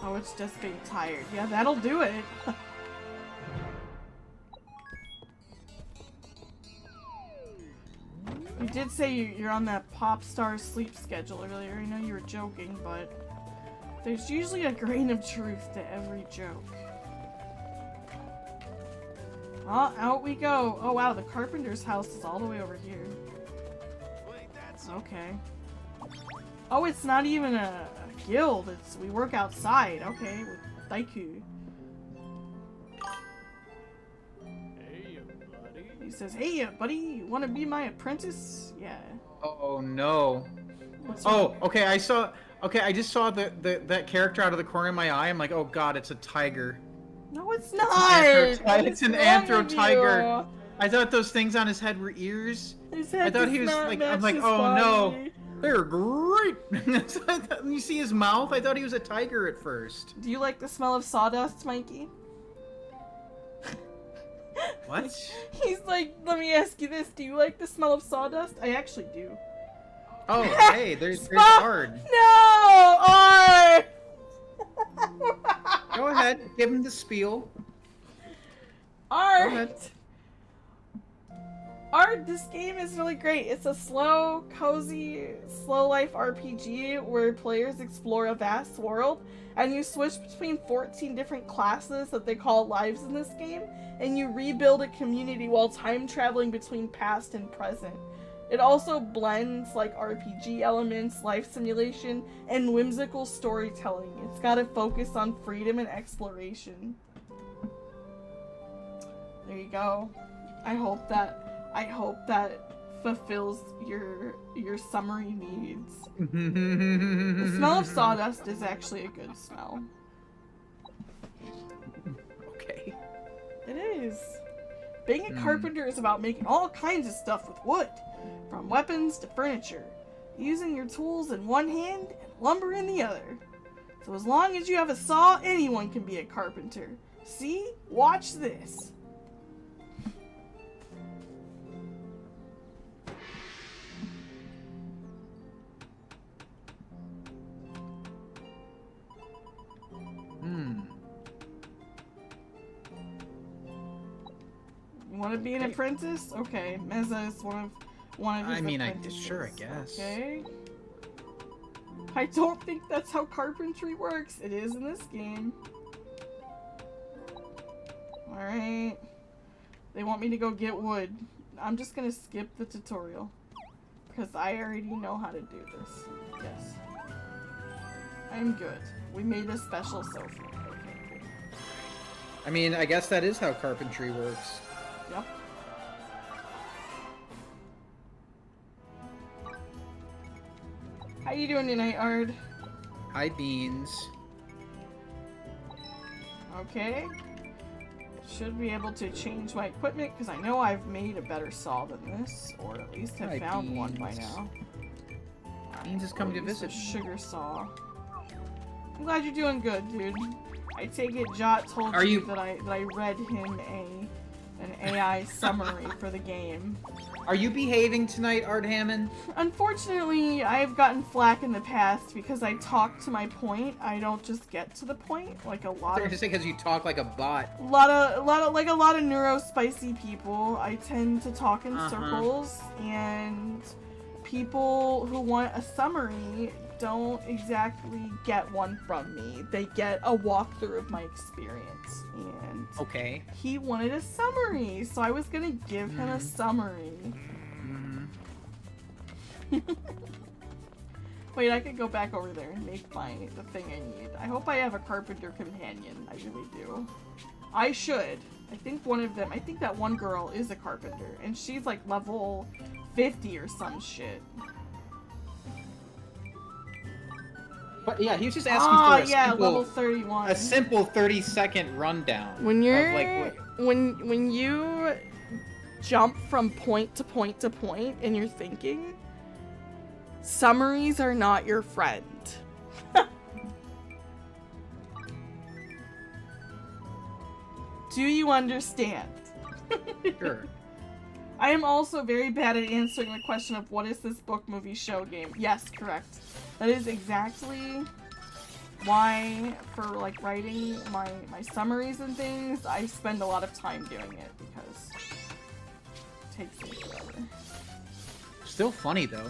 Oh, it's just being tired. Yeah, that'll do it. You did say you're on that pop star sleep schedule earlier. I know you were joking, but there's usually a grain of truth to every joke. Oh, out we go. Oh wow, the carpenter's house is all the way over here. Okay. Oh, it's not even a guild. It's we work outside. Okay, with Daiku. Hey, buddy. He says, "Hey, buddy, you want to be my apprentice?" Yeah. Oh no. What's Oh, wrong? okay. I just saw that character out of the corner of my eye. I'm like, oh god, it's a tiger. No, it's not. It's an anthro tiger. I thought those things on his head were ears. I thought he was like, I'm like, oh no. They're great! You see his mouth? I thought he was a tiger at first. Do you like the smell of sawdust, Mikey? What? He's like, let me ask you this. Do you like the smell of sawdust? I actually do. Oh, hey, there's Stop! Ard. No! Ard! Go ahead, give him the spiel. Art! Go ahead. Art, this game is really great. It's a slow, cozy, slow life RPG where players explore a vast world, and you switch between 14 different classes that they call lives in this game, and you rebuild a community while time traveling between past and present. It also blends like RPG elements, life simulation, and whimsical storytelling. It's got a focus on freedom and exploration. There you go. I hope that fulfills your summary needs. The smell of sawdust is actually a good smell. Okay. It is. Being a carpenter is about making all kinds of stuff with wood, from weapons to furniture, using your tools in one hand and lumber in the other. So as long as you have a saw, anyone can be a carpenter. See? Watch this. You want to be an apprentice? Okay, Meza is one of his I mean, apprentices. sure, I guess. Okay. I don't think that's how carpentry works. It is in this game. Alright. They want me to go get wood. I'm just gonna skip the tutorial. Because I already know how to do this. Yes. I'm good. We made a special sofa. I mean, I guess that is how carpentry works. Yep. How you doing tonight, Ard? Hi, Beans. Okay. Should be able to change my equipment, because I know I've made a better saw than this, or at least have Hi, found one by Beans. now. Beans is coming to Or at least visit. a sugar saw. I'm glad you're doing good, dude. I take it Jot told Are you you- that I read him an AI summary for the game. Are you behaving tonight, Art Hammond? Unfortunately, I've gotten flack in the past because I talk to my point. I don't just get to the point like a lot I of just say because you talk like a bot. a lot of neurospicy people. I tend to talk in circles, and people who want a summary don't exactly get one from me. They get a walkthrough of my experience, and Okay. he wanted a summary, so I was gonna give him a summary. Wait, I could go back over there and make the thing I need. I hope I have a carpenter companion. I really do. I should. I think that one girl is a carpenter, and she's like level 50 or some shit. But yeah, he was just asking for a yeah, simple, level 31. a simple 30-second rundown. When you're of, like, when you jump from point to point to point in your thinking, summaries are not your friend. Do you understand? Sure. I am also very bad at answering the question of what is this book, movie, show, game. Yes, correct. That is exactly why, for like writing my summaries and things, I spend a lot of time doing it because it takes me forever. Still funny though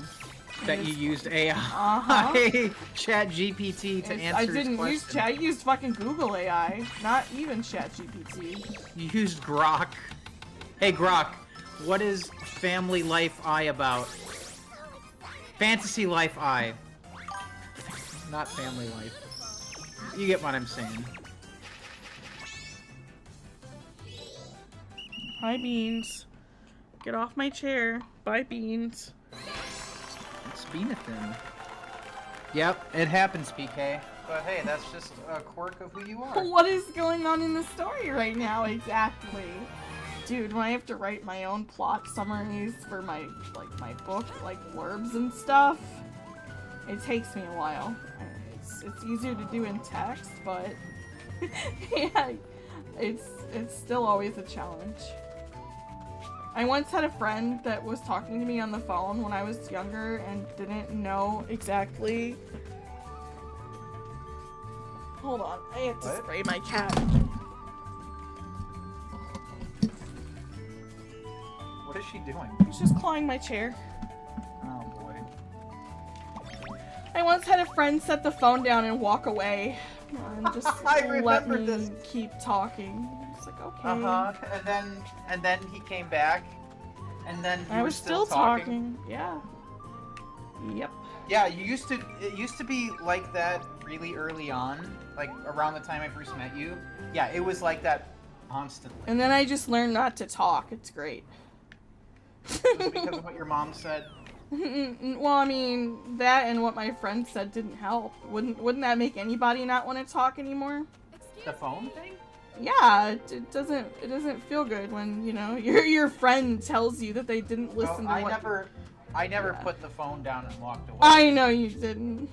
that It you is used AI, Chat GPT to answer I his didn't use question. chat. I used fucking Google AI, not even Chat GPT. You used Grok. Hey Grok, what is Family Life I about? Fantasy Life I. Not Family Life. You get what I'm saying. Hi, Beans. Get off my chair. Bye, Beans. It's Beanathan. Yep, it happens, PK. But hey, that's just a quirk of who you are. What is going on in the story right now, exactly? Dude, when I have to write my own plot summaries for my book, like blurbs and stuff, it takes me a while. It's easier to do in text, but yeah, it's still always a challenge. I once had a friend that was talking to me on the phone when I was younger and didn't know exactly. Hold on, I have to spray my cat. What is she doing? She's just clawing my chair. Oh boy. I once had a friend set the phone down and walk away and just I let remember me this. keep talking. It's like, okay. And then he came back, and then I was still talking. Yeah. Yep. Yeah, it used to be like that really early on, like around the time I first met you. Yeah, it was like that constantly. And then I just learned not to talk. It's great. Was it because of what your mom said? Well, I mean, that and what my friend said didn't help. Wouldn't that make anybody not want to talk anymore? The phone thing? Yeah, it doesn't feel good when, you know, your friend tells you that they didn't listen to I what never put the phone down and walked away. I know you didn't.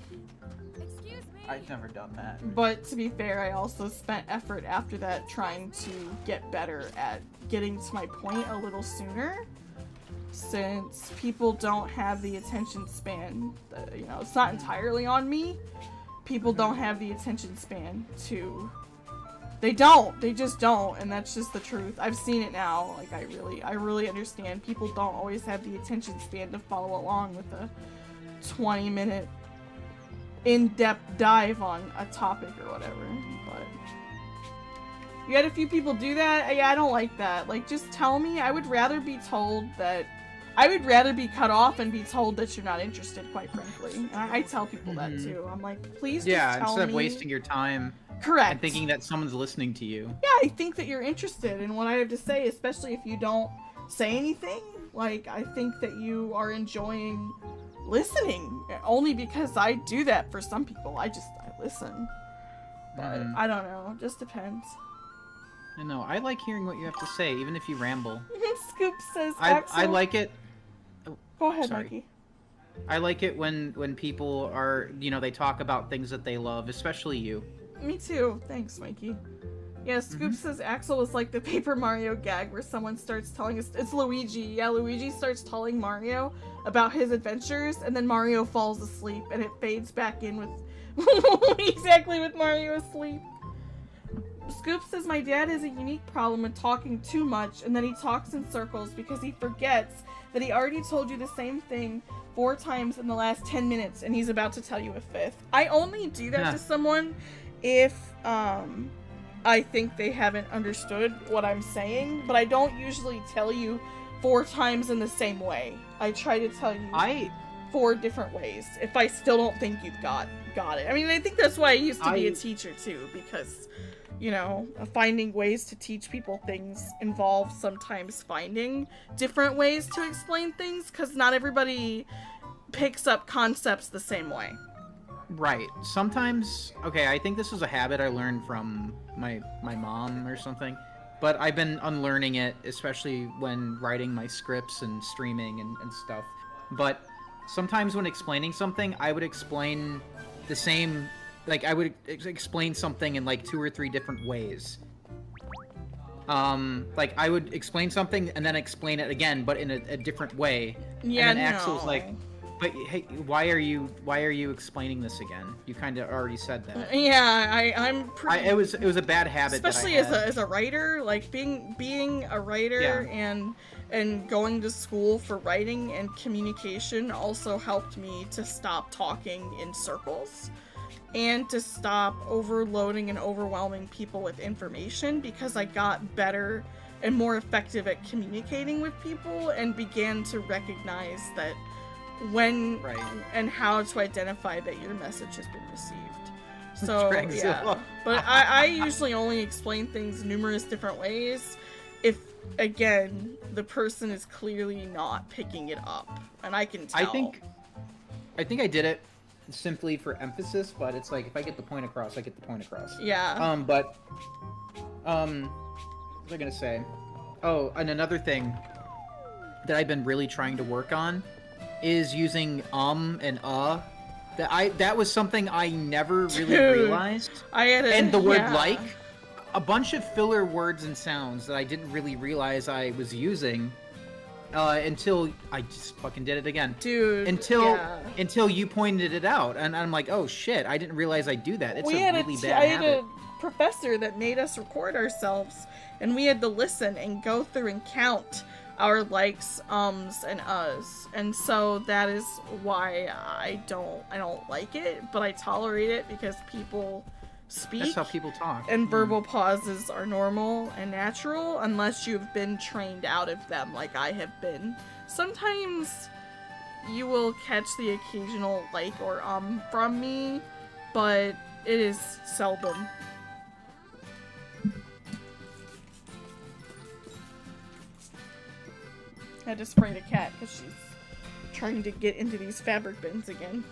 Excuse me. I've never done that. But to be fair, I also spent effort after that trying to get better at getting to my point a little sooner. Since people don't have the attention span, you know, it's not entirely on me. People don't have the attention span to... They just don't, and that's just the truth. I've seen it now. Like, I really understand. People don't always have the attention span to follow along with a 20-minute in-depth dive on a topic or whatever, but... You had a few people do that? Yeah, I don't like that. Like, just tell me. I would rather be told that... I would rather be cut off and be told that you're not interested, quite frankly. And I tell people that, too. I'm like, please just tell me... instead of wasting your time Correct. And thinking that someone's listening to you. Yeah, I think that you're interested in what I have to say, especially if you don't say anything. Like, I think that you are enjoying listening, only because I do that for some people. I listen. But I don't know, just depends. I know, I like hearing what you have to say, even if you ramble. Scoop says, I like it. Oh, go ahead, sorry. Mikey. I like it when people are, they talk about things that they love, especially you. Me too. Thanks, Mikey. Yeah, Scoop says Axel is like the Paper Mario gag where someone starts telling us it's Luigi. Yeah, Luigi starts telling Mario about his adventures, and then Mario falls asleep, and it fades back in with exactly with Mario asleep. Scoop says my dad has a unique problem with talking too much, and then he talks in circles because he forgets that he already told you the same thing 4 times in the last 10 minutes, and he's about to tell you a 5th. I only do that to someone if I think they haven't understood what I'm saying, but I don't usually tell you 4 times in the same way. I try to tell you 4 different ways if I still don't think you've got it. I mean, I think that's why I used to be a teacher too, because finding ways to teach people things involves sometimes finding different ways to explain things, because not everybody picks up concepts the same way. Right. Sometimes, okay, I think this is a habit I learned from my mom or something, but I've been unlearning it, especially when writing my scripts and streaming and stuff. But sometimes when explaining something, I would explain the same, like, I would explain something in, like, 2 or 3 different ways. Like, I would explain something and then explain it again, but in a different way. Yeah, and then Axel's like, but hey, why are you explaining this again? You kind of already said that. Yeah, I'm pretty. It was a bad habit. Especially that I had. as a writer, like being a writer and going to school for writing and communication also helped me to stop talking in circles and to stop overloading and overwhelming people with information, because I got better and more effective at communicating with people and began to recognize that when and how to identify that your message has been received. So yeah, but I usually only explain things numerous different ways if, again, the person is clearly not picking it up, and I can tell. I think I did it simply for emphasis, but it's like, if I get the point across, I get the point across. Yeah. But what was I gonna say? Oh, and another thing that I've been really trying to work on is using and that was something I never really realized. And the word like, a bunch of filler words and sounds that I didn't really realize I was using until I just fucking did it again. Dude. Until you pointed it out, and I'm like, oh shit, I didn't realize I do that. It's a really bad habit. I had a professor that made us record ourselves, and we had to listen and go through and count our likes, and uhs, and so that is why I don't like it, but I tolerate it because people speak. That's how people talk. And verbal pauses are normal and natural unless you've been trained out of them like I have been. Sometimes you will catch the occasional like or from me, but it is seldom. I had to spray the cat because she's trying to get into these fabric bins again.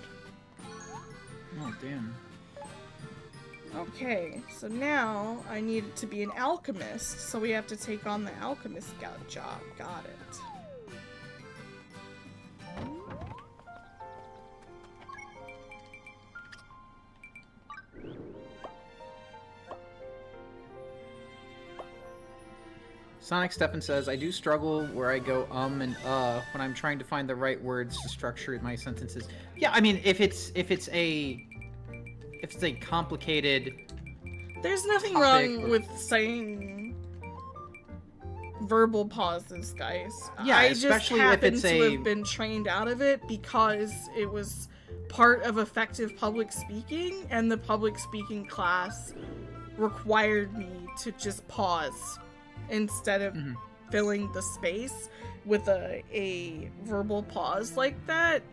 Oh, damn. Okay, so now I need it to be an alchemist, so we have to take on the alchemist job. Got it. Sonic Stefan says, I do struggle where I go and when I'm trying to find the right words to structure my sentences. Yeah, I mean, if it's a complicated There's nothing wrong with saying verbal pauses, guys. Yeah, I especially just if it's happen to have been trained out of it because it was part of effective public speaking, and the public speaking class required me to just pause instead of filling the space with a verbal pause like that.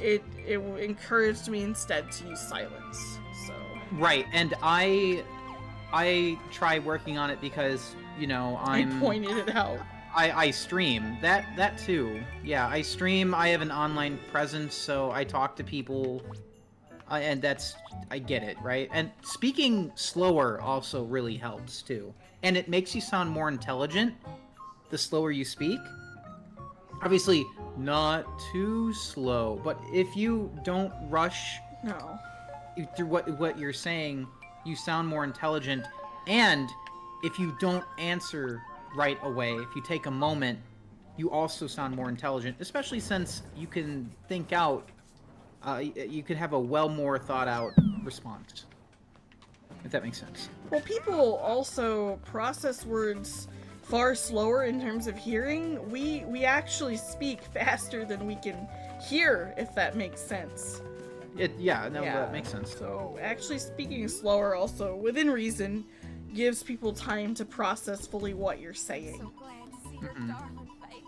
It encouraged me instead to use silence. So Right, and I try working on it because, you know, I pointed it out. I stream. That too. Yeah, I stream. I have an online presence, so I talk to people, and I get it, right? And speaking slower also really helps too, and it makes you sound more intelligent the slower you speak. Obviously, not too slow, but if you don't rush No. through what you're saying, you sound more intelligent, and if you don't answer right away, if you take a moment, you also sound more intelligent, especially since you can think out, you can have a more thought out response, if that makes sense. Well, people also process words far slower in terms of hearing. We actually speak faster than we can hear, if that makes sense. That makes sense. So actually speaking slower also, within reason, gives people time to process fully what you're saying. So glad to see your darling face.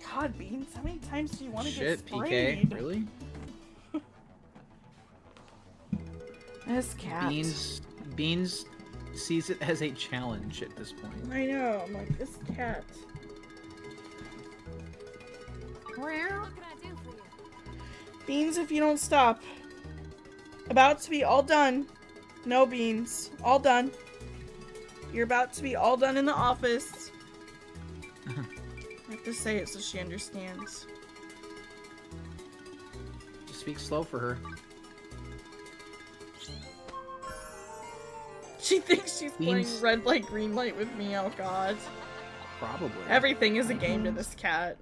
God, Beans, how many times do you want to get Shit, sprayed? PK, really? This cat. Beans sees it as a challenge at this point. I know, I'm like, this cat. What can I do for you? Beans, if you don't stop. About to be all done. No, Beans. All done. You're about to be all done in the office. I have to say it so she understands. Just speak slow for her. She thinks she's playing Beans. red light, green light with me. Oh god. Probably. Everything is a game to this cat.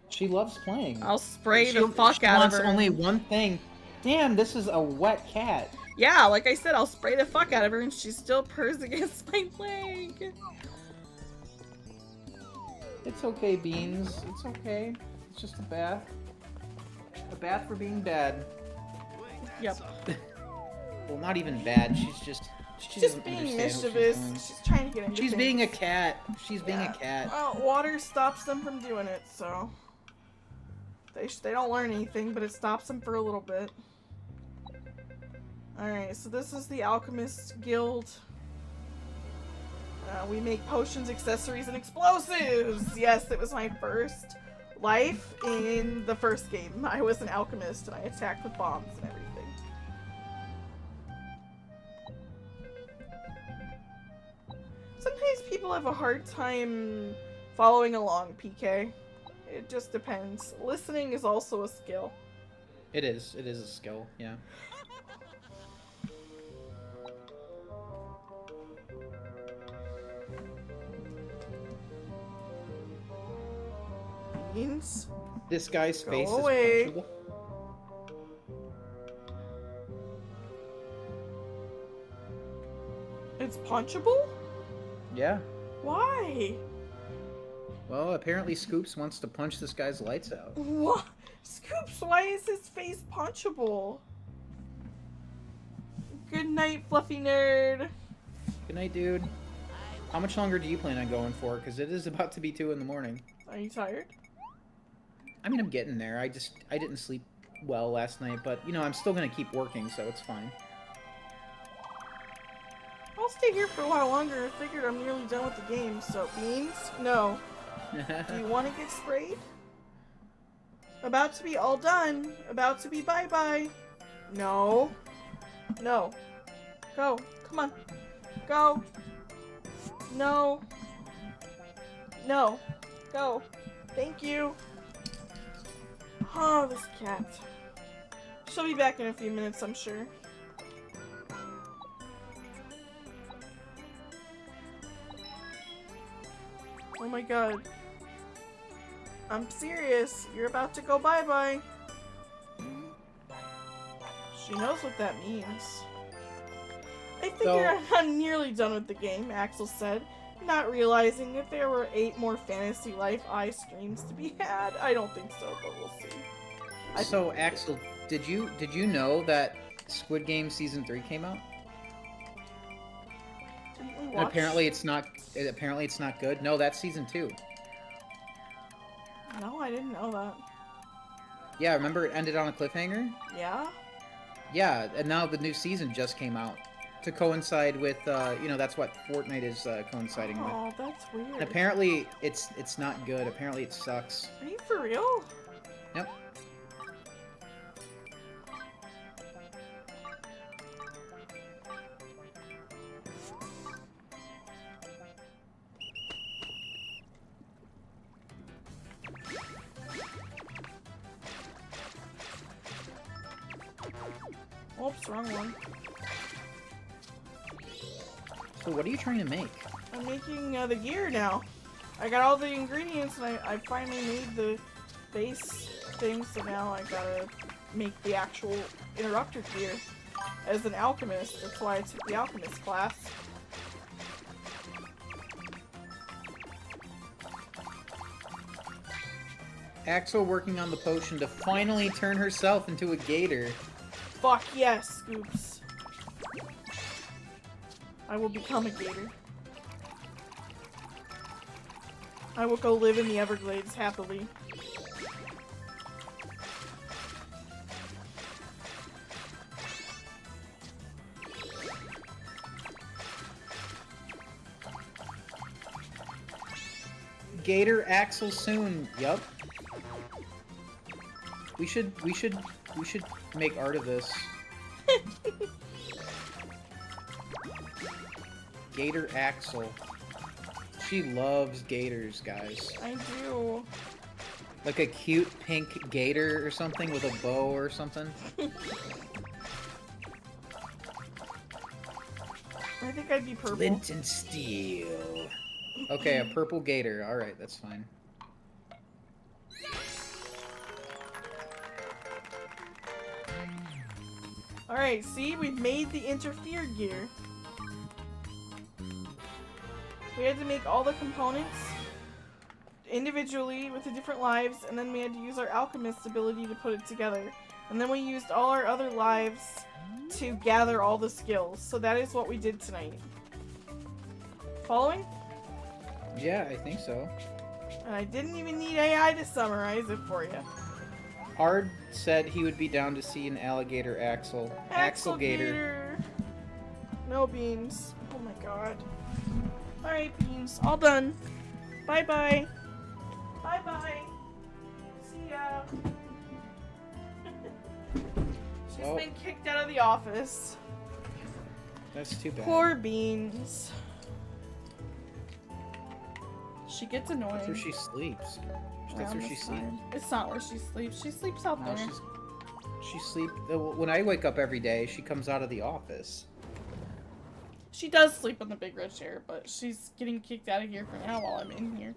She loves playing. I'll spray the fuck she out of wants her. only one thing. Damn, this is a wet cat. Yeah, like I said, I'll spray the fuck out of her and she still purrs against my leg. It's okay, Beans. It's okay. It's just a bath. A bath for being bad. Yep. Well, not even bad. She She's doesn't being understand what she's mischievous. doing. She's trying to get into She's things. being a cat. She's being Yeah. a cat. Well, water stops them from doing it, so they don't learn anything, but it stops them for a little bit. Alright, so this is the Alchemist Guild. We make potions, accessories, and explosives! Yes, it was my first life in the first game. I was an alchemist and I attacked with bombs and everything. Sometimes people have a hard time following along, PK. It just depends. Listening is also a skill. It is. It is a skill. Yeah. Beans. This guy's Go face away. is punchable. It's punchable? Yeah. Why? Well, apparently Scoops wants to punch this guy's lights out. What? Scoops, why is his face punchable? Good night, fluffy nerd. Good night, dude. How much longer do you plan on going for? Because it is about to be 2 in the morning. Are you tired? I mean, I'm getting there. I didn't sleep well last night, but, you know, I'm still going to keep working, so it's fine. I'll stay here for a while longer. I figured I'm nearly done with the game, so Beans? No. Do you want to get sprayed? About to be all done. About to be bye-bye. No. No. Go. Come on. Go. No. No. Go. Thank you. Oh, this cat. She'll be back in a few minutes, I'm sure. Oh my god. I'm serious. You're about to go bye-bye. She knows what that means. I figure I'm nearly done with the game, Axel said, not realizing that there were 8 more Fantasy Life I streams to be had. I don't think so, but we'll see. So, Axel, did you know that Squid Game Season 3 came out? Didn't we And watch? apparently it's not good. No, that's Season 2. No, I didn't know that. Yeah, remember it ended on a cliffhanger? Yeah? Yeah, and now the new season just came out to coincide with, you know, that's what Fortnite is coinciding with. Oh, that's weird. And apparently, it's not good. Apparently, it sucks. Are you for real? Yep. Oops, wrong one. So what are you trying to make? I'm making the gear now. I got all the ingredients and I finally made the base thing, so now I gotta make the actual interrupter gear as an alchemist. That's why I took the alchemist class. Axel working on the potion to finally turn herself into a gator. Fuck yes, Scoops. I will become a gator. I will go live in the Everglades happily. Gator Axel soon. Yup. We should make art of this. Gator Axel. She loves gators, guys. I do. Like a cute pink gator or something with a bow or something. I think I'd be purple. Flint and steel. Okay, a purple gator. Alright, that's fine. Alright, see? We've made the interfere gear. We had to make all the components individually with the different lives, and then we had to use our alchemist ability to put it together. And then we used all our other lives to gather all the skills. So that is what we did tonight. Following? Yeah, I think so. And I didn't even need AI to summarize it for you. Ard said he would be down to see an alligator Axel. Axel Gator. No beans. Oh my god. Alright, beans. All done. Bye-bye. Bye-bye. See ya. She's Oh. been kicked out of the office. That's too bad. Poor beans. She gets annoying. That's where she sleeps. That's around where she this sleeps. time. It's not where she sleeps. She sleeps out No, there. she sleep. When I wake up every day, she comes out of the office. She does sleep in the big red chair, but she's getting kicked out of here for now while I'm in here.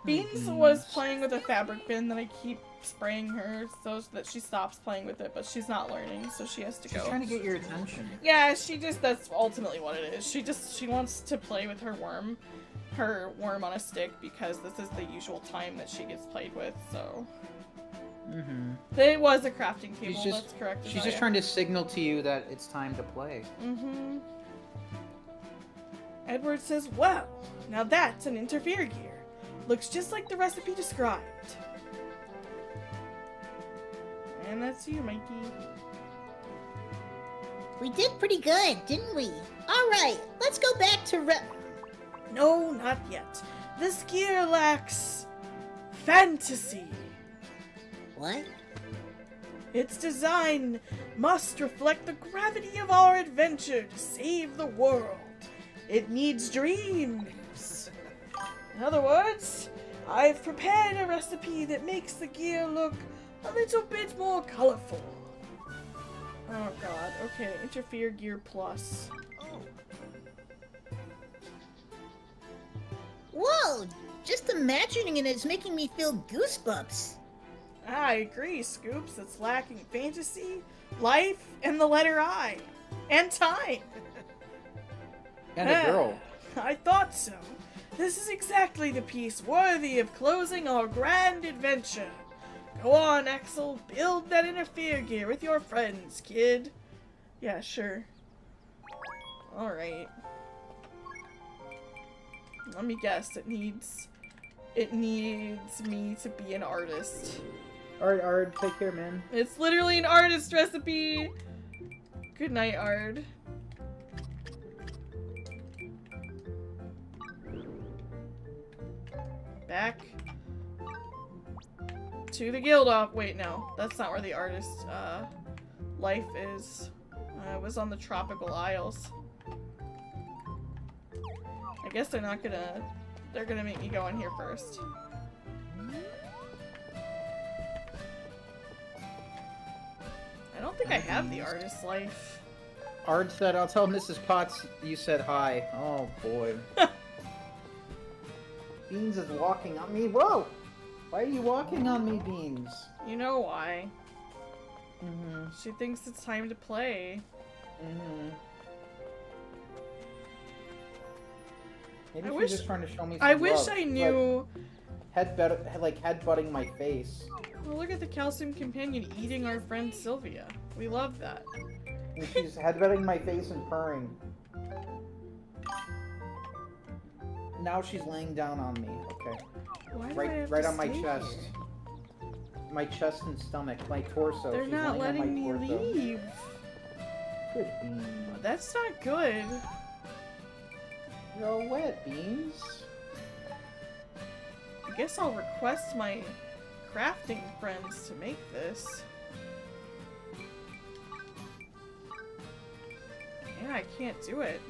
Beans was playing with a fabric bin that I keep spraying her so that she stops playing with it, but she's not learning, so she has to She's go. trying to get your attention. Yeah, that's ultimately what it is. She wants to play with her worm on a stick, because this is the usual time that she gets played with, so. Mm-hmm. It was a crafting table, that's correct. She's just trying to signal to you that it's time to play. Mm-hmm. Edward says, well, now that's an interfere gear. Looks just like the recipe described. And that's you, Mikey. We did pretty good, didn't we? Alright, let's go back to No, not yet. This gear lacks fantasy. What? Its design must reflect the gravity of our adventure to save the world. It needs dreams. In other words, I've prepared a recipe that makes the gear look a little bit more colorful. Oh god, okay, interfere gear plus. Whoa! Just imagining it is making me feel goosebumps. I agree, Scoops. It's lacking fantasy, life, and the letter I. And time. And a girl. I thought so. This is exactly the piece worthy of closing our grand adventure. Go on, Axel. Build that interfere gear with your friends, kid. Yeah, sure. Alright. Let me guess. It needs me to be an artist. Alright, Ard, take care, man. It's literally an artist recipe! Good night, Ard. Back to the guild off. Wait, no. That's not where the artist, life is. It was on the Tropical Isles. I guess they're not gonna... They're gonna make me go in here first. I don't think I have the artist's life. Ard said, I'll tell Mrs. Potts you said hi. Oh, boy. Beans is walking on me. Whoa! Why are you walking on me, Beans? You know why. Mm-hmm. She thinks it's time to play. Mm-hmm. Maybe I she's wish- just trying to show me some I wish love. I knew... Like headbutting my face. Well, look at the calcium companion eating our friend Sylvia. We love that. And she's headbutting my face and purring. Now she's laying down on me. Okay. Why do I have Right to on my stay chest. here? My chest and stomach. My torso. They're She's not laying letting me on my torso. leave. Good Beans. That's not good. You're all wet, Beans. I guess I'll request my crafting friends to make this. Yeah, I can't do it.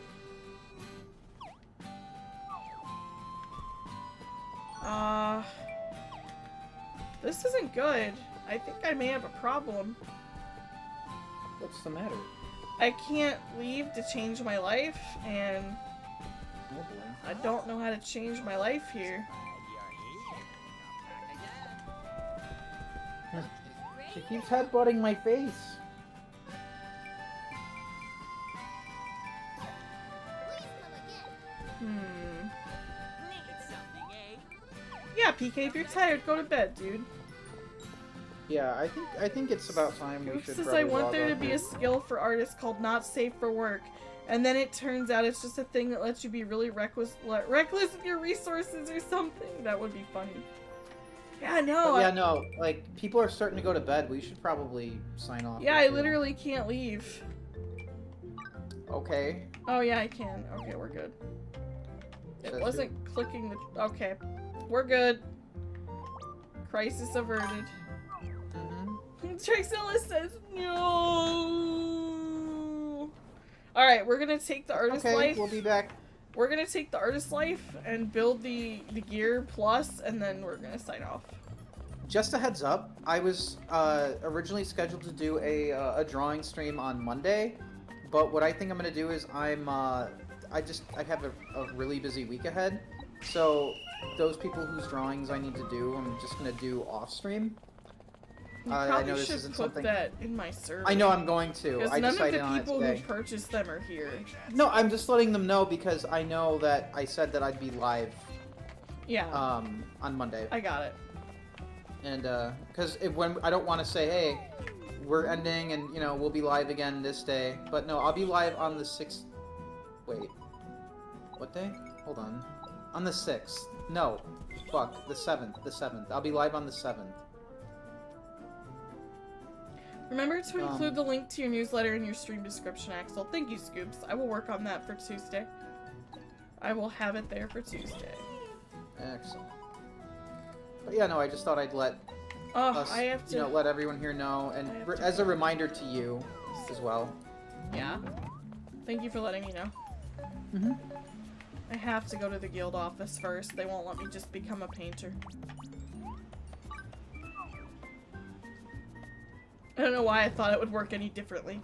This isn't good. I think I may have a problem. What's the matter? I can't leave to change my life, and Oh boy. I don't know how to change my life here. She keeps headbutting my face. Yeah, PK, if you're tired, go to bed, dude. Yeah, I think it's about time we Oops, should says probably I want log there off to be here. a skill for artists called not safe for work. And then it turns out it's just a thing that lets you be really reckless with your resources or something. That would be funny. Yeah, no. But yeah, no, like, people are starting to go to bed. We should probably sign off. Yeah, here I soon. literally can't leave. Okay. Oh, yeah, I can. Okay, we're good. It Says wasn't clicking the... Okay. We're good. Crisis averted. Mm-hmm. Trixella says no. Alright, we're gonna take the artist's Okay, life. we'll be back. We're gonna take the artist's life and build the gear plus, and then we're gonna sign off. Just a heads up, I was originally scheduled to do a drawing stream on Monday, but what I think I'm gonna do is I have a really busy week ahead, so those people whose drawings I need to do, I'm just gonna do off stream. You I probably know this should isn't put something. that in my server. I know I'm going to. Because I none of decided the on it people today. who purchased them are here. No, I'm just letting them know because I know that I said that I'd be live Yeah, on Monday. I got it. And because when I don't want to say, hey, we're ending and you know we'll be live again this day, but no, I'll be live on the 6th. Wait, what day? Hold on the 6th. No, fuck, the 7th. The 7th. I'll be live on the 7th. Remember to include the link to your newsletter in your stream description, Axel. Thank you, Scoops. I will work on that for Tuesday. I will have it there for Tuesday. Excellent. But yeah, no, I just thought I'd let Oh, us, I have to... you know, let everyone here know, and I have to as a go. reminder to you as well. Yeah. Thank you for letting me know. Mm-hmm. I have to go to the guild office first. They won't let me just become a painter. I don't know why I thought it would work any differently.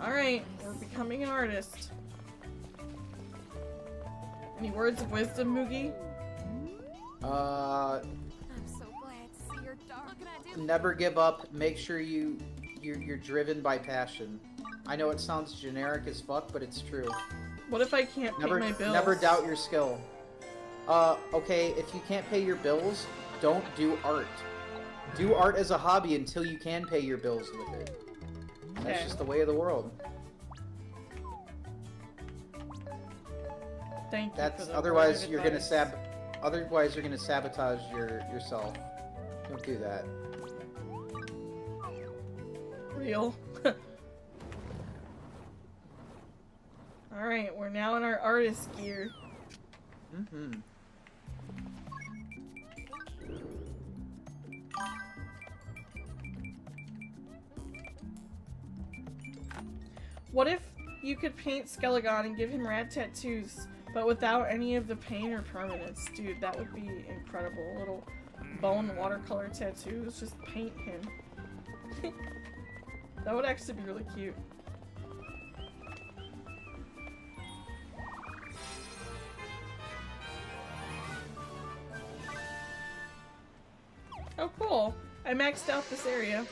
Alright, we're becoming an artist. Any words of wisdom, Moogie? I'm so glad to see your dark. Never give up. Make sure you're driven by passion. I know it sounds generic as fuck, but it's true. What if I can't pay my bills? Never doubt your skill. Okay, if you can't pay your bills, don't do art. Do art as a hobby until you can pay your bills with it. That's Okay. just the way of the world. Thank you. That's for the otherwise word of you're gonna advice. otherwise you're gonna sabotage yourself. Don't do that. Real. Alright, we're now in our artist gear. Mm-hmm. What if you could paint Skelegon and give him rad tattoos, but without any of the pain or permanence? Dude, that would be incredible. Little bone watercolor tattoos, just paint him. That would actually be really cute. Oh cool, I maxed out this area.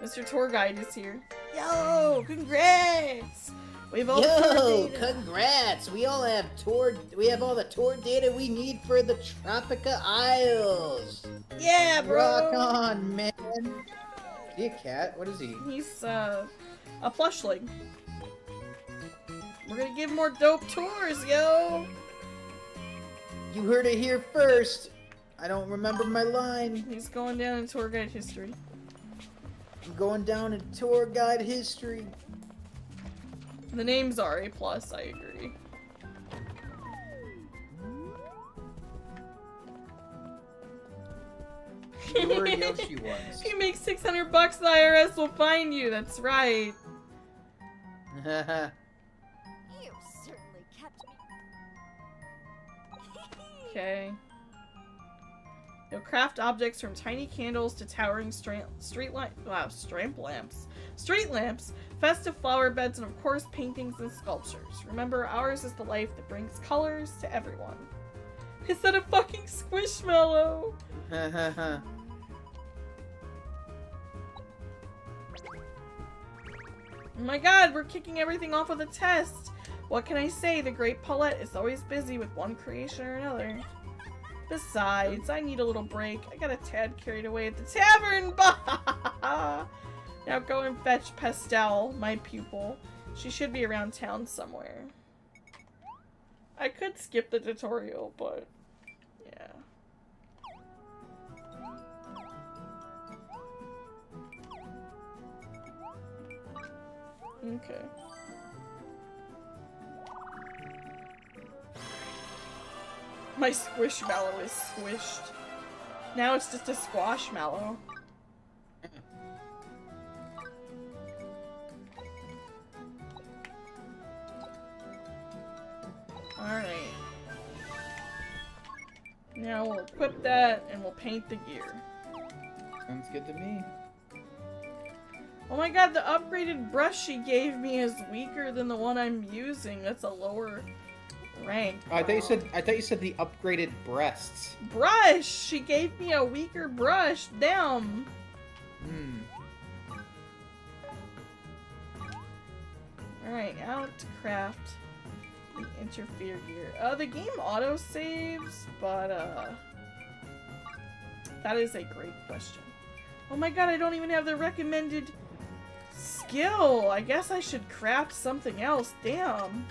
Mr. Tour Guide is here. Yo, congrats! We have all the tour data. Congrats! We all have we have all the tour data we need for the Tropica Isles. Yeah, bro! Rock on, man! Is he a cat? What is he? He's, a plushling. We're gonna give more dope tours, yo! You heard it here first. I don't remember my line. He's going down in tour guide history. I'm going down in tour guide history. The names are A+, I agree. You were Yoshi once. If you make $600, the IRS will find you. That's right. You certainly kept me. Okay. You'll craft objects from tiny candles to towering street lamps, festive flower beds, and of course paintings and sculptures. Remember, ours is the life that brings colors to everyone. Is that a fucking squishmallow? Oh my god, we're kicking everything off with a test! What can I say? The great Paulette is always busy with one creation or another. Besides, I need a little break. I got a tad carried away at the tavern! Now go and fetch Pastel, my pupil. She should be around town somewhere. I could skip the tutorial, but yeah. Okay. My squishmallow is squished. Now it's just a squashmallow. Alright. Now we'll equip that and we'll paint the gear. Sounds good to me. Oh my god, the upgraded brush she gave me is weaker than the one I'm using. That's a lower rank. I thought you said the upgraded breasts. Brush! She gave me a weaker brush. Damn. Alright, now to craft the interfere gear. The game auto saves, but that is a great question. Oh my god, I don't even have the recommended skill. I guess I should craft something else. Damn.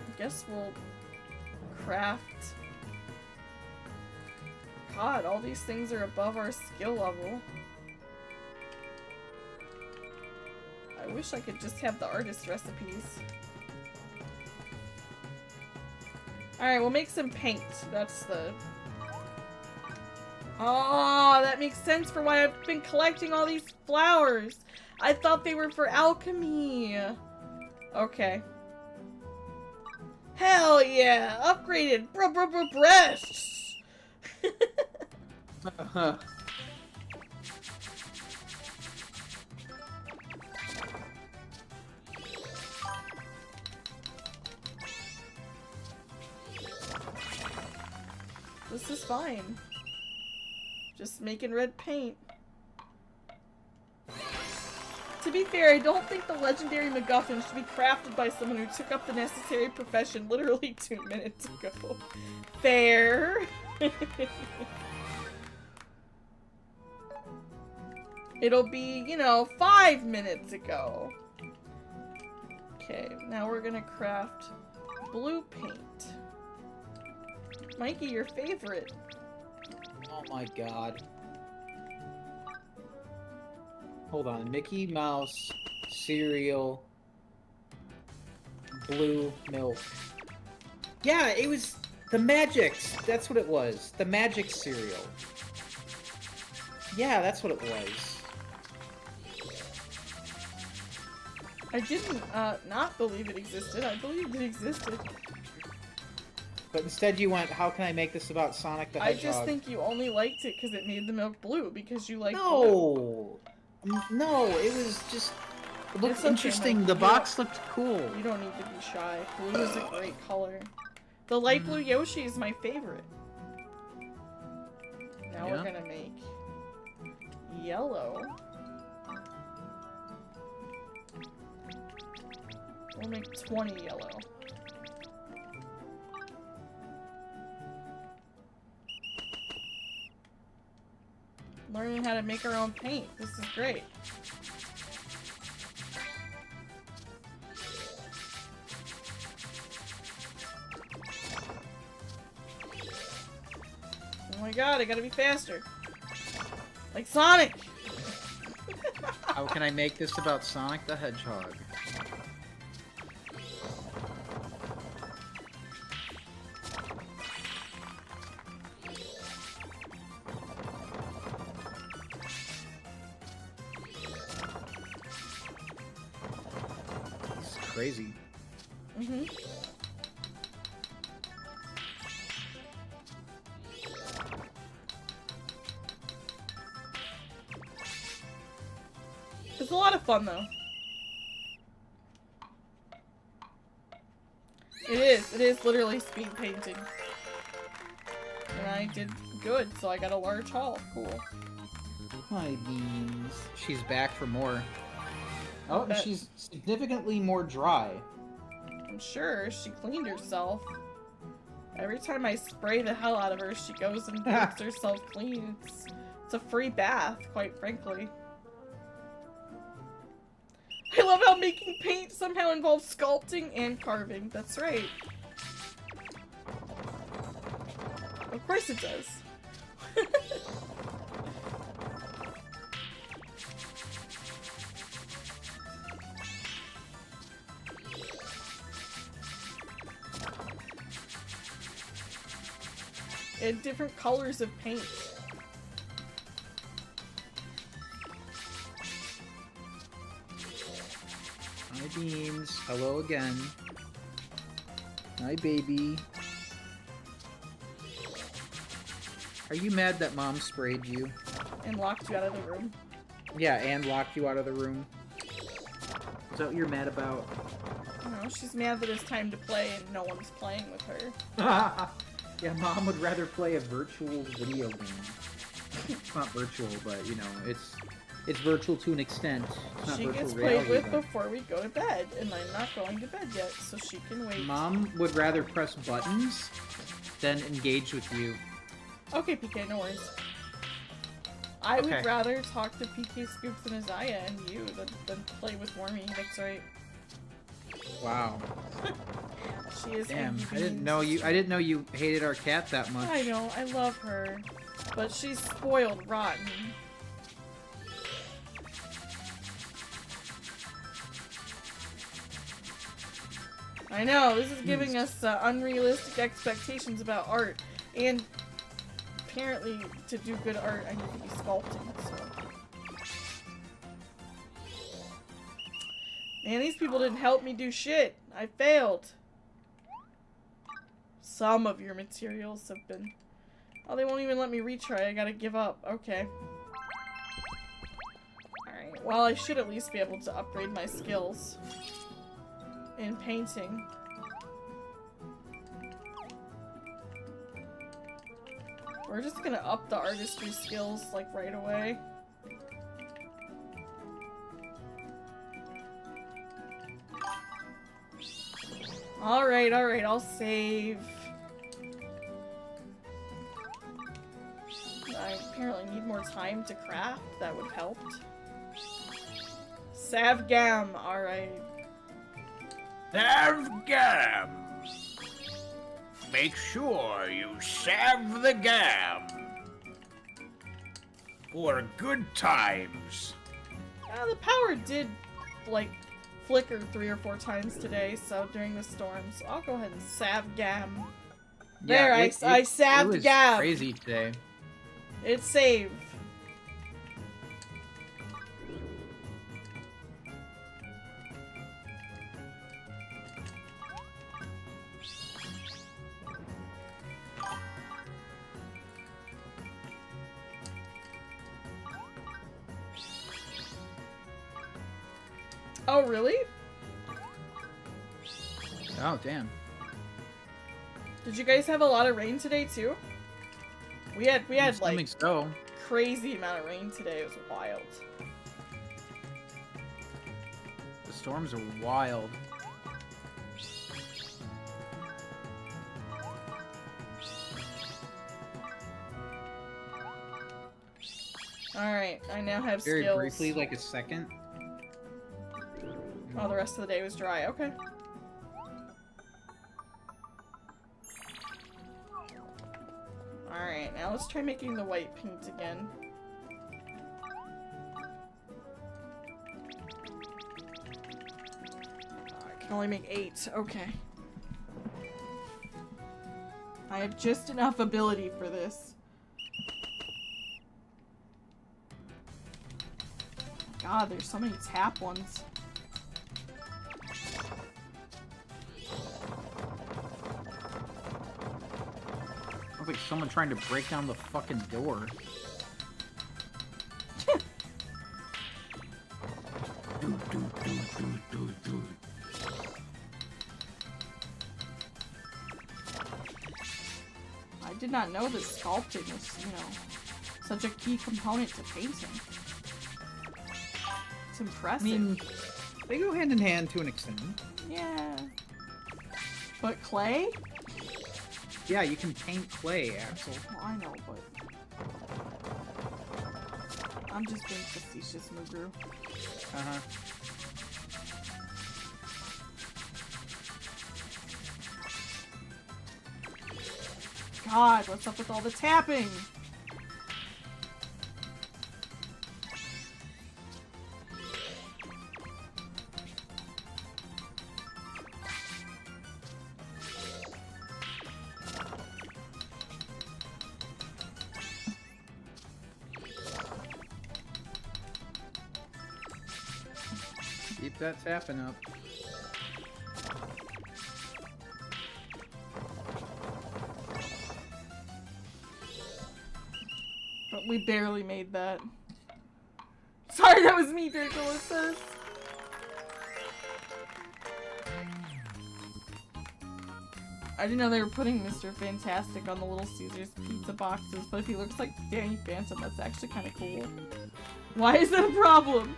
I guess we'll craft. God, all these things are above our skill level. I wish I could just have the artist recipes. Alright, we'll make some paint. That's the... Oh, that makes sense for why I've been collecting all these flowers. I thought they were for alchemy. Okay. Hell yeah! Upgraded breasts! This is fine. Just making red paint. To be fair, I don't think the legendary MacGuffin should be crafted by someone who took up the necessary profession literally 2 minutes ago. Fair. It'll be, you know, 5 minutes ago. Okay, now we're gonna craft blue paint. Mikey, your favorite. Oh my god. Hold on. Mickey Mouse cereal. Blue milk. Yeah, it was the Magix. That's what it was. The Magix cereal. Yeah, that's what it was. I didn't not believe it existed. I believed it existed. But instead you went, how can I make this about Sonic the I Hedgehog? just think you only liked it because it made the milk blue, because you like blue. No, it was just... It looked It's okay, interesting. Mike. The You box looked cool. You don't need to be shy. Blue is a great color. The light blue Yoshi is my favorite. Now we're gonna make yellow. We'll make 20 yellow. Learning how to make our own paint. This is great. Oh my god, I gotta be faster. Like Sonic! How can I make this about Sonic the Hedgehog? This is crazy. Mm-hmm. It's a lot of fun, though. It is literally speed painting. And I did good, so I got a large haul. Cool. My beans. She's back for more. Oh, and Bet. she's significantly more dry. I'm sure she cleaned herself. Every time I spray the hell out of her, she goes and makes herself clean. It's a free bath, quite frankly. I love how making paint somehow involves sculpting and carving. That's right. Of course it does. And different colors of paint. Hi, Beans. Hello again. Hi, baby. Are you mad that Mom sprayed you? And locked you out of the room. Yeah, and locked you out of the room. Is that what you're mad about? No, she's mad that it's time to play and no one's playing with her. Yeah, Mom would rather play a virtual video game. It's not virtual, but, you know, it's virtual to an extent. It's not She virtual gets reality, played with though. before we go to bed, and I'm not going to bed yet, so she can wait. Mom would rather press buttons than engage with you. Okay, PK, no worries. I would Okay. rather talk to PK Scoops and Isaiah and you than play with Wormy. That's right. Wow. She is. Damn, Iggy I didn't Beans. know you hated our cat that much. I know, I love her, but she's spoiled rotten. I know, this is giving us unrealistic expectations about art, and apparently to do good art I need to be sculpting, so. Man, these people didn't help me do shit. I failed. Some of your materials have been... Oh, they won't even let me retry. I gotta give up. Okay. Alright, well, I should at least be able to upgrade my skills in painting. We're just gonna up the artistry skills, like, right away. Alright, I'll save. apparently need more time to craft. That would help. Savgam, alright. Savgam. Make sure you salve the gam. For good times. The power did, like, flicker 3 or 4 times today, so during the storm, so I'll go ahead and Savgam. There, I saved It was Gab. crazy today. It's saved. Oh, really? Oh, damn. Did you guys have a lot of rain today too? We had like so. crazy amount of rain today. It was wild. The storms are wild. Alright, I now have Very skills. briefly, like a second. Oh, the rest of the day was dry. Okay. Alright, now let's try making the white paint again. I can only make 8. Okay. I have just enough ability for this. God, there's so many tap ones. Sounds like someone trying to break down the fucking door. I did not know that sculpting was, you know, such a key component to painting. It's impressive. I mean, they go hand in hand to an extent. Yeah. But clay? Yeah, you can paint clay, Axel. Well, I know, but... I'm just being facetious, Mugru. Uh-huh. God, what's up with all the tapping? Keep that tapping up. But we barely made that. Sorry, that was me, Draco, it says. I didn't know they were putting Mr. Fantastic on the Little Caesars pizza boxes, but if he looks like Danny Phantom, that's actually kind of cool. Why is that a problem?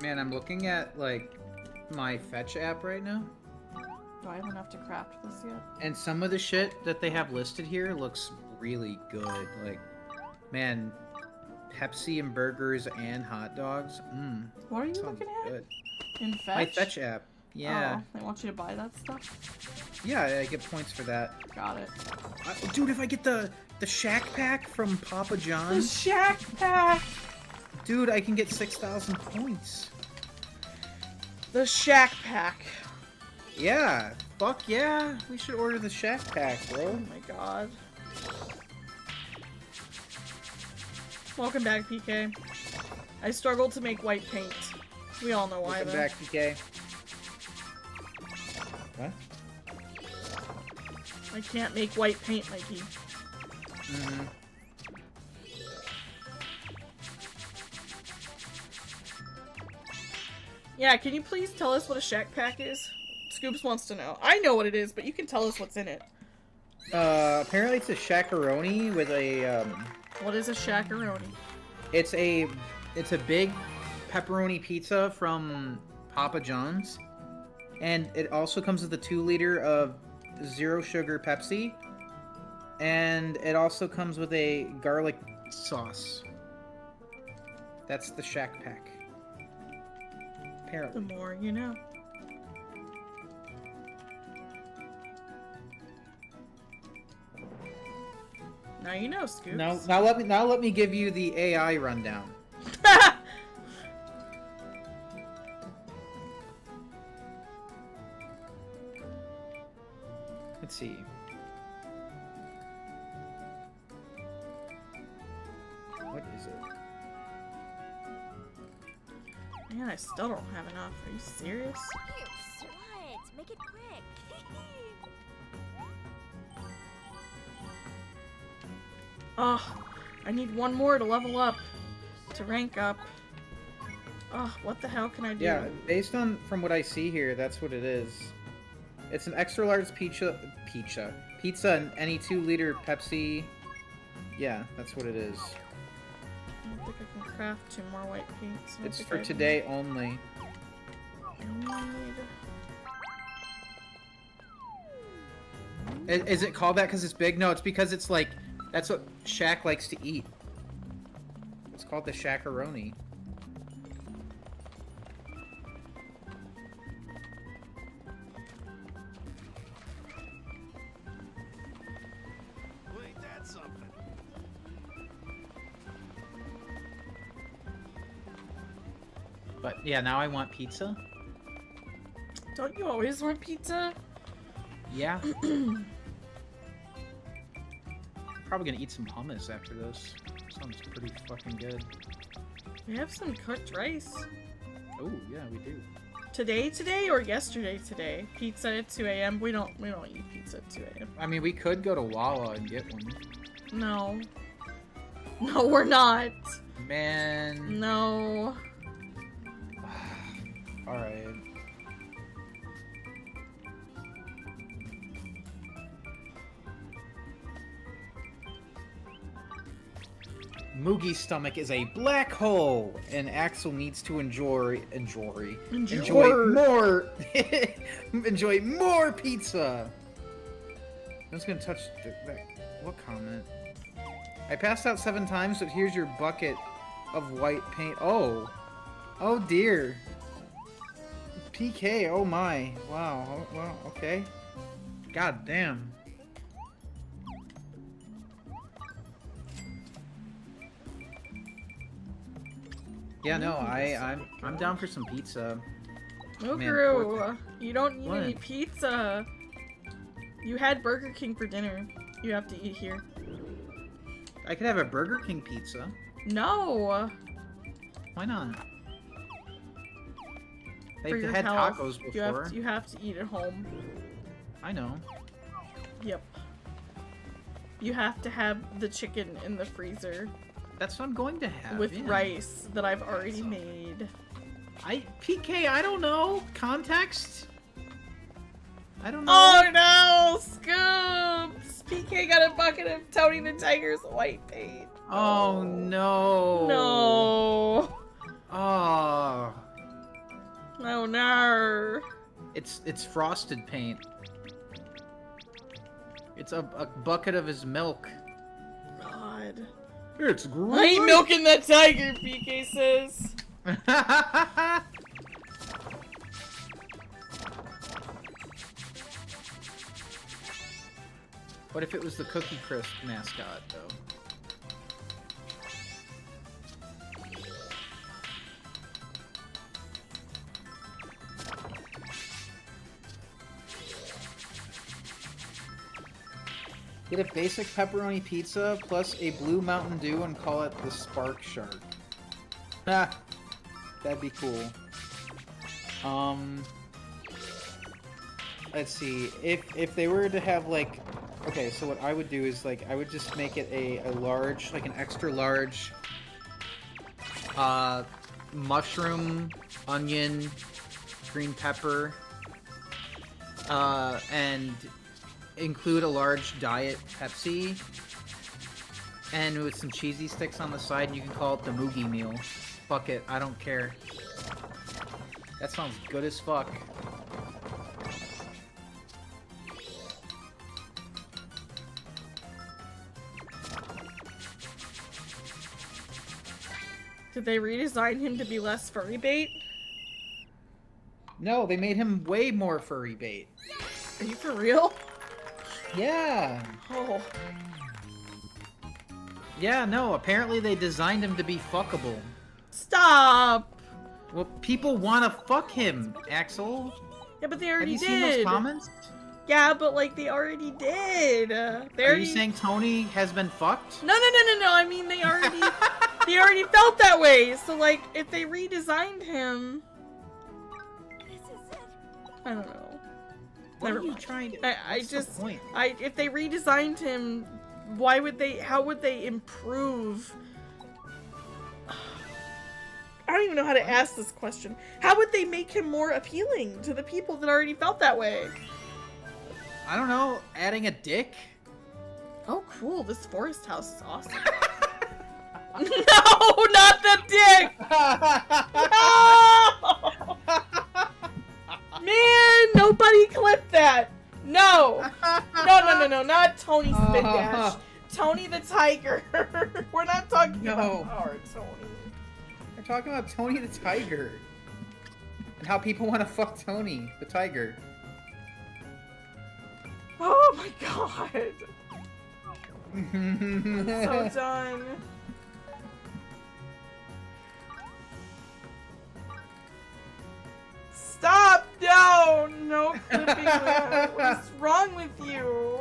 Man, I'm looking at, like, my Fetch app right now. Do I have enough to craft this yet? And some of the shit that they have listed here looks really good. Like, man, Pepsi and burgers and hot dogs. Mmm. What are you sounds looking at? good. In Fetch? My Fetch app. Yeah. Oh, they want you to buy that stuff? Yeah, I get points for that. Got it. Dude, if I get the Shack Pack from Papa The John's, Shack Pack! dude, I can get 6,000 points. The Shack Pack. Yeah, fuck yeah. We should order the Shack Pack, Oh bro. my god. Welcome back, PK. I struggled to make white paint. We all know why, Welcome though. back, PK. What? I can't make white paint, Mikey. Mm-hmm. Yeah, can you please tell us what a Shack Pack is? Scoops wants to know. I know what it is, but you can tell us what's in it. Apparently it's a shakaroni with a, What is a Shackaroni? it's a big pepperoni pizza from Papa John's. And it also comes with a 2 liter of zero sugar Pepsi. And it also comes with a garlic sauce. That's the Shack Pack. The Apparently. more you know. Now you know, Scoops. Now let me give you the AI rundown. Let's see. What is it? Man, I still don't have enough. Are you serious? What? Make it quick. Oh, I need one more to level up. To rank up. Oh, what the hell can I do? Yeah, based on from what I see here, that's what it is. It's an extra large pizza and any 2-liter Pepsi. Yeah, that's what it is. I don't think I can craft 2 more white paints. I don't It's think for I today only. need... Is it called that because it's big? No, it's because it's like that's what Shaq likes to eat. It's called the Shackaroni. Well, ain't that something? But yeah, now I want pizza. Don't you always want pizza? Yeah. Probably gonna eat some hummus after this. Sounds pretty fucking good. We have some cooked rice. Oh yeah, we do. Today or yesterday? Pizza at 2 a.m. We don't eat pizza at 2 a.m. I mean, we could go to Wawa and get one. No. No, we're not. Man. No. All right. Moogie's stomach is a black hole, and Axel needs to enjoy more enjoy more pizza. I'm just gonna touch that. What comment? I passed out 7 times, but here's your bucket of white paint. Oh dear. PK. Oh my. Wow. Oh, well, okay. God damn. Yeah, no, I'm down for some pizza. Muguru, you don't need What? any pizza. You had Burger King for dinner. You have to eat here. I could have a Burger King pizza. No. Why not? For They've your had health. tacos before. You have to eat at home. I know. Yep. You have to have the chicken in the freezer That's what I'm going to have. with yeah. rice that I've already made. PK, I don't know. Context? I don't know. Oh no, Scoops! PK got a bucket of Tony the Tiger's white paint. Oh no. No. Oh. Oh no. It's frosted paint. It's a bucket of his milk. God. It's I great. ain't milking that tiger, PK says. What if it was the Cookie Crisp mascot, though? Get a basic pepperoni pizza plus a blue Mountain Dew and call it the Spark Shark. Ah, that'd be cool. Let's see. If they were to have like, okay, so what I would do is like I would just make it a large, like an extra large, mushroom, onion, green pepper, and include a large diet Pepsi, and with some cheesy sticks on the side, and you can call it the Moogie meal. Fuck it, I don't care. That sounds good as fuck. Did they redesign him to be less furry bait? No, they made him way more furry bait. Are you for real? Yeah. Oh. Yeah, no, apparently they designed him to be fuckable. Stop! Well, people want to fuck him, Axel. Yeah, but they Have already you did. seen those comments? Yeah, but like they already did. Are you saying Tony has been fucked? No. I mean, they already, they already felt that way. So like, if they redesigned him, I don't know. What Never are you mind. trying to? What's the point? If they redesigned him, why would they? How would they improve? I don't even know how to ask this question. How would they make him more appealing to the people that already felt that way? I don't know. Adding a dick? Oh, cool. This forest house is awesome. No, not the dick! No! Man, nobody clipped that. No. No, not Tony Spin Dash. Tony the Tiger. We're not talking about our Tony. We're talking about Tony the Tiger. And how people want to fuck Tony the Tiger. Oh my god. I'm so done. Stop! No! No clipping that. What is wrong with you?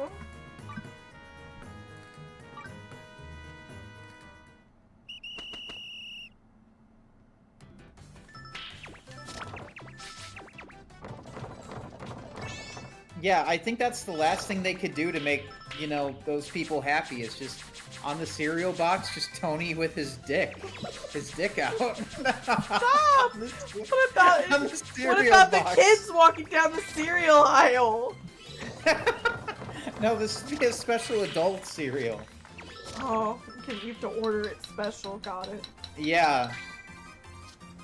Yeah, I think that's the last thing they could do to make, you know, those people happy is just on the cereal box, just Tony with his dick out. Stop! What about On the what cereal about box. the kids walking down the cereal aisle? No, this would be a special adult cereal. Oh, you have to order it special. Got it. Yeah.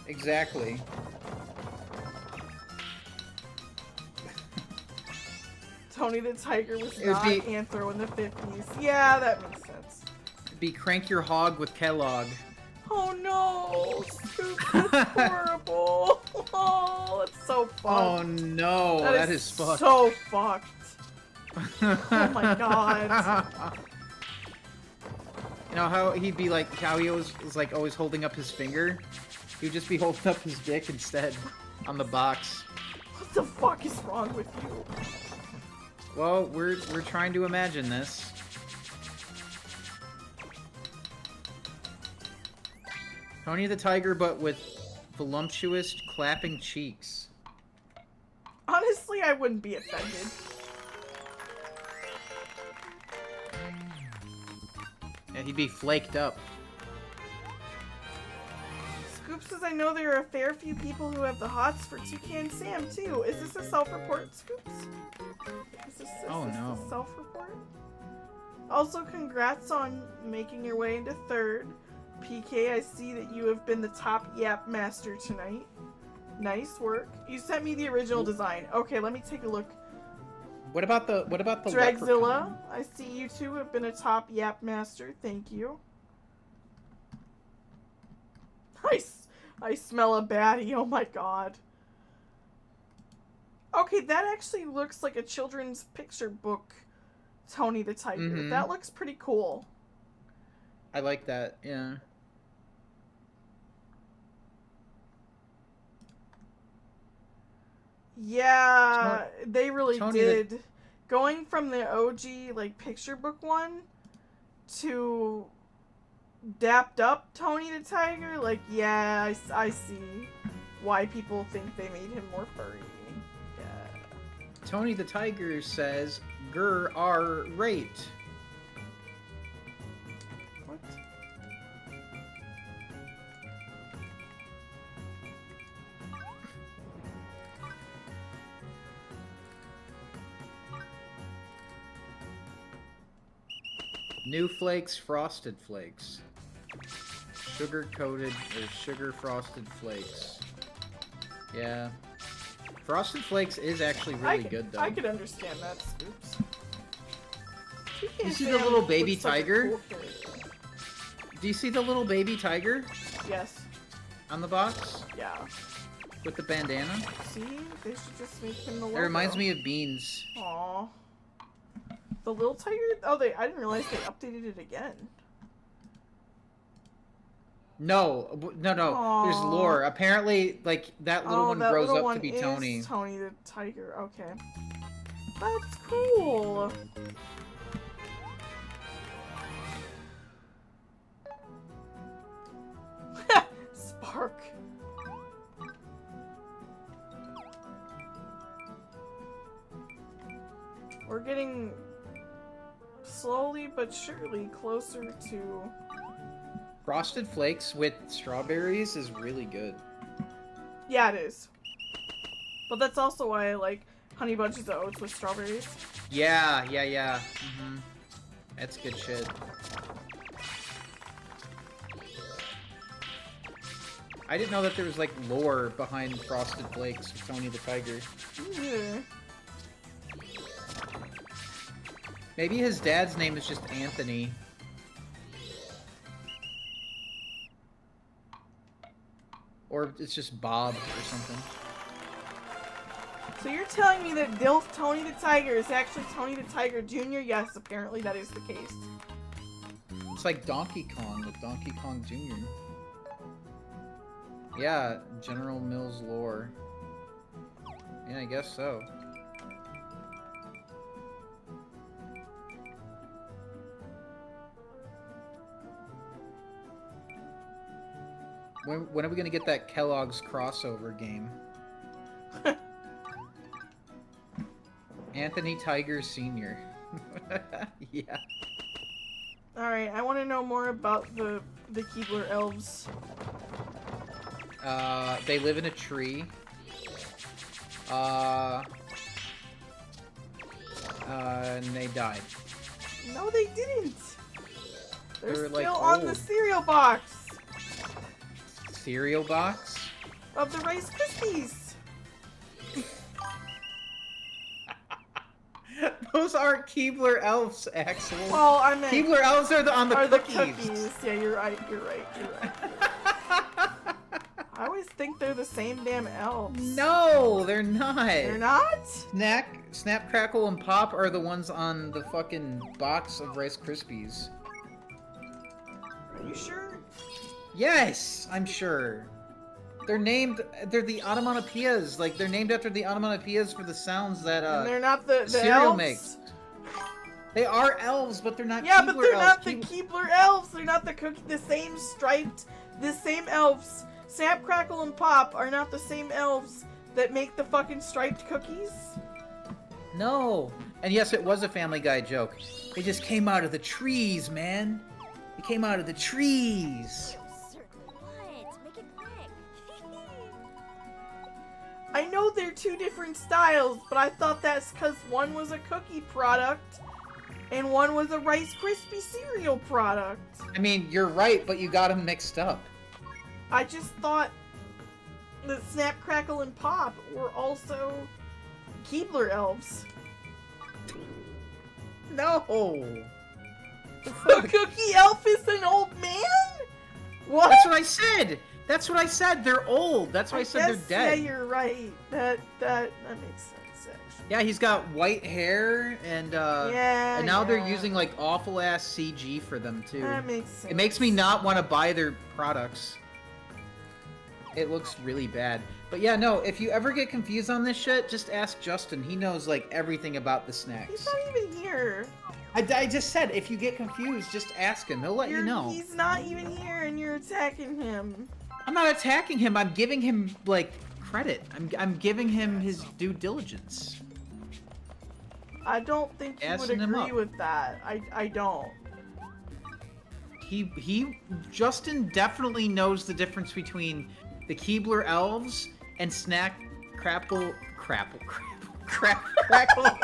Exactly. Tony the Tiger was It would not be- Anthro in the 50s. Yeah, that makes sense. Be Crank Your Hog with Kellogg. Oh no! Scoops, that's horrible! Oh, it's so fucked. Oh no, that is fucked. so fucked. Oh my god. You know how he'd be like, how he was like always holding up his finger? He'd just be holding up his dick instead on the box. What the fuck is wrong with you? Well, we're trying to imagine this. Tony the Tiger, but with voluptuous clapping cheeks. Honestly, I wouldn't be offended. Yeah, he'd be flaked up. Scoop says, I know there are a fair few people who have the hots for Toucan Sam, too. Is this a self-report, Scoops? Is this no. a self-report? Also, congrats on making your way into third. PK, I see that you have been the top yap master tonight. Nice work. You sent me the original design. Okay, let me take a look. What about the leprechaun? Dragzilla, I see you two have been a top yap master. Thank you. I smell a baddie. Oh my god. Okay, that actually looks like a children's picture book. Tony the Tiger. Mhm. That looks pretty cool. I like that, yeah. Yeah, they really Tony did. Going from the OG, like, picture book one to dapped up Tony the Tiger, like, yeah, I see why people think they made him more furry. Yeah. Tony the Tiger says, "Grr are rate." What? New Flakes, Frosted Flakes. Sugar-coated or sugar-frosted flakes. Yeah. Frosted Flakes is actually really good, though. I could understand that, Scoops. You see the little baby Looks like a tiger? cool character. Do you see the little baby tiger? Yes. on the box Yeah. with the bandana. See? They should just make him the It logo. reminds me of Beans. Aww. The little tiger? Oh, I didn't realize they updated it again. No. There's Aw. lore. Apparently, like, that little one that grows little up one to be is Tony. Tony the tiger. Okay. That's cool. Spark. We're getting slowly but surely closer to... Frosted Flakes with strawberries is really good. Yeah, it is. But that's also why I like Honey Bunches of Oats with strawberries. Yeah. Mm-hmm. That's good shit. I didn't know that there was, like, lore behind Frosted Flakes with Tony the Tiger. Yeah. Maybe his dad's name is just Anthony. Or it's just Bob or something. So you're telling me that Dilf Tony the Tiger is actually Tony the Tiger Jr.? Yes, apparently that is the case. It's like Donkey Kong with Donkey Kong Jr. Yeah, General Mills lore. Yeah, I guess so. When are we gonna get that Kellogg's crossover game? Anthony Tiger Sr. Yeah. Alright, I want to know more about the Keebler elves. They live in a tree. And they died. No, they didn't! They're They're, still like, on the old. cereal box Cereal box? of the Rice Krispies! Those aren't Keebler elves, Axel. Well, I meant... Keebler elves are on the cookies. Yeah, you're right. I always think they're the same damn elves. No, they're not. They're not? Snap, Crackle, and Pop are the ones on the fucking box of Rice Krispies. Are you sure? Yes, I'm sure. They're the onomatopoeias. Like, they're named after the onomatopoeias for the sounds that, And they're not the cereal elves? makes. They are elves, but they're not Yeah, Keebler but they're elves. not the Keebler elves. They're not the same striped, the same elves. Snap, Crackle, and Pop are not the same elves that make the fucking striped cookies. No. And yes, it was a Family Guy joke. They just came out of the trees, man. They came out of the trees. What? Make it quick. I know they're two different styles, but I thought that's because one was a cookie product and one was a Rice Krispie cereal product. I mean, you're right, but you got them mixed up. I just thought that Snap, Crackle, and Pop were also Keebler elves. No. The cookie elf is an old man? What? That's what I said. That's what I said. They're old. That's why I said they're guess, dead. Yeah, you're right. That makes sense, actually. Yeah, he's got white hair and Yeah, now they're yeah. using like awful ass CG for them too. That makes sense. It makes me not want to buy their products. It looks really bad. But yeah, no, if you ever get confused on this shit, just ask Justin. He knows like everything about the He's snacks. not even here. I just said, if you get confused, just ask him. He'll let you know. He's not even here, and you're attacking him. I'm not attacking him. I'm giving him like credit. I'm giving him his due diligence. I don't think you would Assing him agree up. with that. I don't. Justin definitely knows the difference between the Keebler elves and Crackle. Crackle and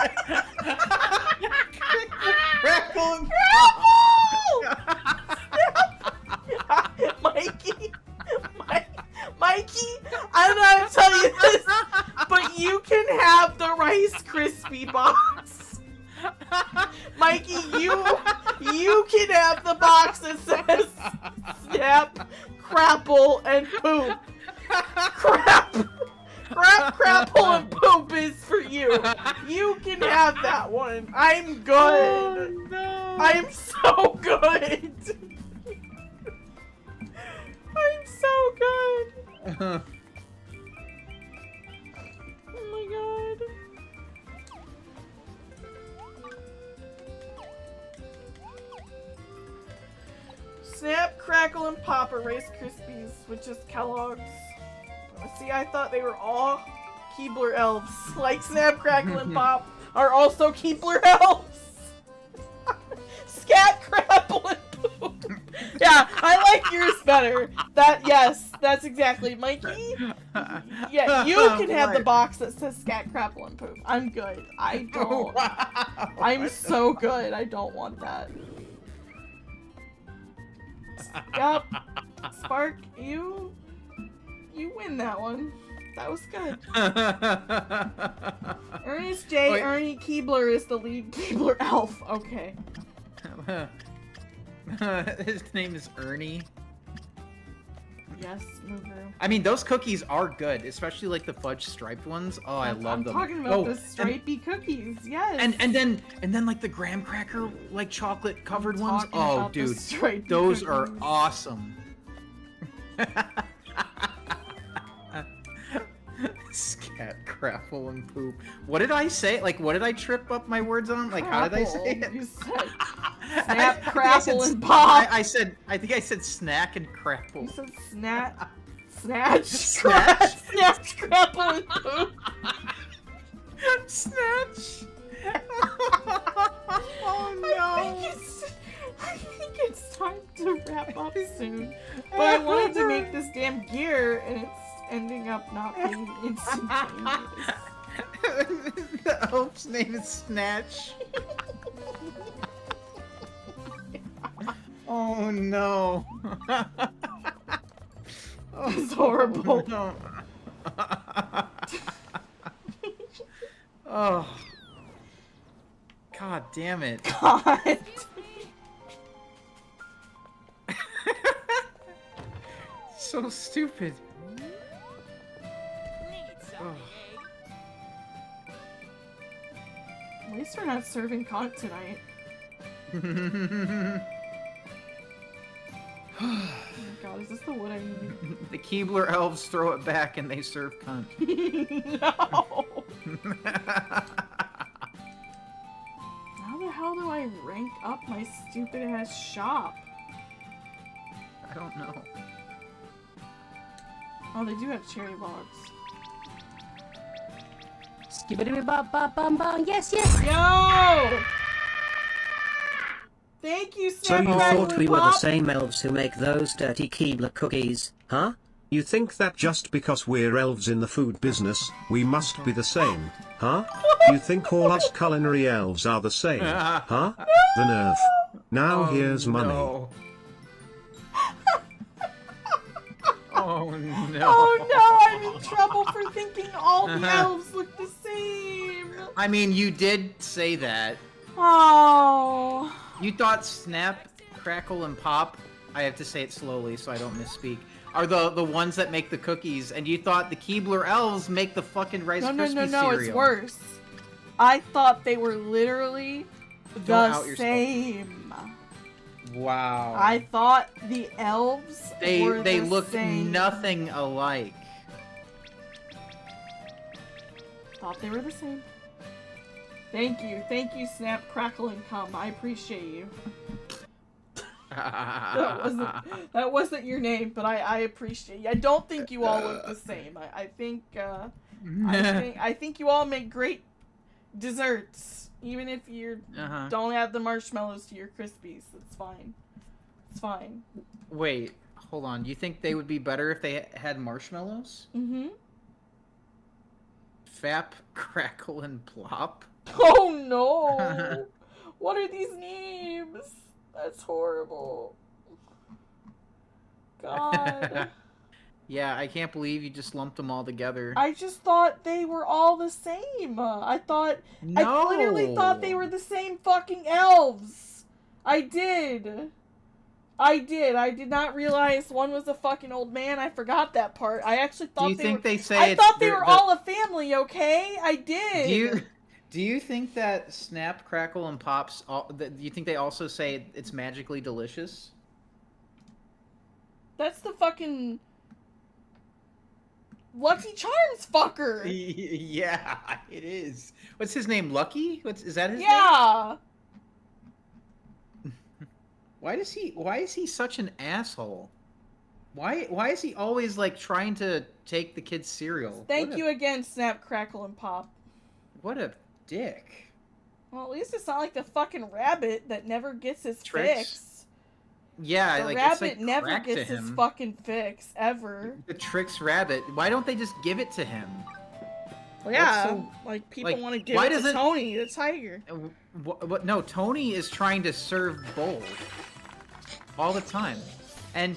Mikey, I don't know how to tell you this, but you can have the Rice Krispie box. Mikey, you can have the box that says Snap, crapple, and poop. Crap, crapple, and poop is for you. You can have that one. I'm good. Oh, no. I'm so good. I'm so good. Oh my god. Snap, Crackle, and Pop are Rice Krispies, which is Kellogg's. See, I thought they were all Keebler elves. Like Snap, Crackle, and Pop are also Keebler elves. Scat, Crapple, and Poop. Yeah, I like yours better. Yes, that's exactly. Mikey, yeah, you can have the box that says Scat, Crapple, and Poop. I'm good. I don't. Wow. I'm so good. I don't want that. Yup. Spark, you win that one. That was good. Ernest J. Wait. Ernie Keebler is the lead Keebler elf. Okay. His name is Ernie. Yes, Moogru. I mean, those cookies are good, especially like the fudge striped ones. Oh, I love I'm them. talking about the stripy cookies. Yes. And then like the graham cracker like chocolate covered ones. Talking Oh, about the dude, stripy those are cookies. awesome. Scat, Crapple, and Poop. What did I say? Like, what did I trip up my words on? Like, how did I say Crapple. it? You said I Snap, think I Crapple, said and Pop. I think I said snack and crapple. You said snatch, Snatch? snatch, Crapple, and Poop. Snatch. Oh I think it's time to wrap up soon. But I wanted to make this damn gear, and it's ending up not being instantaneous. The elf's name is Snatch. Oh no. Oh, It's horrible. No. Oh. God damn it. God. So stupid. Oh. At least we're not serving cunt tonight. Oh my god, is this the wood I need? The Keebler elves throw it back and they serve cunt. No! How the hell do I rank up my stupid ass shop? I don't know. Oh, they do have cherry logs. Yes, yes. Yo! Thank you, So Snap, you Crackle, thought and we were the Pop. same elves who make those dirty Keebler cookies, huh? You think that just because we're elves in the food business, we must be the same, huh? You think all us culinary elves are the same, huh? The nerve. Now here's money. No. Oh no. Oh no, I'm in trouble for thinking all the elves look the same. I mean, you did say that. Oh. You thought Snap, Crackle, and Pop, I have to say it slowly so I don't misspeak, are the ones that make the cookies, and you thought the Keebler elves make the fucking Rice Krispie No, cereal. it's worse. I thought they were literally Don't out the yourself. same. Wow. I thought the elves were They the look same. nothing alike. Thought they were the same. Thank you, Snap, Crackle, and Cum. I appreciate you. That wasn't your name, but I appreciate you. I don't think you all look the same. I think you all make great desserts, even if you don't have the marshmallows to your Krispies. It's fine. It's fine. Wait, hold on. You think they would be better if they had marshmallows? Mm-hmm. Fap, Crackle, and Plop? Oh no! What are these names? That's horrible. God. Yeah, I can't believe you just lumped them all together. I just thought they were all the same. I literally thought they were the same fucking elves. I did. I did not realize one was a fucking old man. I forgot that part. I actually thought Do you think they say I thought they they're were all a family, okay? I did. Do you think that Snap, Crackle, and Pops? Do you think they also say it's magically delicious? That's the fucking Lucky Charms fucker. Yeah, it is. What's his name? Lucky? Is that his name? Yeah. Why is he such an asshole? Why is he always like trying to take the kid's cereal? Thank you again, Snap, Crackle, and Pop. What a dick. Well, at least it's not like the fucking rabbit that never gets his Tricks. fix. Yeah, The like rabbit it's like never crack gets to his him. fucking fix, ever. The Tricks rabbit. Why don't they just give it to him? Well, yeah, so- like people like, want to give why it to doesn't- Tony, the tiger. What? No, Tony is trying to serve both all the time,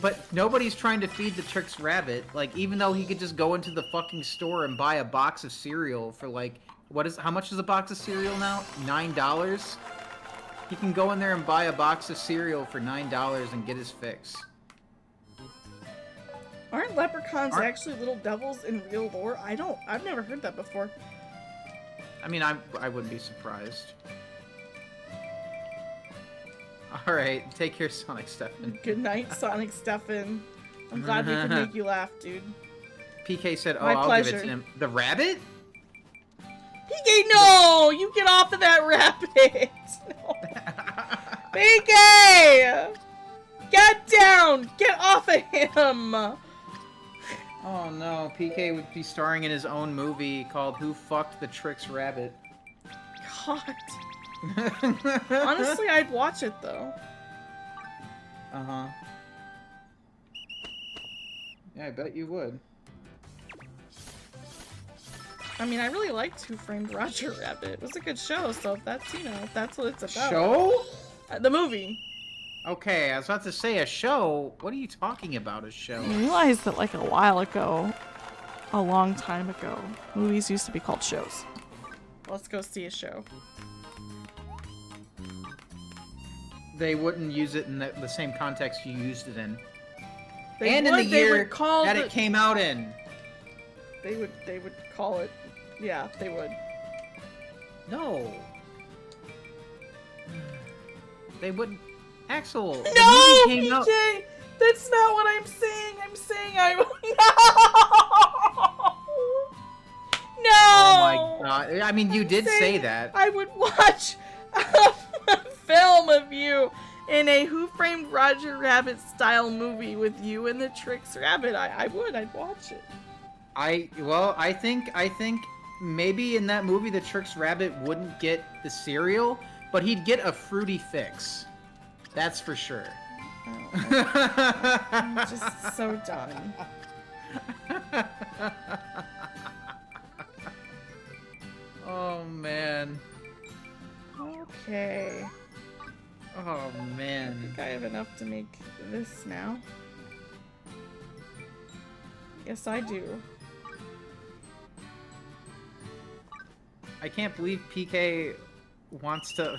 but nobody's trying to feed the Tricks rabbit. Like, even though he could just go into the fucking store and buy a box of cereal for like how much is a box of cereal now? $9. He can go in there and buy a box of cereal for $9 and get his fix. Aren't leprechauns actually little devils in real lore? I've never heard that before. I mean, I wouldn't be surprised. All right, take care, Sonic Stefan. Good night, Sonic Stefan. I'm glad we could make you laugh, dude. PK said, "Oh, My I'll pleasure. give it to him." The rabbit? PK, no! You get off of that rabbit! No. PK! Get down! Get off of him! Oh no, PK would be starring in his own movie called "Who Fucked the Tricks Rabbit." God. Honestly, I'd watch it though. Uh-huh. Yeah, I bet you would. I mean, I really liked Who Framed Roger Rabbit. It was a good show, so if that's, if that's what it's about. Show? The movie. Okay, I was about to say a show. What are you talking about, a show? I realized that like a while ago, a long time ago, movies used to be called shows. Let's go see a show. They wouldn't use it in the same context you used it in. They and would, in the they year would call that it came out in. They would call it. Yeah, they would. No. They wouldn't. Axel. No, the movie came out. PJ! That's not what I'm saying. I'm saying I. No! Oh my god. I mean, you did say that. I would watch a film of you in a Who Framed Roger Rabbit style movie with you and the Tricks Rabbit. I'd watch it. I think maybe in that movie the Tricks Rabbit wouldn't get the cereal, but he'd get a fruity fix. That's for sure. I'm just so done. Oh man. Okay. Oh I man. think I have enough to make this now. Yes, I do. I can't believe PK wants to.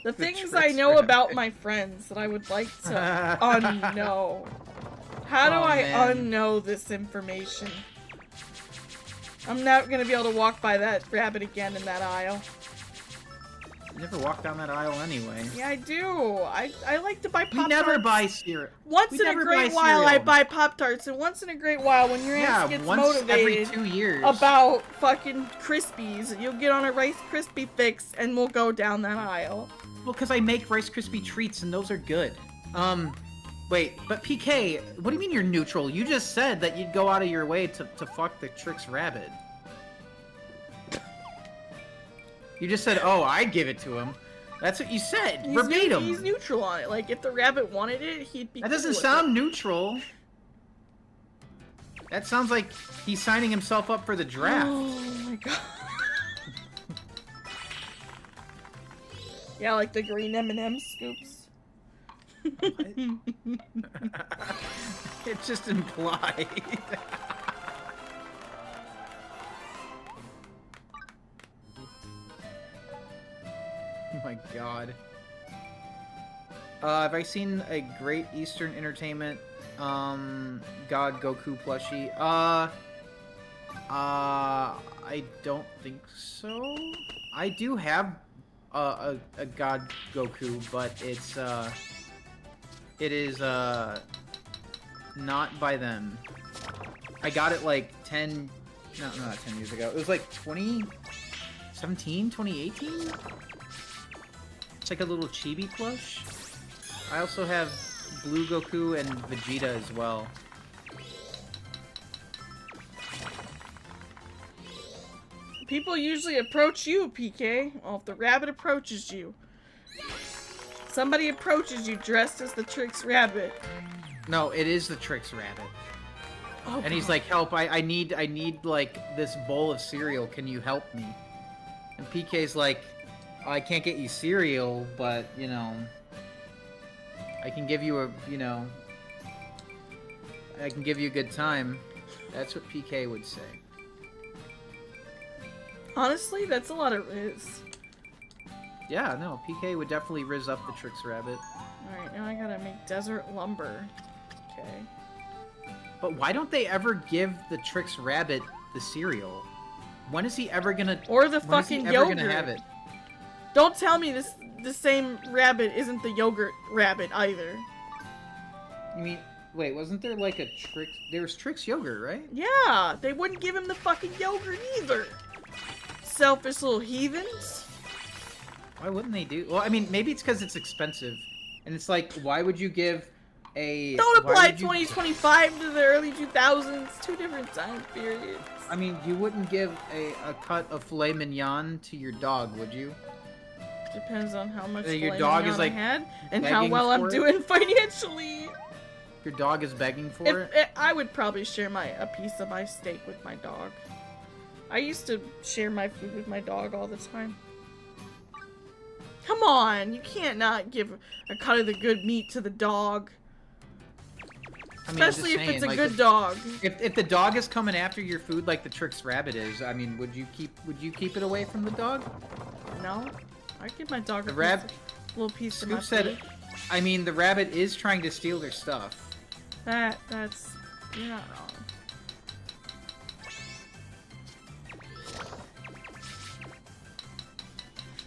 The things I know about my friends that I would like to unknow. How do I unknow this information? I'm not gonna be able to walk by that rabbit again in that aisle. You never walk down that aisle anyway. Yeah, I do. I like to buy Pop-Tarts. We never buy cereal. Once in a great while, I buy Pop-Tarts, and once in a great while, when your ass gets once motivated every 2 years. about fucking Krispies, you'll get on a Rice Krispie fix, and we'll go down that aisle. Well, because I make Rice Krispie treats, and those are good. Wait, but PK, what do you mean you're neutral? You just said that you'd go out of your way to fuck the Tricks Rabbit. You just said, oh, I'd give it to him. That's what you said, verbatim. He's neutral on it. Like, if the rabbit wanted it, he'd be That cool doesn't with sound it. neutral. That sounds like he's signing himself up for the draft. Oh my god. Yeah, like the green M&M scoops. It's just implied. Oh my god. Have I seen a Great Eastern Entertainment God Goku plushie? I don't think so. I do have a God Goku, but it is not by them. I got it like 10, no, not 10 years ago. It was like 2017, 2018? It's like a little chibi plush. I also have Blue Goku and Vegeta as well. People usually approach you, PK. Well, if the rabbit approaches you. Somebody approaches you dressed as the Trix rabbit. No, it is the Trix rabbit. Oh, and he's like, help, I need like this bowl of cereal, can you help me? And PK's like, I can't get you cereal, but, you know, I can give you a, you know, I can give you a good time. That's what PK would say. Honestly, that's a lot of riz. Yeah, no, PK would definitely riz up the Trix rabbit. Alright, now I gotta make desert lumber. Okay. But why don't they ever give the Trix rabbit the cereal? When is he ever gonna... Or the when fucking is he ever yogurt. gonna have it? Don't tell me the same rabbit isn't the yogurt rabbit either. You mean... Wait, wasn't there like a Trix... There was Trix yogurt, right? Yeah, they wouldn't give him the fucking yogurt either. Selfish little heathens. Why wouldn't they do... Well, I mean, maybe it's because it's expensive. And it's like, why would you give a... Don't apply 2025 to the early 2000s. Two different time periods. I mean, you wouldn't give a cut of filet mignon to your dog, would you? Depends on how much your filet dog mignon is, like, I had and how begging well I'm for it? doing financially. Your dog is begging for it? I would probably share a piece of my steak with my dog. I used to share my food with my dog all the time. Come on, you can't not give a cut of the good meat to the dog. I mean, I'm Especially just if it's a saying, good like, dog. If the dog is coming after your food like the Trix rabbit is, I mean, would you keep it away from the dog? No, I give my dog The a little piece of my Scoop said, food. I mean, the rabbit is trying to steal their stuff. That's you're not wrong.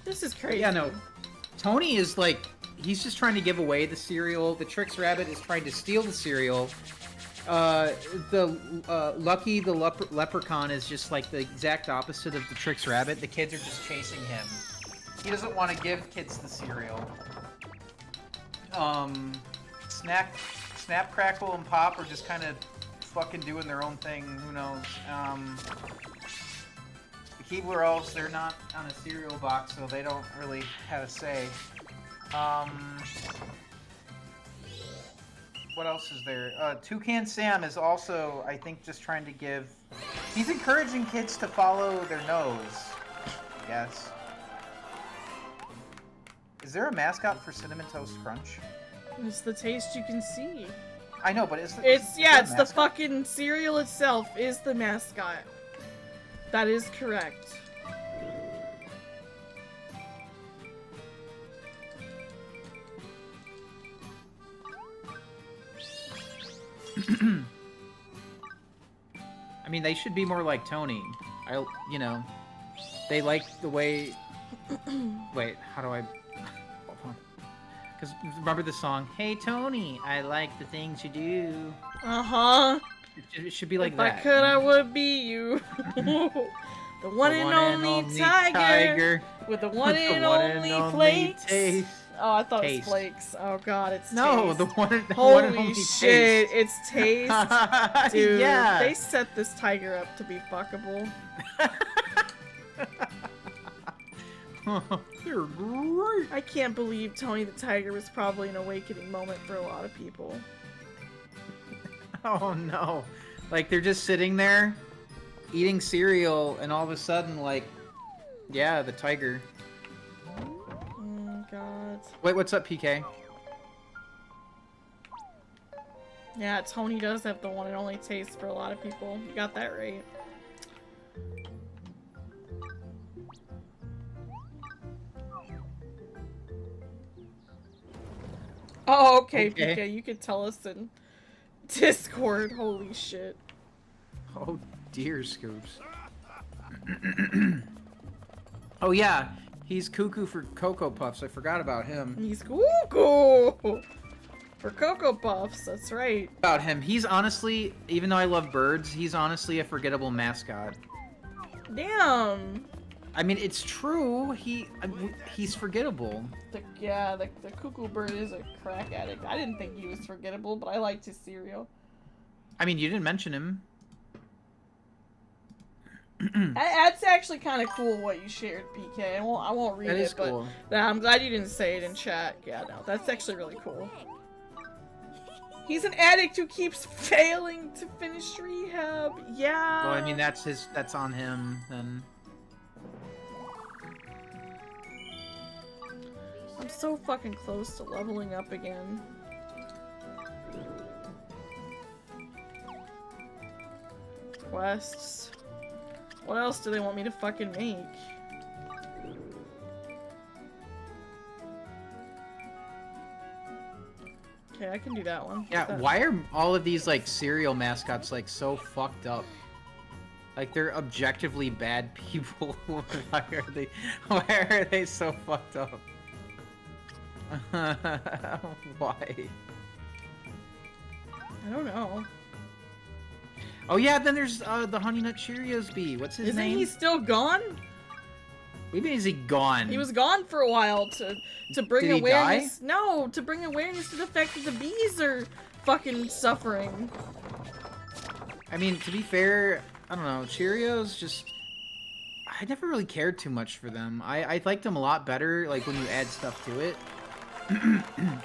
This is crazy. Yeah, no. Tony is like, he's just trying to give away the cereal. The Trix rabbit is trying to steal the cereal. Lucky the leprechaun is just like the exact opposite of the Trix rabbit. The kids are just chasing him. He doesn't want to give kids the cereal. Snap, Crackle, and Pop are just kind of fucking doing their own thing. Who knows? The Keebler Elves, they're not on a cereal box, so they don't really have a say. What else is there? Toucan Sam is also, I think, just trying to give... He's encouraging kids to follow their nose, I guess. Is there a mascot for Cinnamon Toast Crunch? It's the taste you can see. I know, but it's the fucking cereal itself is the mascot. That is correct. I mean, they should be more like Tony. You know, they like the way... Wait, how do I... Because remember the song, Hey Tony, I like the things you do. Uh-huh. It should be like if that. If I could, I would be you. The one and only tiger. With the one and only flakes. Taste. Oh, I thought Taste. it was flakes. Oh god, it's no, taste. the one and Holy only shit, taste. it's taste. Dude, yeah. they set this tiger up to be fuckable. They're great. I can't believe Tony the Tiger was probably an awakening moment for a lot of people. Oh no. Like, they're just sitting there, eating cereal, and all of a sudden, like, yeah, the tiger. Oh god. Wait, what's up, PK? Yeah, Tony does have the one and only taste for a lot of people. You got that right. Oh, okay, Okay. PK, you can tell us in Discord. Holy shit. Oh dear, Scoops. Oh yeah, he's cuckoo for Cocoa Puffs. I forgot about him. He's cuckoo for Cocoa Puffs. That's right. About him, he's honestly, even though I love birds, he's honestly a forgettable mascot. Damn. I mean, it's true. He's forgettable. The cuckoo bird is a crack addict. I didn't think he was forgettable, but I liked his cereal. I mean, you didn't mention him. That's actually kind of cool what you shared, PK. I won't read That it, is but cool. I'm glad you didn't say it in chat. Yeah, no, that's actually really cool. He's an addict who keeps failing to finish rehab. Yeah. Well, I mean, that's on him then. I'm so fucking close to leveling up again. Quests. What else do they want me to fucking make? Okay, I can do that one. Yeah, What's that? why are all of these like cereal mascots like so fucked up? Like they're objectively bad people. Why are they so fucked up? Why? I don't know. Oh yeah, then there's the Honey Nut Cheerios bee. What's his Isn't name? he still gone? Maybe is he gone? He was gone for a while to bring Did he awareness. No, to bring awareness to the fact that the bees are fucking suffering. I mean, to be fair, I don't know. Cheerios just. I never really cared too much for them. I liked them a lot better, like when you add stuff to it.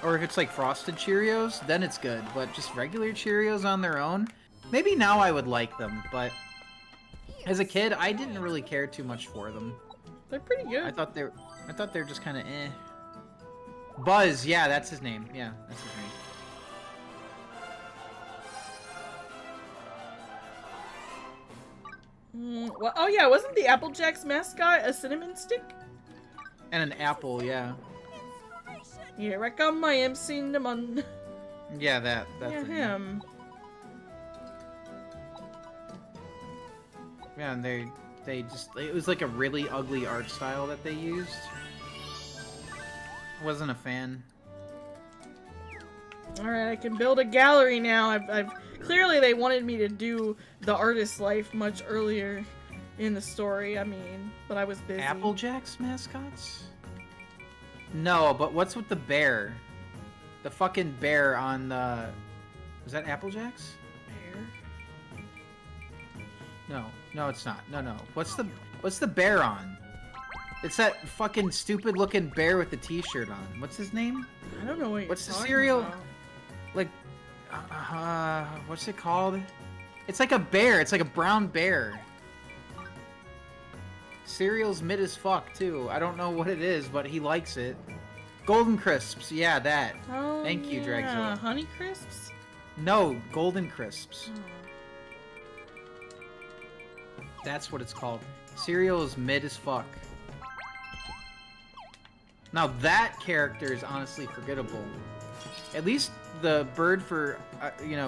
Or if it's like frosted Cheerios, then it's good. But just regular Cheerios on their own, maybe now I would like them. But as a kid, I didn't really care too much for them. They're pretty good. I thought they were just kind of eh. Buzz, yeah, that's his name. Yeah, that's his name. Well, oh yeah, wasn't the Applejack's mascot a cinnamon stick? And an apple, yeah. Here I come, I am cinnamon. Yeah, that's Yeah, it. him. Yeah, and they just, it was like a really ugly art style that they used. Wasn't a fan. Alright, I can build a gallery now. I've clearly they wanted me to do the artist life much earlier in the story, I mean, but I was busy. Applejack's mascots? No, but what's with the bear? The fucking bear on the... Was that Applejack's? Bear? No, it's not. No. What's the bear on? It's that fucking stupid looking bear with the t-shirt on. What's his name? I don't know what you're What's the talking cereal? about. Like, what's it called? It's like a bear. It's like a brown bear. Cereal's mid as fuck, too. I don't know what it is, but he likes it. Golden Crisps. Yeah, that. Oh, Thank you, yeah. Dragzilla. Honey Crisps? No, Golden Crisps. Oh. That's what it's called. Cereal is mid as fuck. Now that character is honestly forgettable. At least the bird for,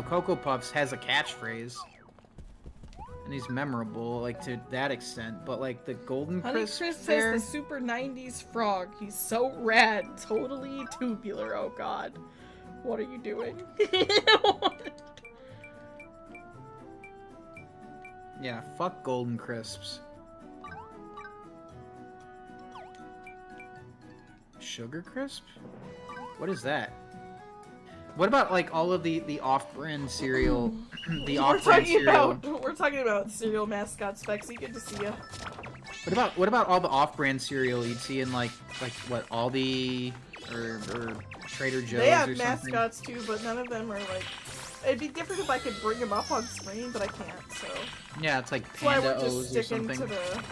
Cocoa Puffs has a catchphrase. And he's memorable, like, to that extent. But, like, the Golden Honey Crisp Crisp there... has the super 90s frog. He's so rad. Totally tubular. Oh god. What are you doing? Yeah, fuck Golden Crisps. Sugar Crisp? What is that? What about, like, all of the off-brand cereal? The off-brand cereal. We're talking about cereal mascots, Spexy. Good to see ya. What about all the off-brand cereal you'd see in like what, Aldi or Trader Joe's They have or something? mascots too, but none of them are like. It'd be different if I could bring them up on screen, but I can't. So Yeah, it's like that's why Panda we're just O's or sticking something. to the.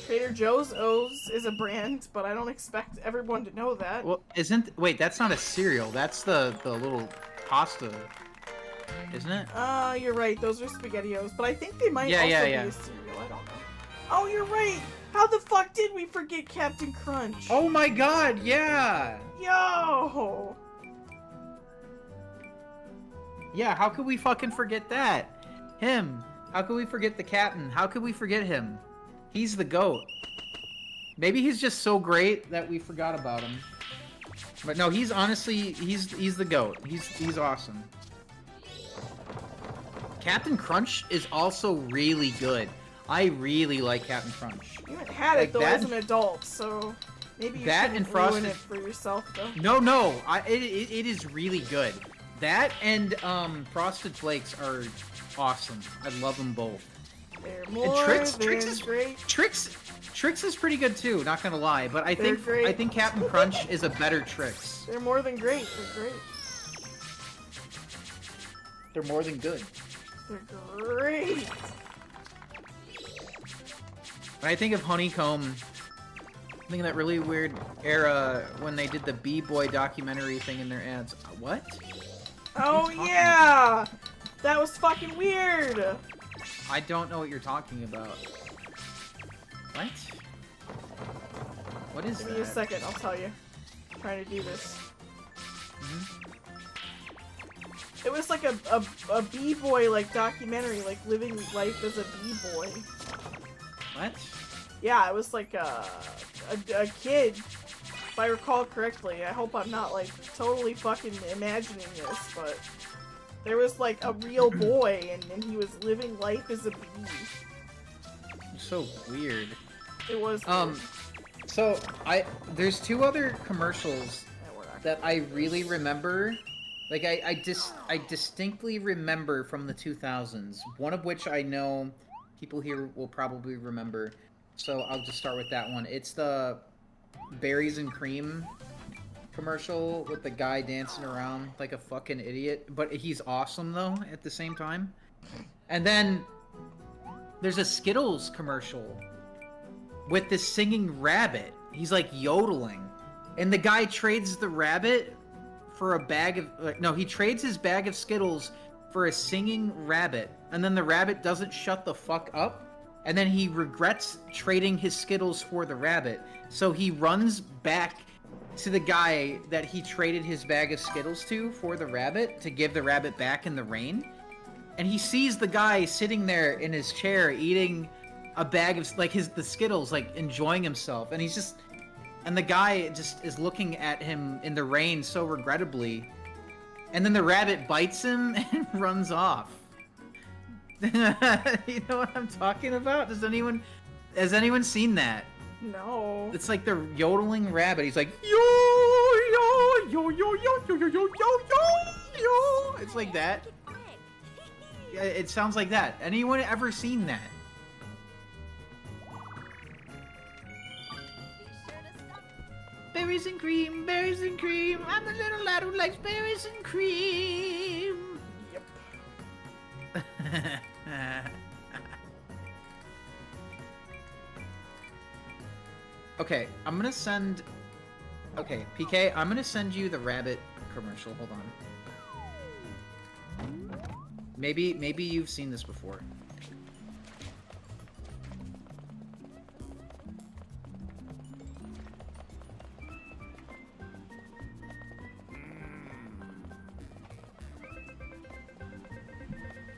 Trader Joe's O's is a brand, but I don't expect everyone to know that. Well, wait, that's not a cereal. That's the little pasta, isn't it? You're right. Those are SpaghettiOs, but I think they might Yeah, also yeah, be yeah. a cereal. I don't know. Oh, you're right. How the fuck did we forget Captain Crunch? Oh my god, yeah! Yo! Yeah, how could we fucking forget that? Him. How could we forget the captain? How could we forget him? He's the GOAT. Maybe he's just so great that we forgot about him. But no, he's honestly, he's the GOAT. He's awesome. Captain Crunch is also really good. I really like Captain Crunch. You haven't had it though as an adult, so maybe you shouldn't ruin it for yourself though. No, it is really good. That and Frosted Flakes are awesome. I love them both. They're more Trix is great. Trix is pretty good too, not gonna lie, but I think Captain Crunch is a better Trix. They're more than great. They're great. They're more than good. They're great. When I think of Honeycomb, I think of that really weird era when they did the B-Boy documentary thing in their ads. What? Oh yeah! That was fucking weird! I don't know what you're talking about. What? What is that? Give me a second, I'll tell you. I'm trying to do this. It was like a B-boy like documentary, like living life as a B-boy. What? Yeah, it was like a kid, if I recall correctly. I hope I'm not like totally fucking imagining this, but there was like a real boy and he was living life as a bee. So weird. It was so there's two other commercials that I really remember. Like I distinctly remember from the 2000s. One of which I know people here will probably remember. So I'll just start with that one. It's the Berries and Cream commercial with the guy dancing around like a fucking idiot, but he's awesome though at the same time. And then there's a Skittles commercial with this singing rabbit. He's like yodeling, and the guy trades the rabbit for a bag of no, he trades his bag of Skittles for a singing rabbit, and then the rabbit doesn't shut the fuck up, and then he regrets trading his Skittles for the rabbit, so he runs back to the guy that he traded his bag of Skittles to for the rabbit to give the rabbit back in the rain, and he sees the guy sitting there in his chair eating a bag of like the Skittles, like enjoying himself, and he's just, and the guy just is looking at him in the rain so regrettably, and then the rabbit bites him and runs off. You know what I'm talking about? Has anyone seen that? No. It's like the yodeling rabbit. He's like yo yo yo yo yo yo yo yo yo yo. It's like that. Yeah, it sounds like that. Anyone ever seen that? Berries and cream, berries and cream. I'm a little lad who likes berries and cream. Yep. Okay, I'm gonna send... Okay, PK, I'm gonna send you the rabbit commercial. Hold on. Maybe you've seen this before.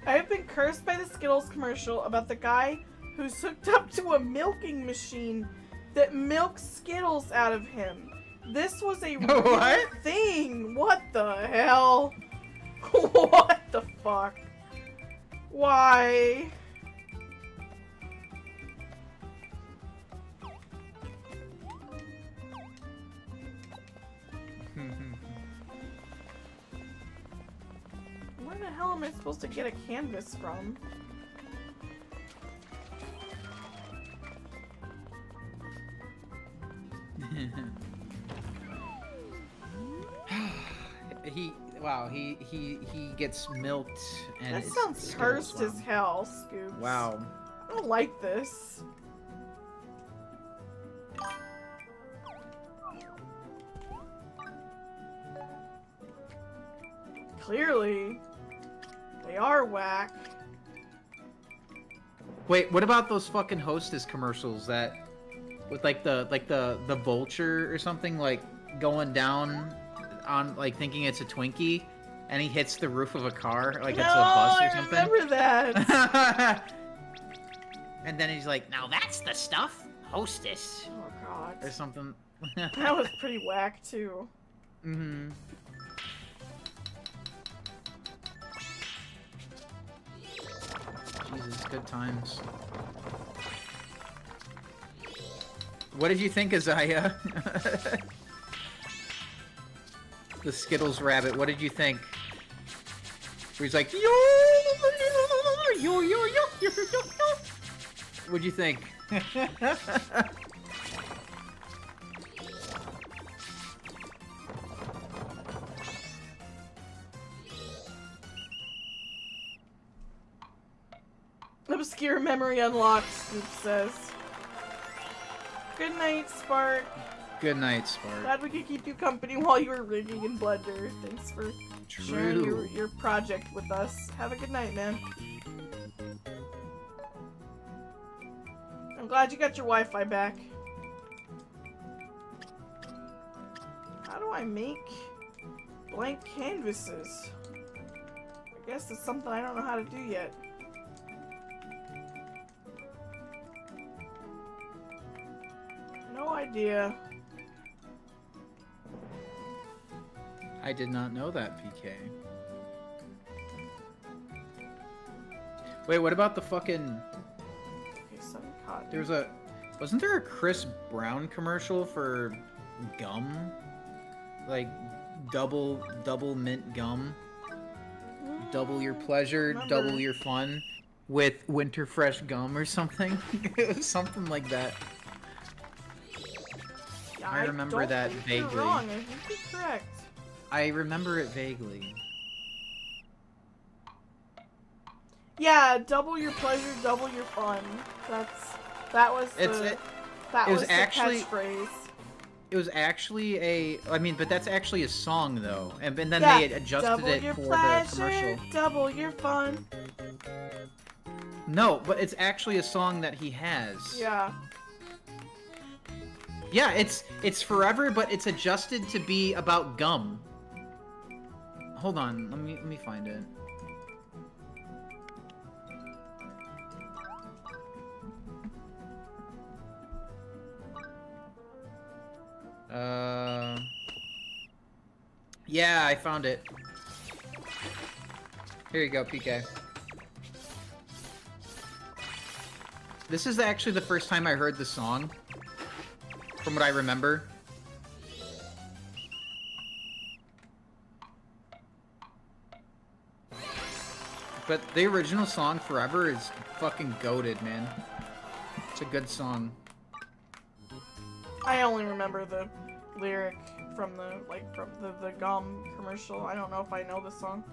I have been cursed by the Skittles commercial about the guy who's hooked up to a milking machine that milks Skittles out of him. This was a real thing. What the hell? What the fuck? Why? Where the hell am I supposed to get a canvas from? he gets milked and that it's sounds Skittles. cursed as hell, Scoops. Wow. I don't like this. Clearly, they are whack. Wait, what about those fucking Hostess commercials that with like the vulture or something, like going down on like thinking it's a Twinkie, and he hits the roof of a car like it's a bus or something. I remember that. And then he's like, "Now that's the stuff, hostess," Oh god. or something. That was pretty whack too. Mm-hmm. Jesus, good times. What did you think, Isaiah? The Skittles rabbit, what did you think? Where he's like, yo, yo, yo, yo, yo, yo, yo. What'd you think? Obscure memory unlocked, Scoop says. Good night, Spark. Good night, Spark. Glad we could keep you company while you were rigging in Blender. Thanks for sharing your project with us. Have a good night, man. I'm glad you got your Wi-Fi back. How do I make blank canvases? I guess it's something I don't know how to do yet. No idea. I did not know that, PK. Wait, what about the fucking... There's a... Wasn't there a Chris Brown commercial for gum? Like, double mint gum? Double your pleasure, double your fun with winter fresh gum or something? It was something like that. I remember that vaguely. You're wrong. I think you're correct. I remember it vaguely. Yeah, double your pleasure, double your fun. That was the catchphrase. It was actually a. I mean, but that's actually a song though, and then Yeah, they adjusted double it your for pleasure, the commercial. Double your fun. No, but it's actually a song that he has. Yeah. Yeah, it's forever, but it's adjusted to be about gum. Hold on, let me find it. Yeah, I found it. Here you go, PK. This is actually the first time I heard the song. From what I remember. But the original song, Forever, is fucking goated, man. It's a good song. I only remember the lyric from the gum commercial. I don't know if I know the song.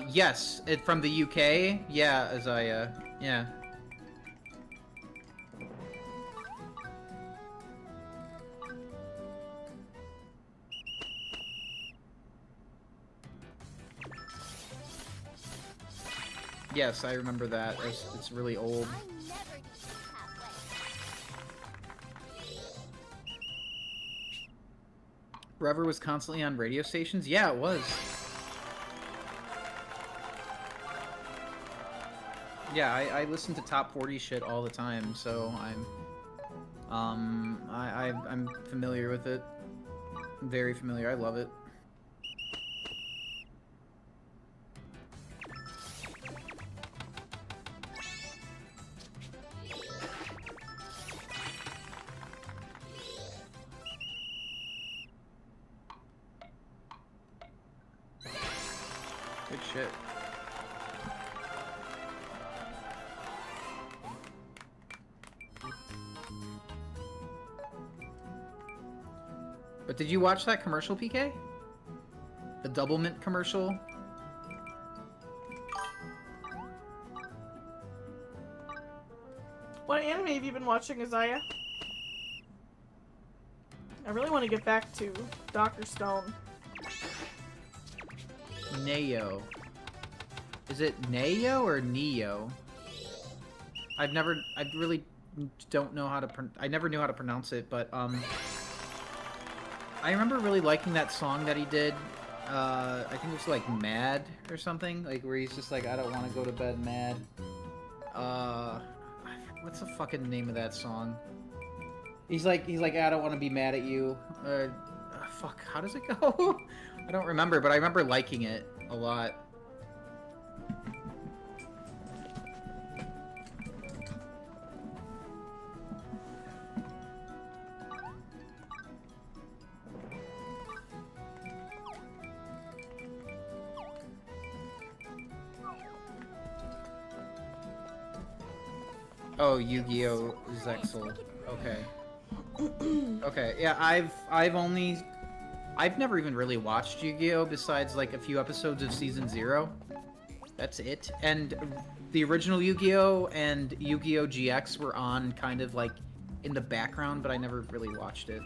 Yes, from the UK. Yeah, Isaiah. Yeah. Yes, I remember that. It's really old. Forever was constantly on radio stations? Yeah, it was. Yeah, I listen to top 40 shit all the time, so I'm familiar with it. Very familiar. I love it. Good shit. But did you watch that commercial, PK? The Double Mint commercial? What anime have you been watching, Isaiah? I really want to get back to Dr. Stone. Neo. Is it Neo or Neo? I really don't know how to, I never knew how to pronounce it, but, I remember really liking that song that he did. I think it was like Mad or something, like where he's just like, I don't want to go to bed mad. What's the fucking name of that song? He's like, I don't want to be mad at you. Fuck, how does it go? I don't remember, but I remember liking it a lot. Oh, Yu-Gi-Oh! Zexal. Okay. Okay, yeah, I've never even really watched Yu-Gi-Oh! Besides, like, a few episodes of Season 0. That's it. And the original Yu-Gi-Oh! And Yu-Gi-Oh! GX were on kind of, like, in the background, but I never really watched it.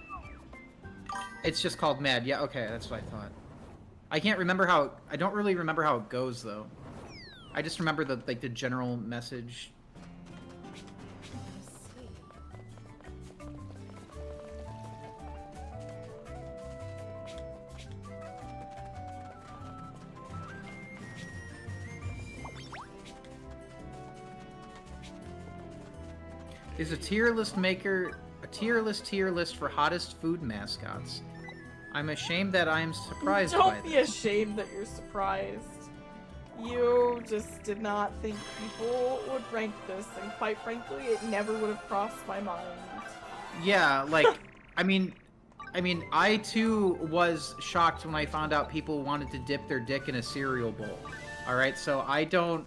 It's just called Mad. Yeah, okay, that's what I thought. I can't remember how... I don't really remember how it goes, though. I just remember the, like, the general message. Is a tier list maker a tier list for hottest food mascots? I'm ashamed that I'm surprised by Don't be this. ashamed that you're surprised. You just did not think people would rank this, and quite frankly, it never would have crossed my mind. Yeah, like, I mean, I too was shocked when I found out people wanted to dip their dick in a cereal bowl. All right, so I don't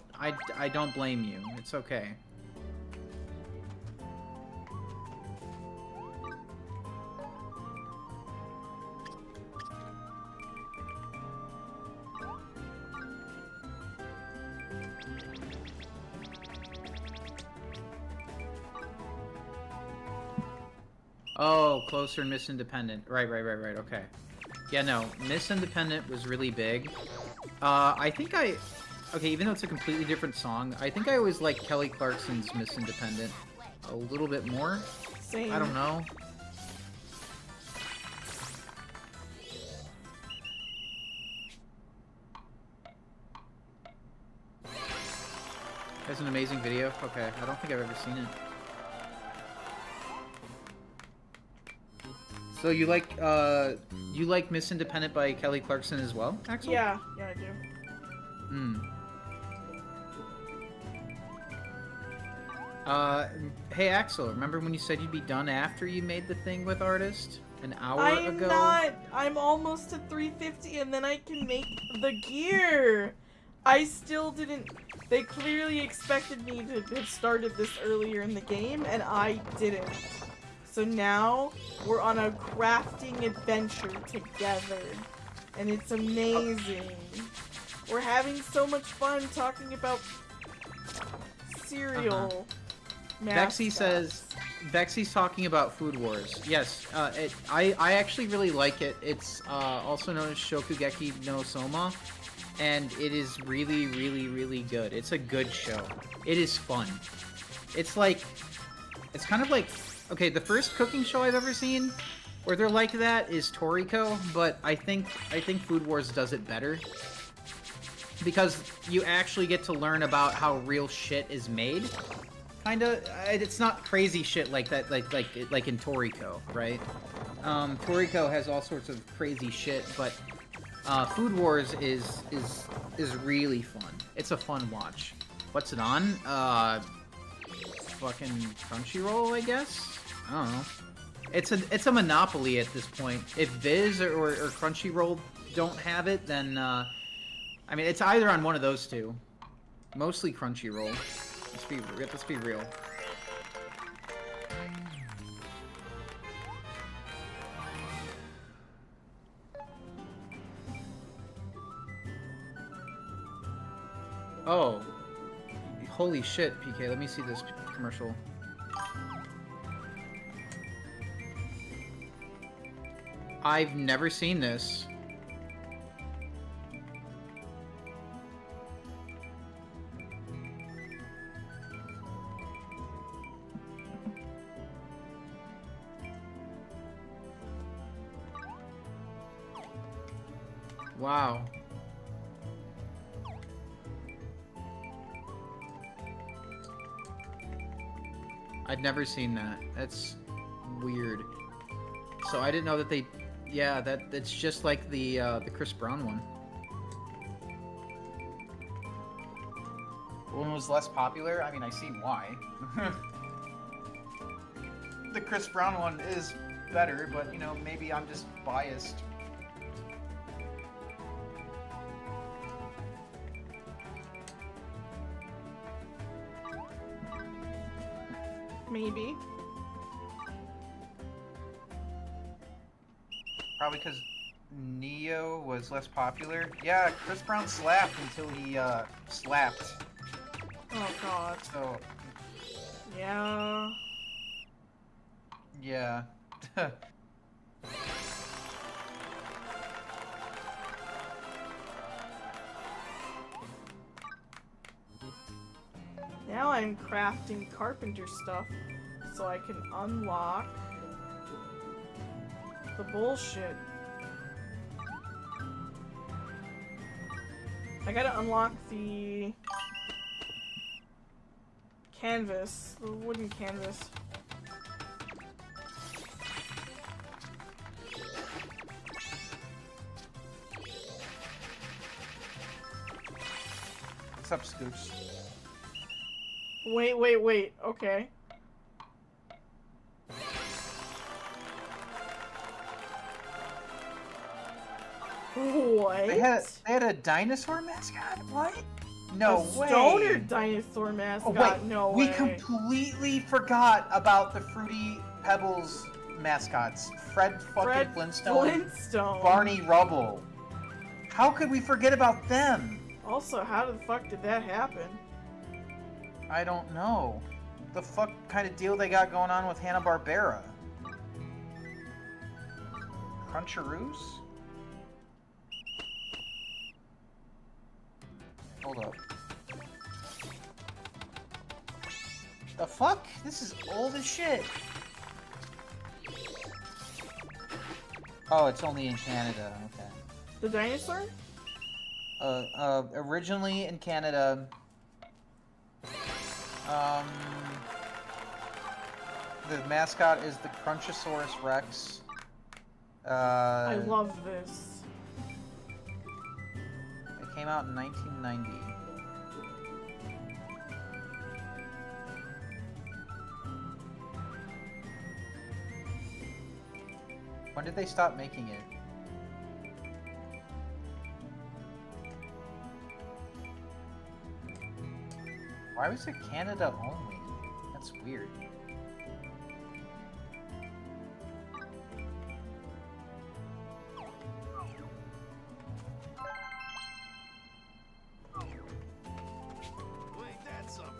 blame you. It's okay. Oh, Closer and Miss Independent. Right, okay. Yeah, no, Miss Independent was really big. Okay, even though it's a completely different song, I think I always liked Kelly Clarkson's Miss Independent a little bit more. Same. I don't know. That's an amazing video. Okay, I don't think I've ever seen it. So you like Miss Independent by Kelly Clarkson as well, Axel? Yeah, I do. Hey Axel, remember when you said you'd be done after you made the thing with Artist? An hour ago? I'm almost at 350 and then I can make the gear! I still didn't... They clearly expected me to have started this earlier in the game, and I didn't. So now, we're on a crafting adventure together. And it's amazing. We're having so much fun talking about cereal. Bexy says... Bexy's talking about Food Wars. Yes, I actually really like it. It's also known as Shokugeki no Soma. And it is really, really, really good. It's a good show. It is fun. It's like... It's kind of like... Okay, the first cooking show I've ever seen where they're like that is Toriko, but I think Food Wars does it better. Because you actually get to learn about how real shit is made. Kinda, it's not crazy shit like that, like in Toriko, right? Toriko has all sorts of crazy shit, but Food Wars is really fun. It's a fun watch. What's it on? Fucking Crunchyroll, I guess? I don't know. It's a monopoly at this point. If Viz or Crunchyroll don't have it, then I mean it's either on one of those two. Mostly Crunchyroll. Let's be real. Oh. Holy shit, PK. Let me see this commercial. I've never seen this. Wow. I'd never seen that. That's weird. So I didn't know that they... Yeah, that's just like the Chris Brown one. One was less popular? I mean, I see why. The Chris Brown one is better, but, you know, maybe I'm just biased. Maybe. Probably because Neo was less popular. Yeah, Chris Brown slapped until he slapped. Oh god. So Yeah. yeah. Now I'm crafting carpenter stuff so I can unlock the bullshit. I gotta unlock the canvas, the wooden canvas. What's up, Scoops? Wait, okay. What? They had a dinosaur mascot? What? No way. Stoner dinosaur mascot? Oh, wait, no we way. completely forgot about the Fruity Pebbles mascots. Fred Flintstone, Barney Rubble. How could we forget about them? Also, how the fuck did that happen? I don't know. The fuck kind of deal they got going on with Hanna-Barbera? Cruncharoos? Hold up. The fuck? This is old as shit. Oh, it's only in Canada. Okay. The dinosaur? Originally in Canada. The mascot is the Crunchosaurus Rex. I love this. It came out in 1990. When did they stop making it? Why was it Canada only? That's weird. Ain't that something?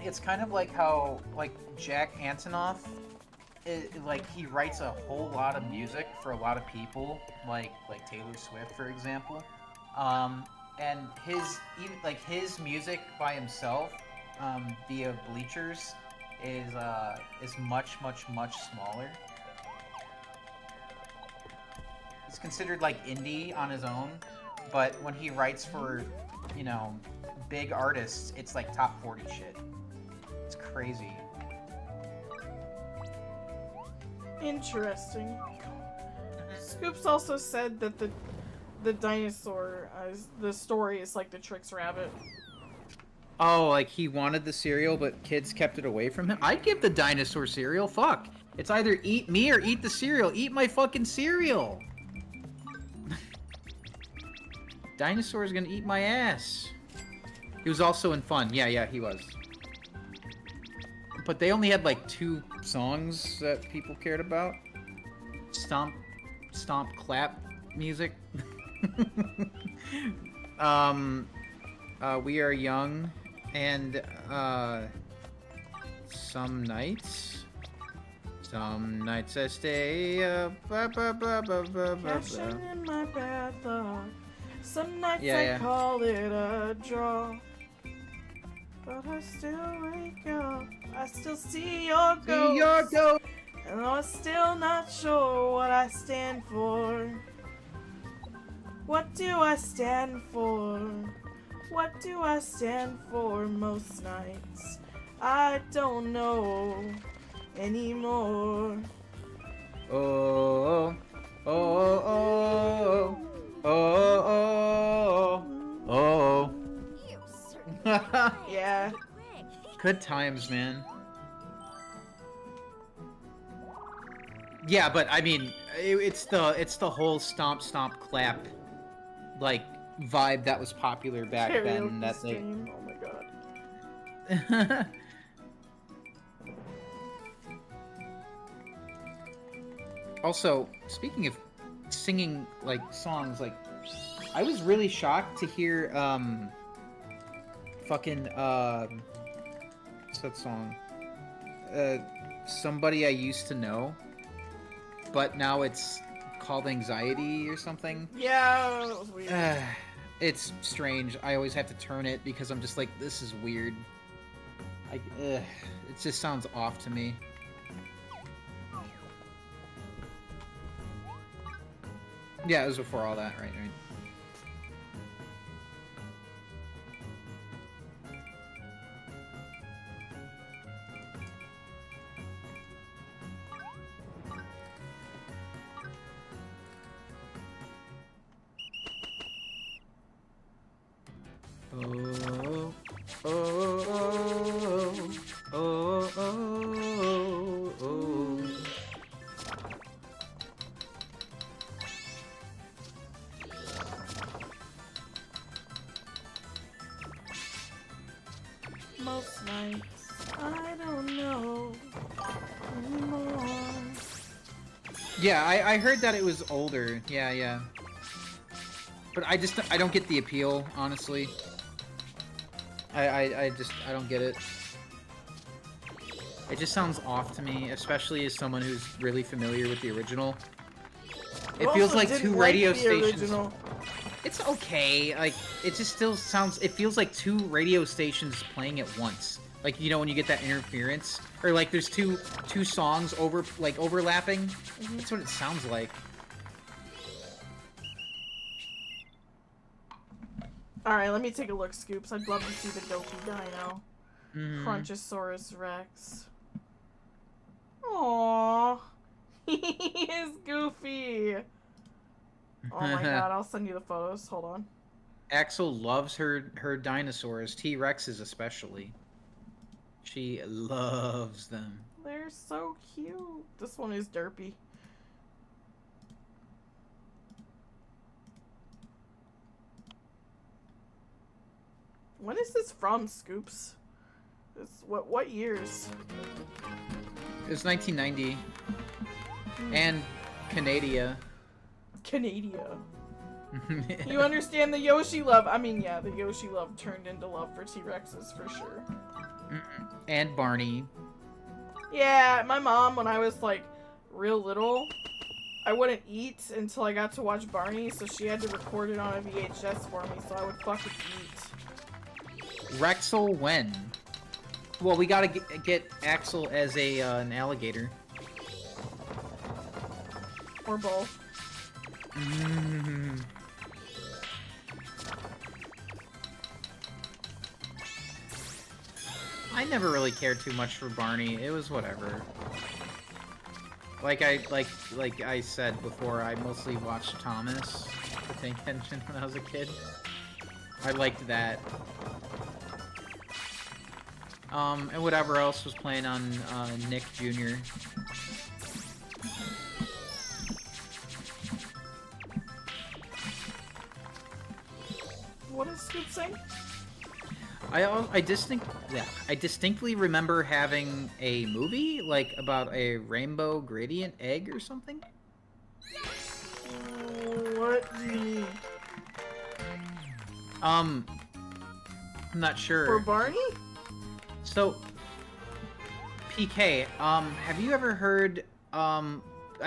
It's kind of like how, like, Jack Antonoff, like, he writes a whole lot of music for a lot of people, like Taylor Swift, for example. And his music by himself, via Bleachers, is much smaller. He's considered like indie on his own, but when he writes for, you know, big artists, it's like top 40 shit. It's crazy. Interesting. Scoops also said that the dinosaur, the story is like the Trix Rabbit. Oh, like he wanted the cereal, but kids kept it away from him? I'd give the dinosaur cereal. Fuck. It's either eat me or eat the cereal. Eat my fucking cereal. Dinosaur's gonna eat my ass. He was also in Fun. Yeah, he was. But they only had like 2 songs that people cared about. Stomp, clap music. We Are Young, and Some Nights I stay up. Cashing in my bad luck. Some nights Yeah, I yeah. call it a draw. But I still wake up. I still see your ghost. And I'm still not sure what I stand for. What do I stand for? What do I stand for most nights? I don't know anymore. Oh, oh, oh, oh, oh, oh, oh. You certainly Yeah. Good times, man. Yeah, but I mean, it's the whole stomp stomp clap like vibe that was popular back then. Karaoke That they. stream. Oh my god. Also, speaking of singing like songs, like I was really shocked to hear fucking what's that song? Somebody I used to know, but now it's called Anxiety or something. Yeah, that was weird. It's strange. I always have to turn it because I'm just like, this is weird. It just sounds off to me. Yeah, it was before all that, right? Oh, oh, oh, oh, oh, oh. Most nights, I don't know anymore. Yeah, I heard that it was older. Yeah, yeah. But I don't get the appeal, honestly. I don't get it. It just sounds off to me, especially as someone who's really familiar with the original. It feels Also like didn't two like radio the stations. original. It's okay. Like, it just still sounds. It feels like two radio stations playing at once. Like, you know, when you get that interference, or like there's two songs overlapping. That's what it sounds like. Alright, let me take a look, Scoops. I'd love to see the dopey dino. Crunchosaurus Rex. Aww. He is goofy. Oh my god, I'll send you the photos. Hold on. Axel loves her dinosaurs, T-Rexes especially. She loves them. They're so cute. This one is derpy. When is this from, Scoops? What years? It was 1990. And Canada. Canada. You understand the Yoshi love? I mean, yeah, the Yoshi love turned into love for T-Rexes for sure. And Barney. Yeah, my mom, when I was like real little, I wouldn't eat until I got to watch Barney, so she had to record it on a VHS for me so I would fucking eat. Rexel when? Well, we gotta get Axel as an alligator. Or both. I never really cared too much for Barney. It was whatever. Like I said before, I mostly watched Thomas the Tank Engine when I was a kid. I liked that. And whatever else was playing on Nick Jr. What is Scoop saying? I distinctly remember having a movie like about a rainbow gradient egg or something. What do you mean? I'm not sure. For Barney? So, PK, have you ever heard, I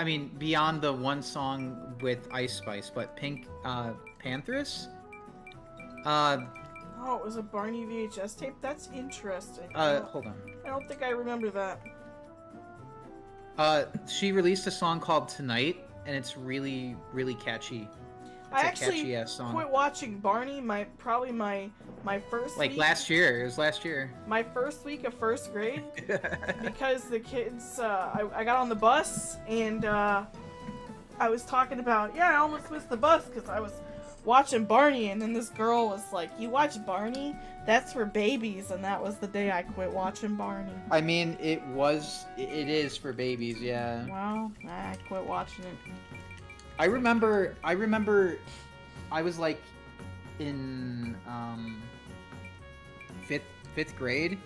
mean, beyond the one song with Ice Spice, but Pink Panthers? Oh, it was a Barney VHS tape? That's interesting. Hold on. I don't think I remember that. She released a song called Tonight, and it's really, really catchy. It's I a actually catchy-ass song. quit watching Barney probably my first Like week, last year. It was last year. my first week of first grade because the kids I got on the bus and I was talking about I almost missed the bus because I was watching Barney, and then this girl was like, "You watch Barney? That's for babies," and that was the day I quit watching Barney. I mean, it is for babies, yeah. Well, I quit watching it. I remember I was like in fifth grade,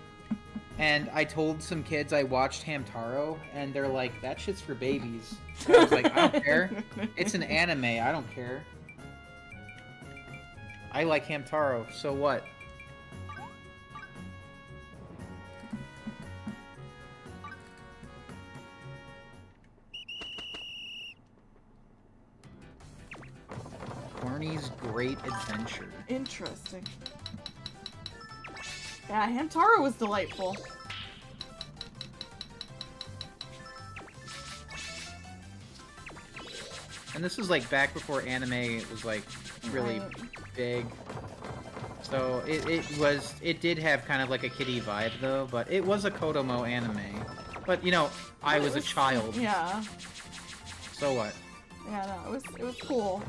and I told some kids I watched Hamtaro, and they're like, "That shit's for babies." So I was like, "I don't care. It's an anime. I don't care. I like Hamtaro, so what?" Barney's Great Adventure. Interesting. Yeah, Hamtaro was delightful. And this was like back before anime was like really big. So it did have kind of like a kiddie vibe though, but it was a Kodomo anime. But you know, I was a child. Yeah. So what? Yeah, no, it was cool.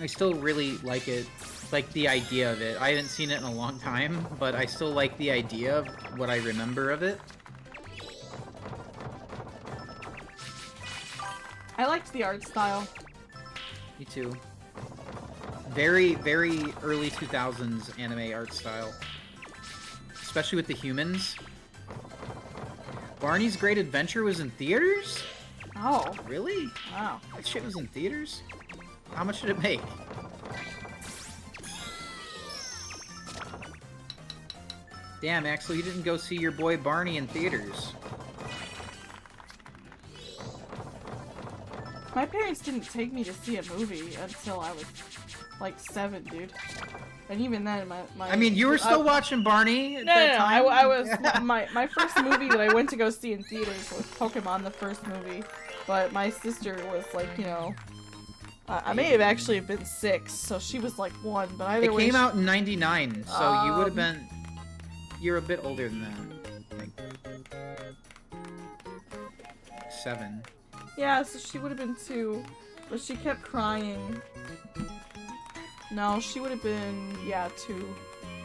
I still really like it. Like the idea of it. I haven't seen it in a long time, but I still like the idea of what I remember of it. I liked the art style. Me too. Very, very early 2000s anime art style. Especially with the humans. Barney's Great Adventure was in theaters? Oh. Really? Wow. That shit was in theaters? How much did it make? Damn, Axel, you didn't go see your boy Barney in theaters. My parents didn't take me to see a movie until I was like 7, dude. And even then, my I mean, you were still watching Barney at that time? I was my first movie that I went to go see in theaters was Pokemon, the first movie. But my sister was like, you know, I may have actually been 6, so she was like 1. But either way, it came out in '99, so you would have been. You're a bit older than that. Like 7. Yeah, so she would have been 2, but she kept crying. No, she would have been 2,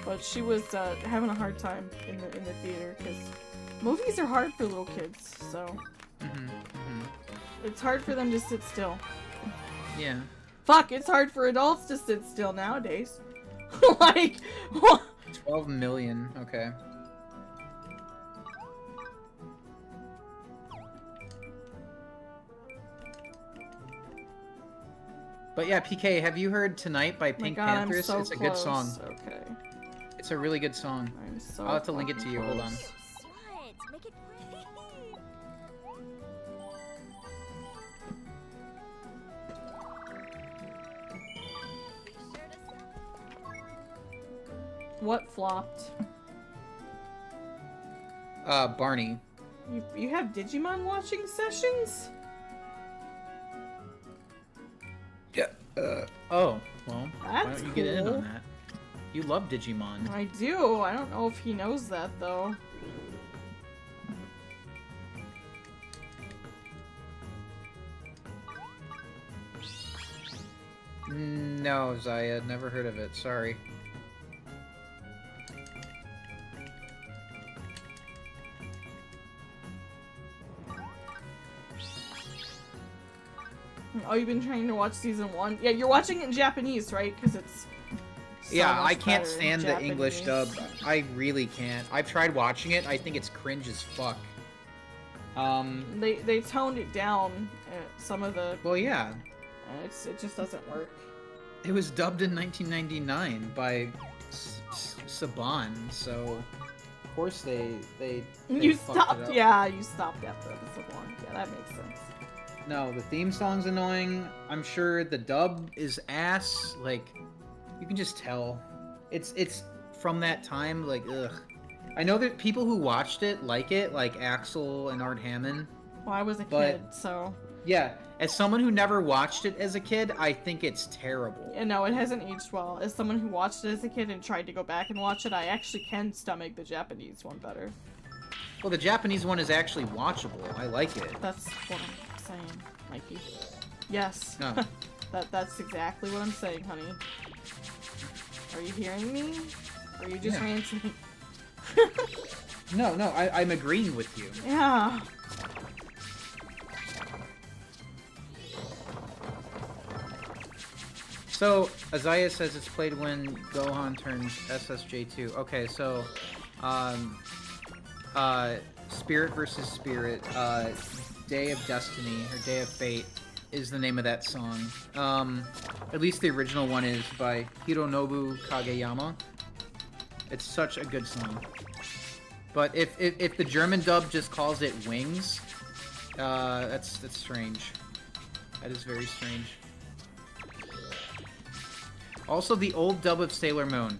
but she was having a hard time in the theater because movies are hard for little kids. So it's hard for them to sit still. Yeah. Fuck, it's hard for adults to sit still nowadays. Like, what? 12 million. Okay. But yeah, PK, have you heard Tonight by Pink Panthers? So it's a good song. Okay. It's a really good song. I'm so I'll have to link it to you. Hold on. Sweat. Make it pretty. What flopped? Barney. You have Digimon watching sessions? Yeah. Oh, well, why That's don't you get in cool. on that? You love Digimon. I do. I don't know if he knows that though. No, Zaya, never heard of it. Sorry. Oh, you've been trying to watch season 1? Yeah, you're watching it in Japanese, right? Because it's so Yeah, much I can't better in stand the English dub. Japanese. I really can't. I've tried watching it. I think it's cringe as fuck. They toned it down some of the. Well, yeah. It just doesn't work. It was dubbed in 1999 by Saban, so of course they You fucked it stopped. up. Yeah, you stopped after episode 1. Yeah, that makes sense. No, the theme song's annoying. I'm sure the dub is ass. Like, you can just tell. It's from that time, like, ugh. I know that people who watched it, like Axel and Art Hammond. Well, I was a kid, so... Yeah, as someone who never watched it as a kid, I think it's terrible. Yeah, no, it hasn't aged well. As someone who watched it as a kid and tried to go back and watch it, I actually can stomach the Japanese one better. Well, the Japanese one is actually watchable. I like it. That's what I'm saying, Mikey. Yes. No. That's exactly what I'm saying, honey. Are you hearing me? Or are you just ranting? No, I'm agreeing with you. Yeah. So, Azaya says it's played when Gohan turns SSJ2. Okay, so, Spirit versus Spirit, Day of Destiny, or Day of Fate, is the name of that song. At least the original one is by Hironobu Kageyama. It's such a good song. But if the German dub just calls it Wings, that's strange. That is very strange. Also, the old dub of Sailor Moon.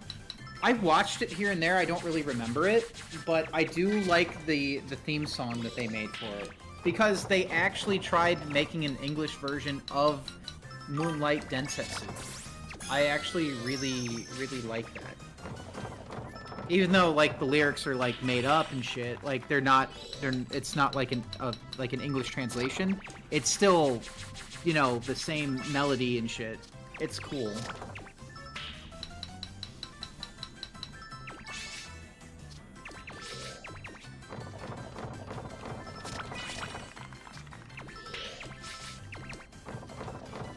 I've watched it here and there, I don't really remember it, but I do like the theme song that they made for it. Because they actually tried making an English version of Moonlight Densetsu. I actually really like that. Even though, like, the lyrics are, like, made up and shit, like, it's not like an English translation. It's still, you know, the same melody and shit. It's cool.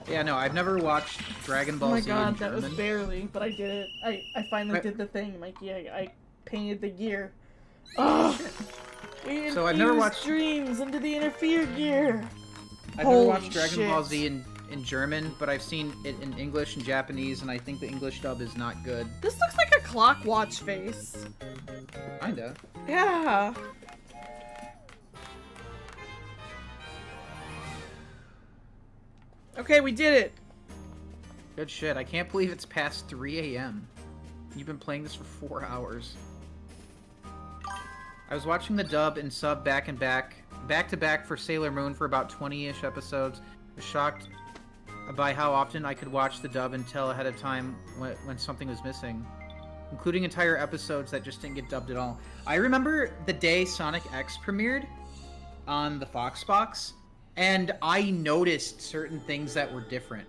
Yeah, no, I've never watched Dragon Ball Z in German. Oh my god, that was barely, but I did it. I finally did the thing, Mikey. I painted the gear. Oh, we So I've never watched dreams into the interfere gear. I've never watched Dragon Ball Z in German, but I've seen it in English and Japanese, and I think the English dub is not good. This looks like a clock watch face. Kinda. Yeah. Okay, we did it. Good shit. I can't believe it's past 3 a.m. You've been playing this for 4 hours. I was watching the dub and sub back to back for Sailor Moon for about 20-ish episodes. I was shocked by how often I could watch the dub and tell ahead of time when something was missing, including entire episodes that just didn't get dubbed at all. I remember the day Sonic X premiered on the Fox Box, and I noticed certain things that were different.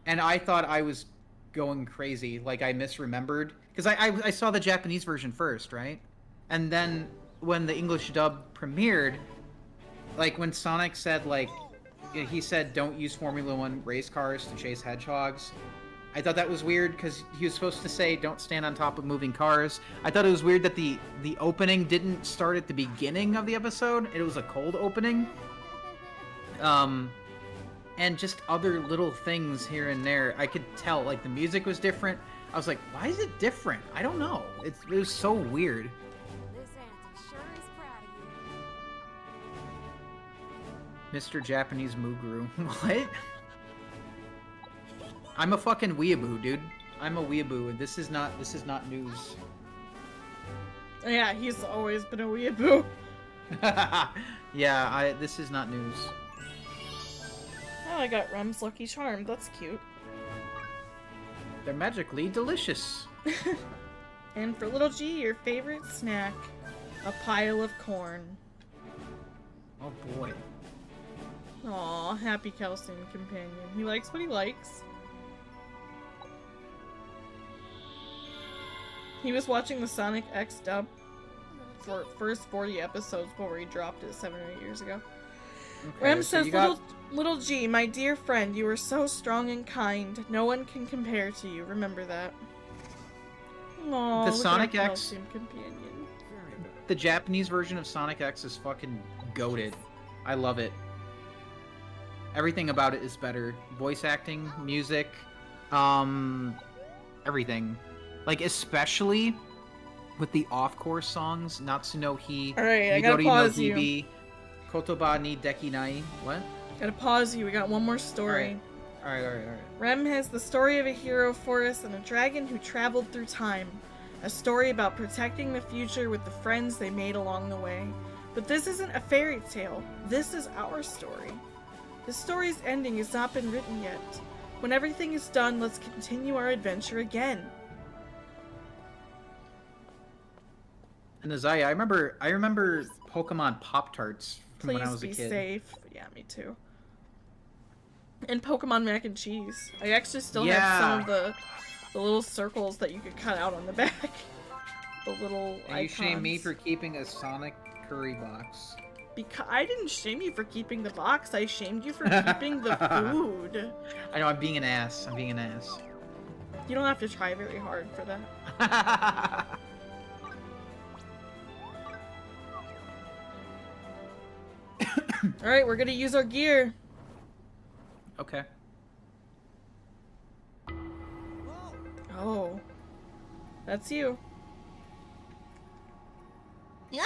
And I thought I was going crazy, like I misremembered. Because I saw the Japanese version first, right? And then when the English dub premiered, like when Sonic said, like, he said don't use Formula 1 race cars to chase hedgehogs. I thought that was weird because he was supposed to say don't stand on top of moving cars. I thought it was weird that the opening didn't start at the beginning of the episode. It was a cold opening. And just other little things here and there. I could tell, like, the music was different. I was like, why is it different? I don't know. It was so weird. This auntie sure is proud of you. Mr. Japanese Muguru. What? I'm a fucking weeaboo, dude. I'm a weeaboo, and this is not news. Yeah, he's always been a weeaboo. Yeah, this is not news. Oh, I got Rem's Lucky Charm. That's cute. They're magically delicious. And for little G, your favorite snack, a pile of corn. Oh boy. Aw, happy calcium companion. He likes what he likes. He was watching the Sonic X dub for first 40 episodes before he dropped it 7 or 8 years ago. Okay, Rem so says, little G, my dear friend, you are so strong and kind. No one can compare to you. Remember that. Aww, The look Sonic at our X- calcium companion. The Japanese version of Sonic X is fucking goated. I love it. Everything about it is better. Voice acting, music, everything. Like, especially with the off-course songs, Natsuno Hi, Alright, I gotta pause you. Hibi, Kotoba ni Dekinai. What? Gotta pause you. We got one more story. Alright. Rem has the story of a hero for us and a dragon who traveled through time. A story about protecting the future with the friends they made along the way. But this isn't a fairy tale. This is our story. The story's ending has not been written yet. When everything is done, let's continue our adventure again. And Azaya, I remember Pokemon Pop-Tarts from when I was a Please kid. be safe. Yeah, me too. And Pokemon mac and cheese. I actually still have some of the little circles that you could cut out on the back. The little And you shame me icons. for keeping a Sonic curry box. Because I didn't shame you for keeping the box. I shamed you for keeping the food. I know, I'm being an ass. I'm being an ass. You don't have to try very hard for that. Alright, we're gonna use our gear. Okay. Oh. That's you. Yeah!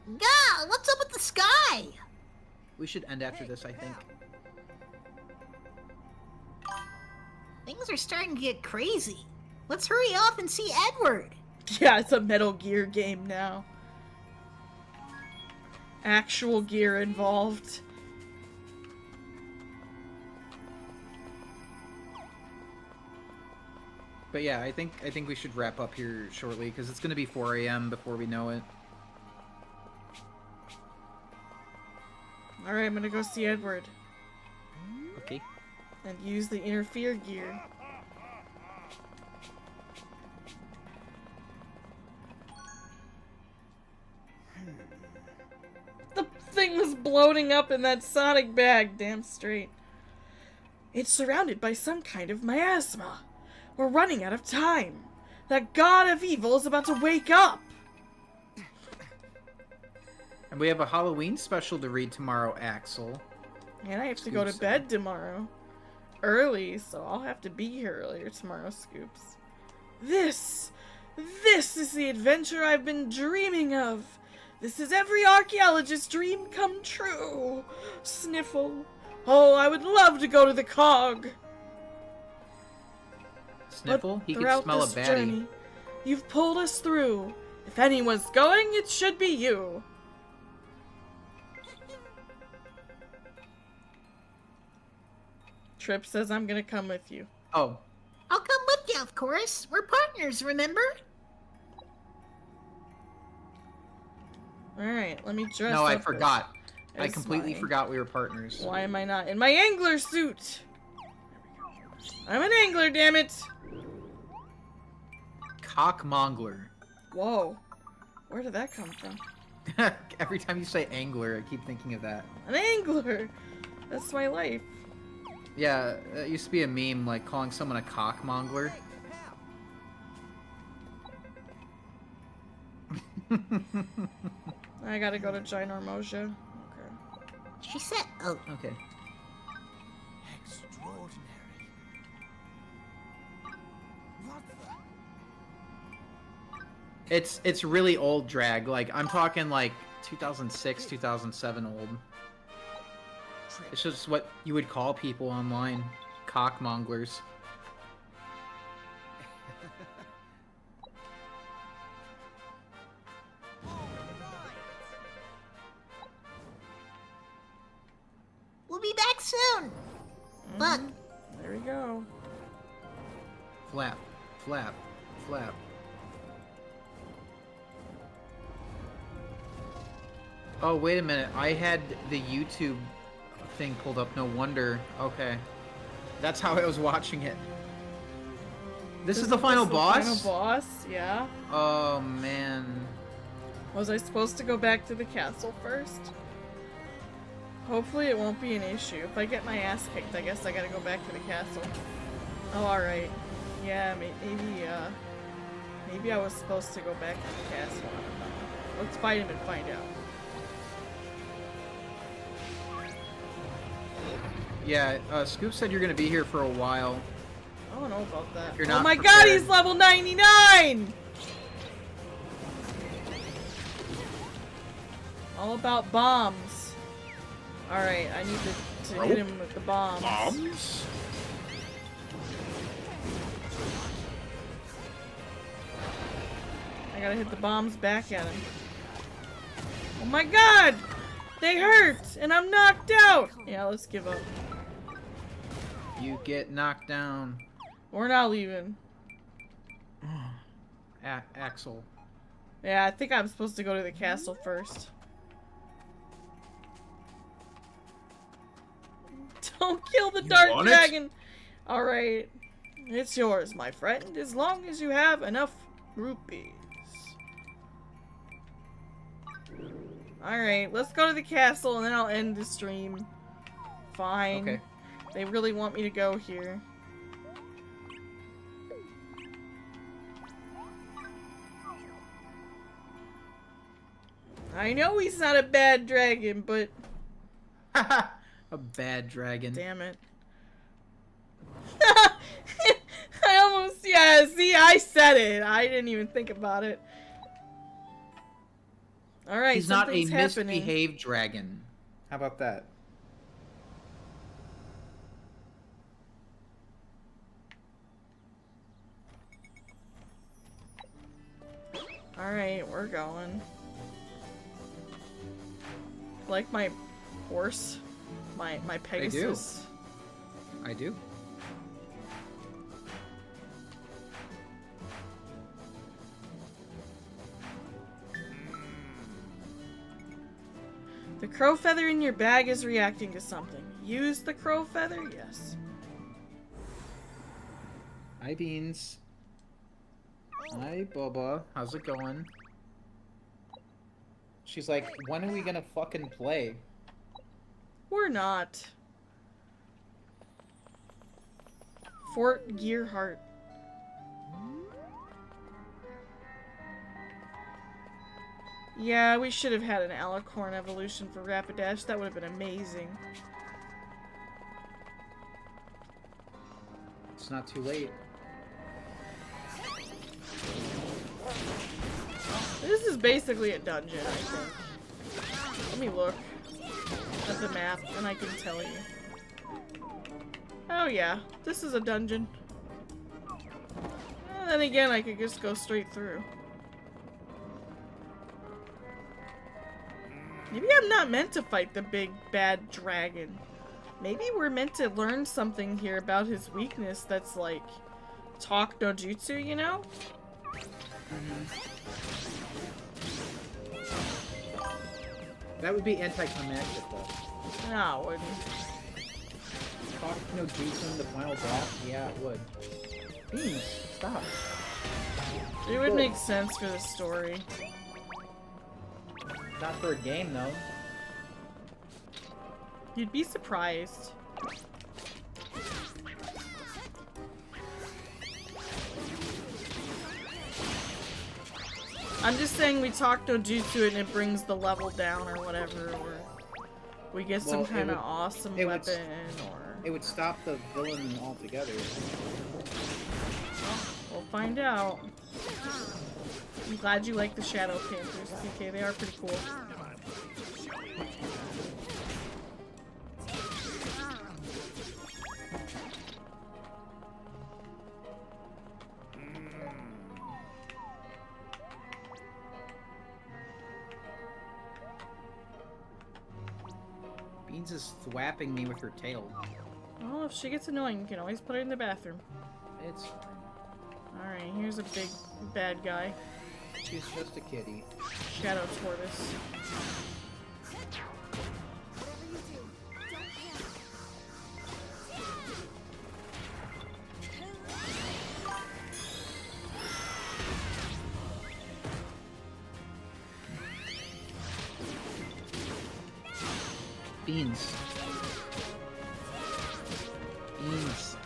God, what's up with the sky? We should end after this, I think. Things are starting to get crazy. Let's hurry off and see Edward. Yeah, it's a Metal Gear game now. Actual gear involved. But yeah, I think we should wrap up here shortly because it's gonna be 4 a.m. before we know it. Alright, I'm gonna go see Edward. Okay. And use the interfere gear. The thing was bloating up in that Sonic bag, damn straight. It's surrounded by some kind of miasma. We're running out of time. That god of evil is about to wake up. And we have a Halloween special to read tomorrow, Axel. And I have to go to bed tomorrow. Early, so I'll have to be here earlier tomorrow, Scoops. This is the adventure I've been dreaming of. This is every archaeologist's dream come true. Sniffle. Oh, I would love to go to the cog. Sniffle? He can Throughout smell a this baddie. journey, you've pulled us through. If anyone's going, it should be you. Trip says I'm gonna come with you. Oh. I'll come with you, of course. We're partners, remember? Alright, let me dress No, I up forgot. I as completely my- forgot we were partners. Why am I not in my angler suit? I'm an angler, damn it! Cockmongler. Whoa. Where did that come from? Every time you say angler, I keep thinking of that. An angler! That's my life. Yeah, that used to be a meme, like calling someone a cockmongler. I gotta go to Ginormosia. Okay. She said, oh. Okay. Extraordinary. What the? It's really old drag. Like, I'm talking like 2006, 2007 old. It's just what you would call people online. Cockmonglers. We'll be back soon. Look, There we go. Flap, flap, flap. Oh, wait a minute. I had the YouTube thing pulled up. No wonder. Okay. That's how I was watching it. This is the final boss? Final boss, yeah. Oh, man. Was I supposed to go back to the castle first? Hopefully it won't be an issue. If I get my ass kicked, I guess I gotta go back to the castle. Oh, alright. Yeah, maybe I was supposed to go back to the castle. I don't know. Let's fight him and find out. Yeah, Scoop said you're gonna be here for a while. I don't know about that. You're Oh not my god, prepared. he's level 99! All about bombs. Alright, I need to hit him with the bombs. Bombs? I gotta hit the bombs back at him. Oh my god! They hurt! And I'm knocked out! Yeah, let's give up. You get knocked down. We're not leaving. Axel. Yeah, I think I'm supposed to go to the castle first. Don't kill the dark dragon! Alright. It's yours, my friend, as long as you have enough rupees. Alright, let's go to the castle and then I'll end the stream. Fine. Okay. They really want me to go here. I know he's not a bad dragon, but... A bad dragon. Damn it. I almost... Yeah, see, I said it. I didn't even think about it. Alright, he's not a something's happening. misbehaved dragon. How about that? Alright, we're going. Like my horse? My Pegasus? I do. The crow feather in your bag is reacting to something. Use the crow feather? Yes. Hi, Beans. Hi, Bubba. How's it going? She's like, when are we gonna fucking play? We're not. Fort Gearheart. Yeah, we should have had an Alicorn evolution for Rapidash. That would have been amazing. It's not too late. This is basically a dungeon, I think. Let me look at the map and I can tell you. Oh yeah, this is a dungeon. And then again, I could just go straight through. Maybe I'm not meant to fight the big bad dragon. Maybe we're meant to learn something here about his weakness that's like talk no jutsu, you know? That would be anticlimactic, though. No, it wouldn't. Talk no jutsu in the final boss? Yeah, it would. Beans, stop. It would make sense for the story. Not for a game, though. You'd be surprised. I'm just saying we talk no jutsu and it brings the level down or whatever, or we get some kind of awesome weapon, or... It would stop the villain altogether. We'll find out. I'm glad you like the Shadow Panthers, TK. They are pretty cool. Beans is thwapping me with her tail. Well, if she gets annoying, you can always put her in the bathroom. It's fine. Alright, here's a big bad guy. She's just a kitty. Shadow Tortoise. Beans. Beans.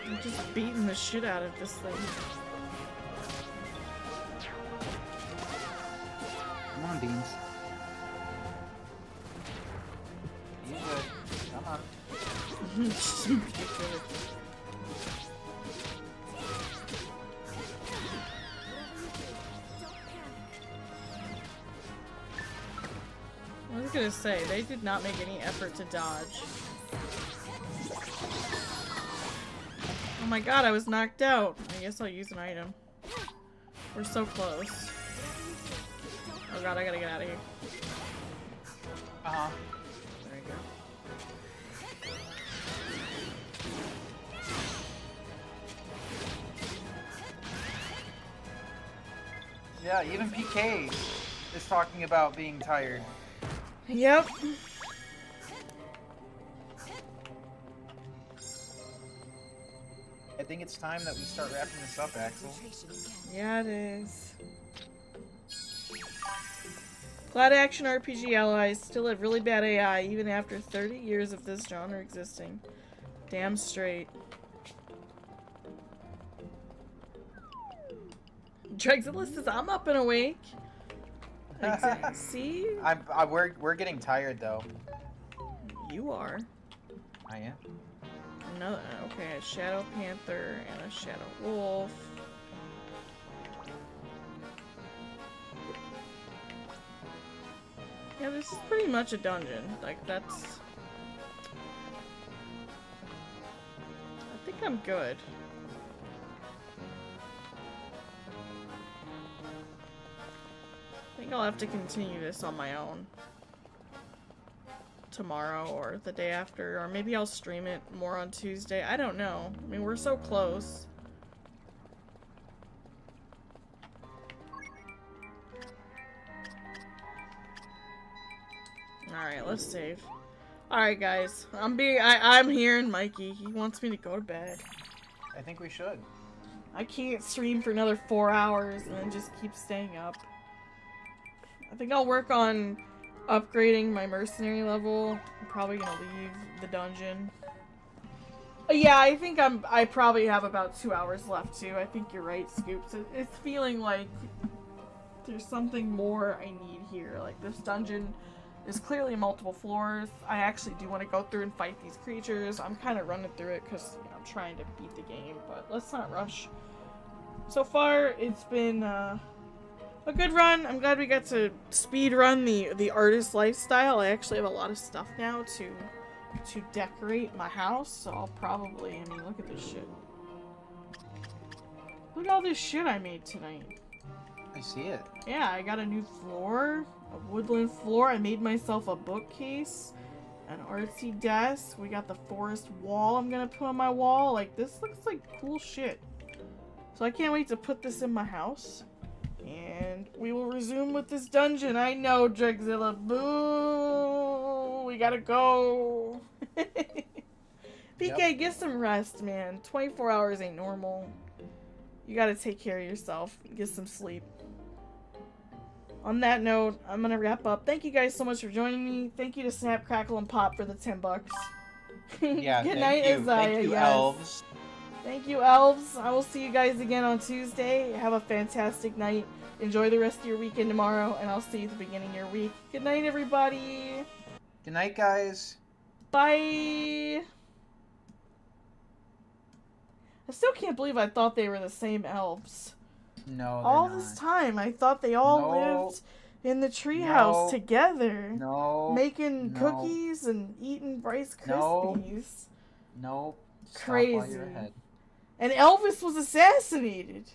I'm just beating the shit out of this thing. Come on, Beans. You good. Come on. Let's gonna say, they did not make any effort to dodge. Oh my god, I was knocked out. I guess I'll use an item. We're so close. Oh god, I gotta get out of here. Uh-huh. There you go. Yeah, even PK is talking about being tired. Yep. I think it's time that we start wrapping this up, Axel. Yeah, it is. Glad action RPG allies still have really bad AI even after 30 years of this genre existing. Damn straight. Drexelus says, I'm up and awake. See? We're getting tired though. You are. I am. No, okay, a Shadow Panther and a Shadow Wolf. Yeah, this is pretty much a dungeon. Like, that's... I think I'm good. I think I'll have to continue this on my own. Tomorrow or the day after, or maybe I'll stream it more on Tuesday. I don't know. I mean, we're so close. Alright, let's save. Alright guys, I'm hearing Mikey. He wants me to go to bed. I think we should. I can't stream for another 4 hours and then just keep staying up. I think I'll work on upgrading my mercenary level. I'm probably gonna leave the dungeon. Yeah, I think I probably have about 2 hours left too. I think you're right, Scoops. It's feeling like there's something more I need here. Like, this dungeon is clearly multiple floors. I actually do want to go through and fight these creatures. I'm kind of running through it because I'm trying to beat the game, but let's not rush. So far, it's been a good run. I'm glad we got to speed run the artist lifestyle. I actually have a lot of stuff now to decorate my house, so I'll probably, I mean, look at this shit. Look at all this shit I made tonight. I see it. Yeah, I got a new floor, a woodland floor. I made myself a bookcase, an artsy desk. We got the forest wall I'm gonna put on my wall. Like, this looks like cool shit. So I can't wait to put this in my house. And we will resume with this dungeon. I know, Drexzilla. Boo! We gotta go. PK, get some rest, man. 24 hours ain't normal. You gotta take care of yourself. Get some sleep. On that note, I'm gonna wrap up. Thank you guys so much for joining me. Thank you to Snap, Crackle, and Pop for the $10. Yeah, Good night, thank you. Isaiah. Thank you, Yes. elves. Thank you, elves. I will see you guys again on Tuesday. Have a fantastic night. Enjoy the rest of your weekend tomorrow, and I'll see you at the beginning of your week. Good night, everybody. Good night, guys. Bye. I still can't believe I thought they were the same elves. No, they're All not. this time, I thought they all No. lived in the treehouse No. together. No. Making No. cookies and eating Rice No. Krispies. No. Stop Crazy. while you're ahead. And Elvis was assassinated.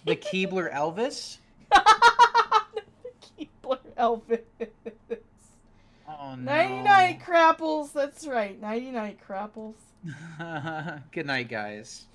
The Keebler Elvis? Keebler Elvis. Oh no. Nighty-night, Crapples. That's right. Nighty-night, Crapples. Good night, guys.